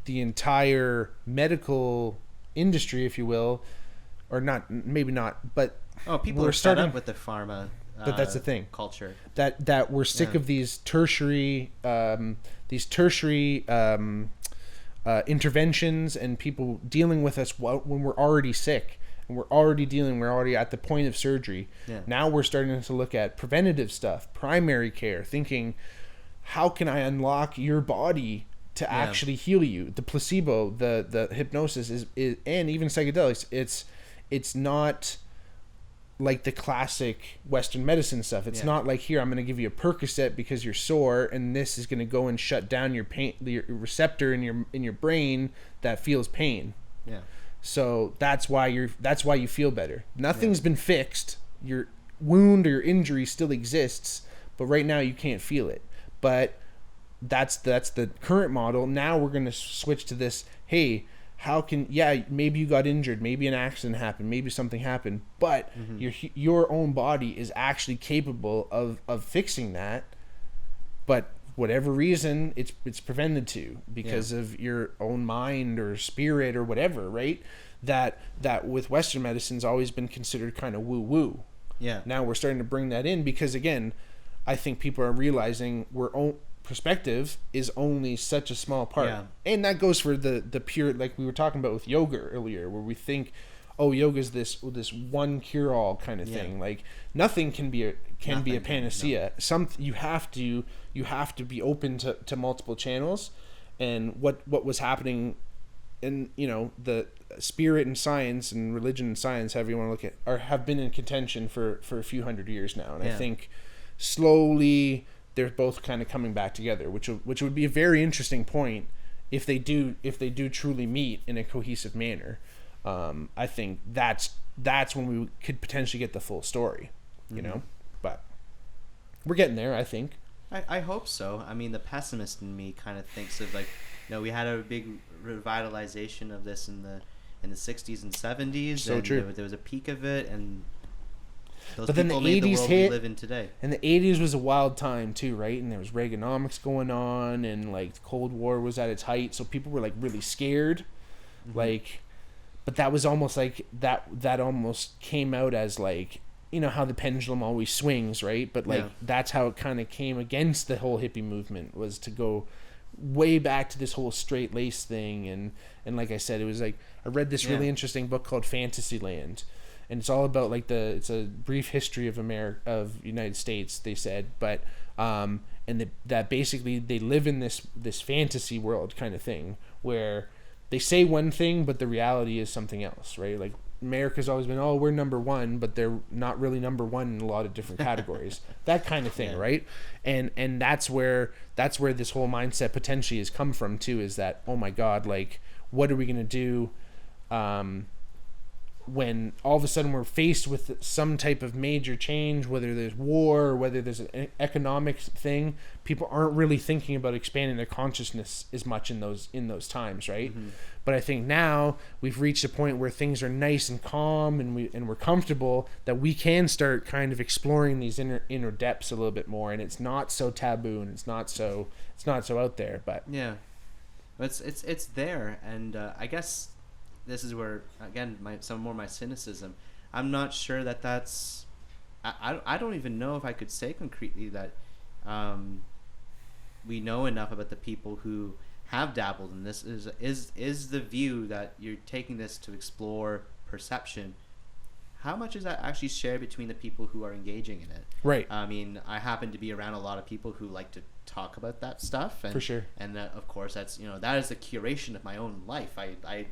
Speaker 1: the entire medical industry, if you will, or not, maybe not, but
Speaker 2: people are starting up with the pharma.
Speaker 1: But that's the thing.
Speaker 2: Culture.
Speaker 1: That we're sick of these tertiary interventions and people dealing with us when we're already sick and we're already at the point of surgery. Now we're starting to look at preventative stuff, primary care, thinking, how can I unlock your body to actually heal you? The placebo, the hypnosis is and even psychedelics, it's not like the classic Western medicine stuff. It's not like, here, I'm going to give you a Percocet because you're sore, and this is going to go and shut down your pain, your receptor in your brain that feels pain. So that's why you feel better. Nothing's been fixed. Your wound or your injury still exists, but right now you can't feel it. But that's the current model. Now we're going to switch to this. Hey, maybe you got injured, maybe an accident happened, maybe something happened, but your own body is actually capable of fixing that, but whatever reason it's prevented to, because of your own mind or spirit or whatever, right? That with Western medicine's always been considered kind of woo-woo. Now we're starting to bring that in, because again, I think people are realizing perspective is only such a small part, and that goes for the pure, like we were talking about with yoga earlier, where we think, yoga is this one cure-all kind of thing. Like, nothing can be a panacea. You have to be open to multiple channels. And what was happening in the spirit and science and religion and science, however you want to look at, have been in contention for a few hundred years now, and I think slowly they're both kind of coming back together, which would be a very interesting point if they do truly meet in a cohesive manner. I think that's when we could potentially get the full story, you know. But we're getting there, I think.
Speaker 2: I hope so. I mean, the pessimist in me kind of thinks of, like, we had a big revitalization of this in the 60s and 70s.
Speaker 1: So true.
Speaker 2: There was a peak of it, and
Speaker 1: but then the 80s hit,
Speaker 2: we live in today.
Speaker 1: And the 80s was a wild time too, right? And there was Reaganomics going on, and like the Cold War was at its height, so people were like really scared. Like, but that was almost like that almost came out as, like, how the pendulum always swings, right? But like that's how it kind of came against the whole hippie movement, was to go way back to this whole straight lace thing. And like I said, it was like, I read this really interesting book called Fantasyland. And it's all about, like, it's a brief history of United States, they said, but that basically they live in this fantasy world kind of thing, where they say one thing but the reality is something else, right? Like, America's always been, we're number one, but they're not really number one in a lot of different categories. That kind of thing, right? And that's where this whole mindset potentially has come from too, is that, oh my God, like, what are we gonna do when all of a sudden we're faced with some type of major change, whether there's war or whether there's an economic thing? People aren't really thinking about expanding their consciousness as much in those times, right? But I think now we've reached a point where things are nice and calm, and we're comfortable, that we can start kind of exploring these inner depths a little bit more, and it's not so taboo, and it's not so out there. But
Speaker 2: it's there, and I guess this is where, again, my cynicism. I'm not sure that's. I don't even know if I could say concretely that we know enough about the people who have dabbled in this. Is the view that you're taking this to explore perception? How much is that actually shared between the people who are engaging in it?
Speaker 1: Right.
Speaker 2: I mean, I happen to be around a lot of people who like to talk about that stuff, and
Speaker 1: for sure.
Speaker 2: And of course, that's that is the curation of my own life. I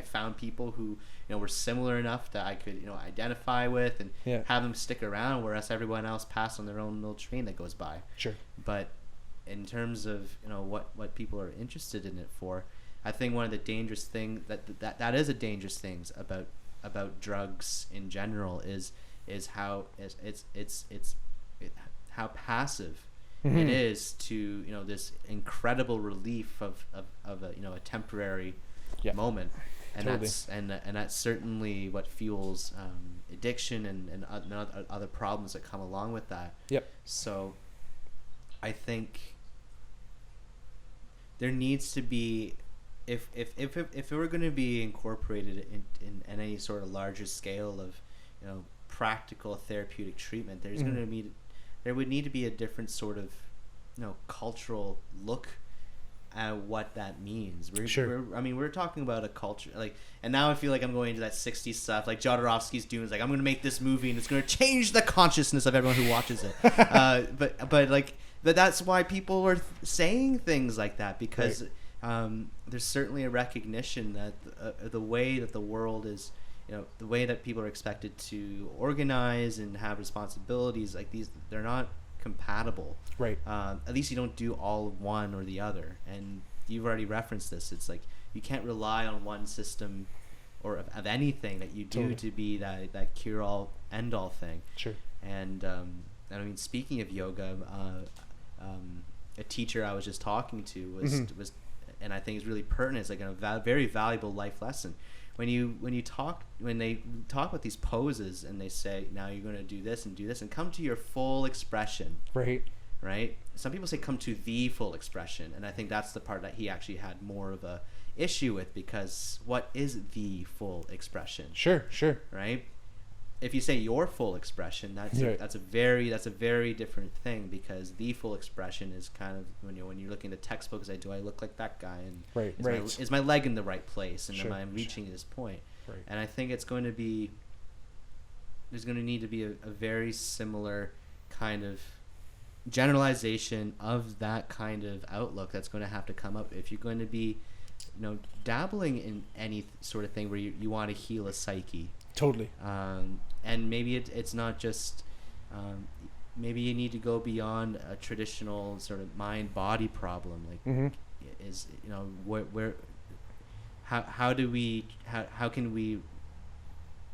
Speaker 2: found people who were similar enough that I could identify with and have them stick around, whereas everyone else passed on their own little train that goes by.
Speaker 1: Sure.
Speaker 2: But in terms of what people are interested in it for, I think one of the dangerous thing that is a dangerous things about drugs in general is how how passive it is to this incredible relief of a temporary moment. and that's certainly what fuels addiction and other problems that come along with that.
Speaker 4: Yep.
Speaker 2: So I think there needs to be, if it were going to be incorporated in any sort of larger scale of, you know, practical therapeutic treatment, there would need to be a different sort of, you know, cultural look at what that means. We're talking about a culture, like, and now I feel like I'm going into that 60s stuff, like Jodorowsky's doing, is like, I'm going to make this movie and it's going to change the consciousness of everyone who watches it. But that's why people are saying things like that, because there's certainly a recognition that the way that the world is, you know, the way that people are expected to organize and have responsibilities, like these, they're not compatible.
Speaker 4: Right.
Speaker 2: At least you don't do all one or the other. And you've already referenced this. It's like you can't rely on one system or of anything that you do to be that cure-all, end-all thing.
Speaker 4: Sure.
Speaker 2: And I mean, speaking of yoga, a teacher I was just talking to was, and I think is really pertinent. It's like a very valuable life lesson. When they talk about these poses and they say, now you're going to do this and come to your full expression. Right. Some people say come to the full expression, and I think that's the part that he actually had more of a issue with, because what is the full expression? Sure. Right. If you say your full expression, that's a very different thing, because the full expression is kind of when you're looking at the textbook, is do I look like that guy, and is my leg in the right place, and am I reaching this point? Right. And I think there's going to need to be a very similar kind of generalization of that kind of outlook that's going to have to come up if you're going to be, you know, dabbling in any sort of thing where you want to heal a psyche.
Speaker 4: Totally.
Speaker 2: And maybe it's not just, maybe you need to go beyond a traditional sort of mind-body problem. Like, is, you know, how can we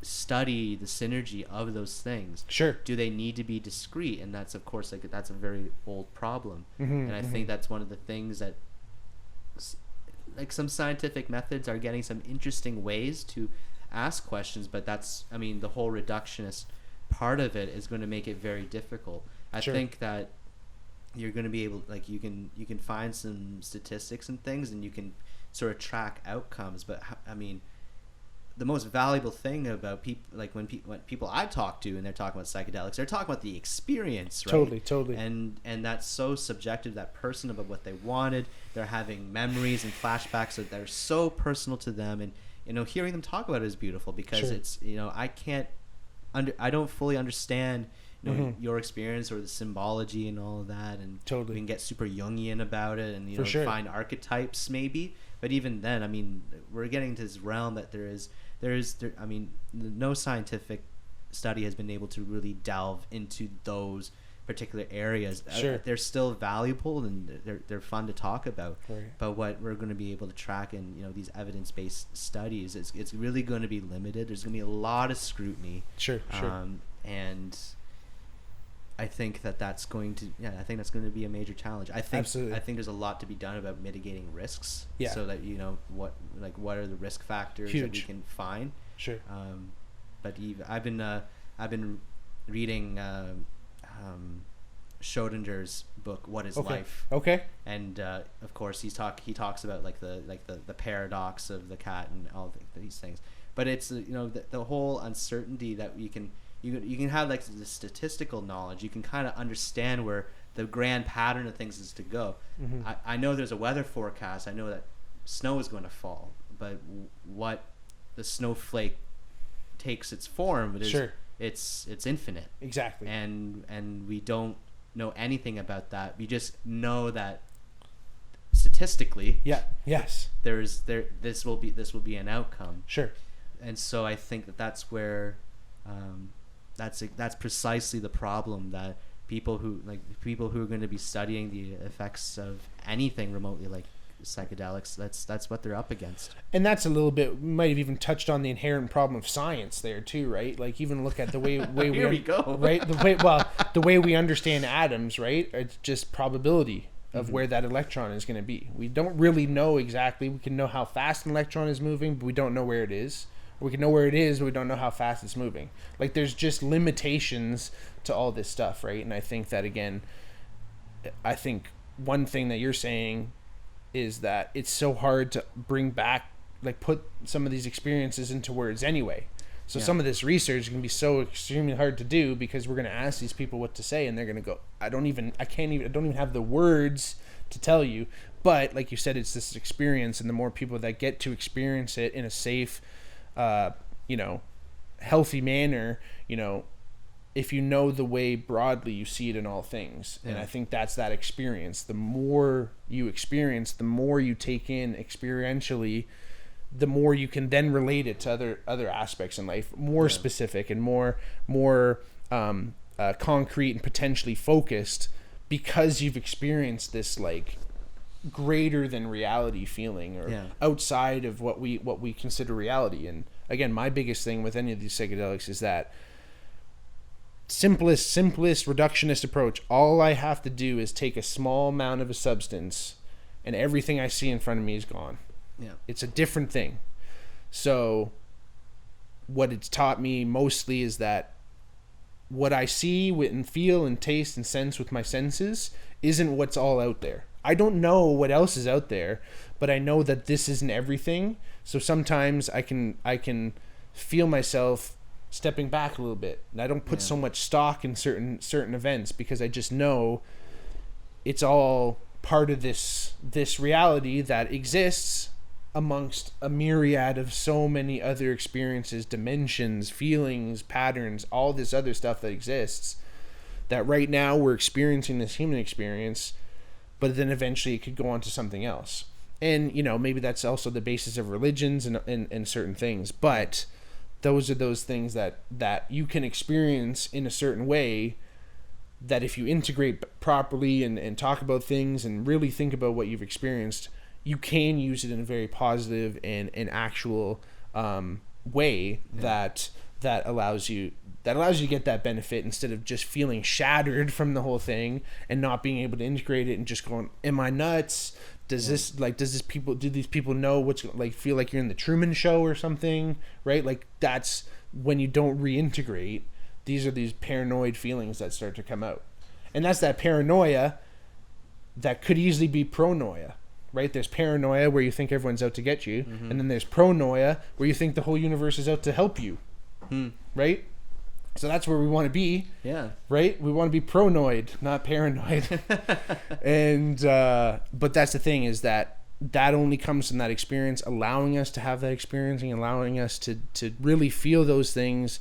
Speaker 2: study the synergy of those things?
Speaker 4: Sure.
Speaker 2: Do they need to be discrete? And that's, of course, like, that's a very old problem. And I think that's one of the things that, like, some scientific methods are getting some interesting ways to ask questions, but that's, I mean, the whole reductionist part of it is going to make it very difficult. I think that you're going to be able, like, you can find some statistics and things, and you can sort of track outcomes, but I mean, the most valuable thing about people, like when people I talk to and they're talking about psychedelics, they're talking about the experience, right?
Speaker 4: Totally.
Speaker 2: And that's so subjective, that person, about what they wanted. They're having memories and flashbacks that are so personal to them, and, you know, hearing them talk about it is beautiful, because it's, you know, I don't fully understand, you know, your experience or the symbology and all of that, and we can get super Jungian about it, and, you know, find archetypes maybe, but even then, I mean, we're getting to this realm that I mean, no scientific study has been able to really delve into those particular areas. They're still valuable, and they're fun to talk about. But what we're going to be able to track in, you know, these evidence-based studies, it's really going to be limited. There's going to be a lot of scrutiny. And I think that's going to be a major challenge. I think there's a lot to be done about mitigating risks. So that, you know, what are the risk factors that we can find. But I've been reading Schrodinger's book, What is Life? And of course he talks about like the paradox of the cat and all these things. But it's, you know, the whole uncertainty that you can have, like, the statistical knowledge. You can kind of understand where the grand pattern of things is to go. I know there's a weather forecast. I know that snow is going to fall, but what the snowflake takes its form, it is it's infinite.
Speaker 4: Exactly.
Speaker 2: And we don't know anything about that. We just know that statistically, this will be an outcome. And so I think that's where that's precisely the problem, that people who are going to be studying the effects of anything remotely like psychedelics, that's what they're up against.
Speaker 4: And that's a little bit, we might have even touched on the inherent problem of science there too, right? Like, even look at the way
Speaker 2: Here we go.
Speaker 4: Right? The way we understand atoms, right? It's just probability,
Speaker 1: of where that electron is going to be. We don't really know exactly. We can know how fast an electron is moving, but we don't know where it is. We can know where it is, but we don't know how fast it's moving. Like, there's just limitations to all this stuff, right? And I think that, again, I think one thing that you're saying is that it's so hard to bring back, like, put some of these experiences into words anyway. So some of this research is going to be so extremely hard to do because we're going to ask these people what to say, and they're going to go, I don't even have the words to tell you. But like you said, it's this experience, and the more people that get to experience it in a safe, healthy manner, if you know the way broadly, you see it in all things. And I think that's that experience. The more you experience, the more you take in experientially, the more you can then relate it to other aspects in life, more specific and more concrete and potentially focused, because you've experienced this, like, greater than reality feeling, or outside of what we consider reality. And again, my biggest thing with any of these psychedelics is that simplest reductionist approach. All I have to do is take a small amount of a substance, and everything I see in front of me is gone. Yeah, it's a different thing. So what it's taught me mostly is that what I see and feel and taste and sense with my senses isn't what's all out there. I don't know what else is out there, but I know that this isn't everything. So sometimes I can feel myself stepping back a little bit, and I don't put so much stock in certain events, because I just know it's all part of this reality that exists amongst a myriad of so many other experiences, dimensions, feelings, patterns, all this other stuff that exists, that right now we're experiencing this human experience, but then eventually it could go on to something else. And, maybe that's also the basis of religions and certain things, but those are those things that you can experience in a certain way, that if you integrate properly and talk about things and really think about what you've experienced, you can use it in a very positive and actual way that allows you to get that benefit, instead of just feeling shattered from the whole thing and not being able to integrate it and just going, am I nuts? Do these people know what's, like, feel like you're in the Truman Show or something, right? Like, that's when you don't reintegrate. These are these paranoid feelings that start to come out, and that's that paranoia that could easily be pronoia. Right? There's paranoia where you think everyone's out to get you, and then there's pronoia where you think the whole universe is out to help you. Right? So that's where we want to be. Yeah. Right? We want to be pronoid, not paranoid. And but that's the thing, is that only comes from that experience, allowing us to have that experience and allowing us to really feel those things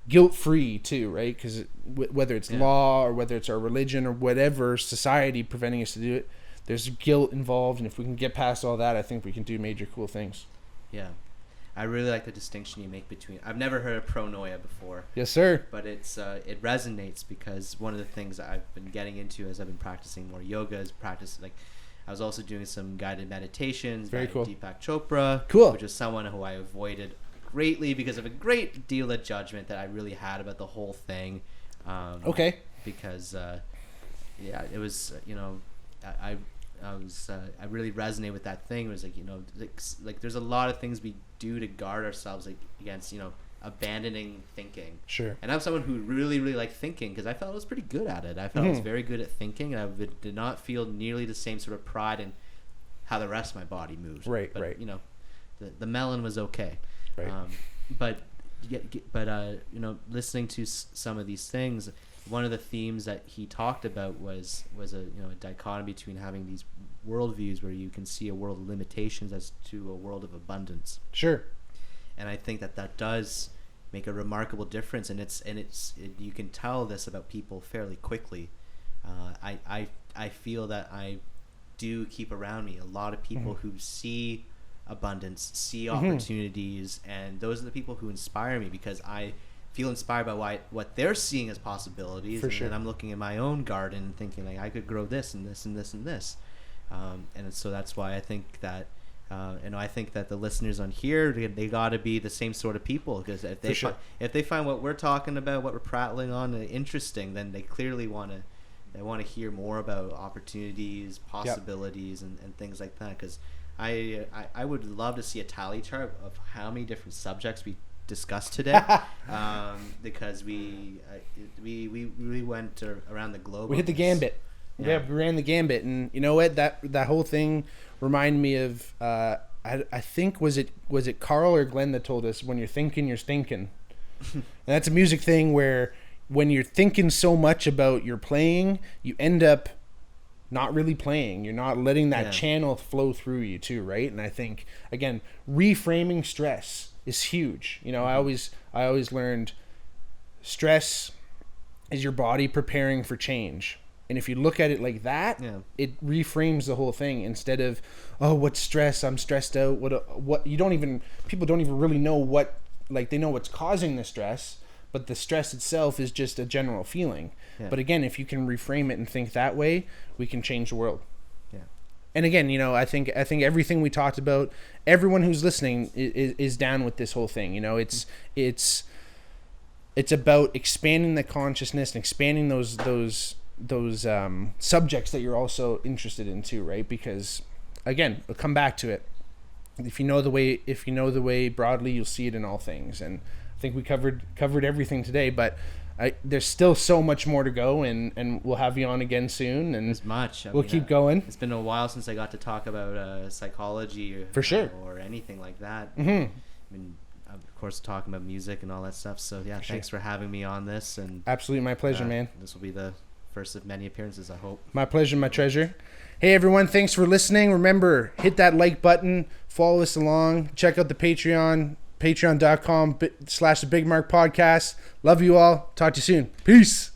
Speaker 1: guilt-free too, right? Because whether it's law or whether it's our religion or whatever society preventing us to do it, there's guilt involved, and if we can get past all that, I think we can do major cool things.
Speaker 2: Yeah. I really like the distinction you make between... I've never heard of pronoia before.
Speaker 1: Yes, sir.
Speaker 2: But it resonates, because one of the things that I've been getting into as I've been practicing more yoga is I was also doing some guided meditations.
Speaker 1: Very cool.
Speaker 2: Deepak Chopra.
Speaker 1: Cool.
Speaker 2: Which is someone who I avoided greatly because of a great deal of judgment that I really had about the whole thing.
Speaker 1: Okay.
Speaker 2: Because, it was, I really resonate with that thing. It was like there's a lot of things we do to guard ourselves against, abandoning thinking.
Speaker 1: Sure.
Speaker 2: And I'm someone who really, really liked thinking, because I felt I was pretty good at it. I felt I was very good at thinking, and I did not feel nearly the same sort of pride in how the rest of my body moved.
Speaker 1: Right,
Speaker 2: but,
Speaker 1: right.
Speaker 2: The melon was okay.
Speaker 1: Right.
Speaker 2: But listening to some of these things, one of the themes that he talked about was a dichotomy between having these worldviews where you can see a world of limitations as to a world of abundance.
Speaker 1: Sure.
Speaker 2: And I think that does make a remarkable difference, and you can tell this about people fairly quickly. I feel that I do keep around me a lot of people who see abundance, see opportunities, and those are the people who inspire me, because I feel inspired by what they're seeing as possibilities.
Speaker 1: For sure.
Speaker 2: And I'm looking in my own garden and thinking, like, I could grow this and this and this and this. And so that's why I think that I think that the listeners on here, they got to be the same sort of people, because if they find what we're talking about, what we're prattling on, interesting, then they clearly want to I want to hear more about opportunities, possibilities, and things like that. Because I would love to see a tally chart of how many different subjects we discussed today, because we really went around the globe.
Speaker 1: We hit the gambit. Yeah, we ran the gambit, and you know what? That whole thing reminded me of I think was it Carl or Glenn that told us, when you're thinking, you're stinking. And that's a music thing where when you're thinking so much about your playing, you end up not really playing. You're not letting that channel flow through you too, right? And I think, again, reframing stress is huge. You know, I always learned stress is your body preparing for change. And if you look at it like that, it reframes the whole thing, instead of, oh, what's stress? I'm stressed out. What people don't even really know what, like, they know what's causing the stress, but the stress itself is just a general feeling. Yeah. But again, if you can reframe it and think that way, we can change the world. Yeah. And again, you know, I think everything we talked about, everyone who's listening is down with this whole thing. You know, it's about expanding the consciousness and expanding those subjects that you're also interested in too, right? Because again, we'll come back to it. If you know the way broadly, you'll see it in all things. And I think we covered everything today, but there's still so much more to go, and we'll have you on again soon. And we'll keep going.
Speaker 2: It's been a while since I got to talk about psychology
Speaker 1: for sure,
Speaker 2: or anything like that.
Speaker 1: Mm-hmm.
Speaker 2: I mean, of course, talking about music and all that stuff. So yeah, thanks for having me on this. And
Speaker 1: absolutely, my pleasure, man.
Speaker 2: This will be the first of many appearances, I hope.
Speaker 1: My pleasure, my treasure. Hey everyone, thanks for listening. Remember, hit that like button, follow us along, check out the Patreon, patreon.com/the Bigmark podcast. Love you all. Talk to you soon. Peace.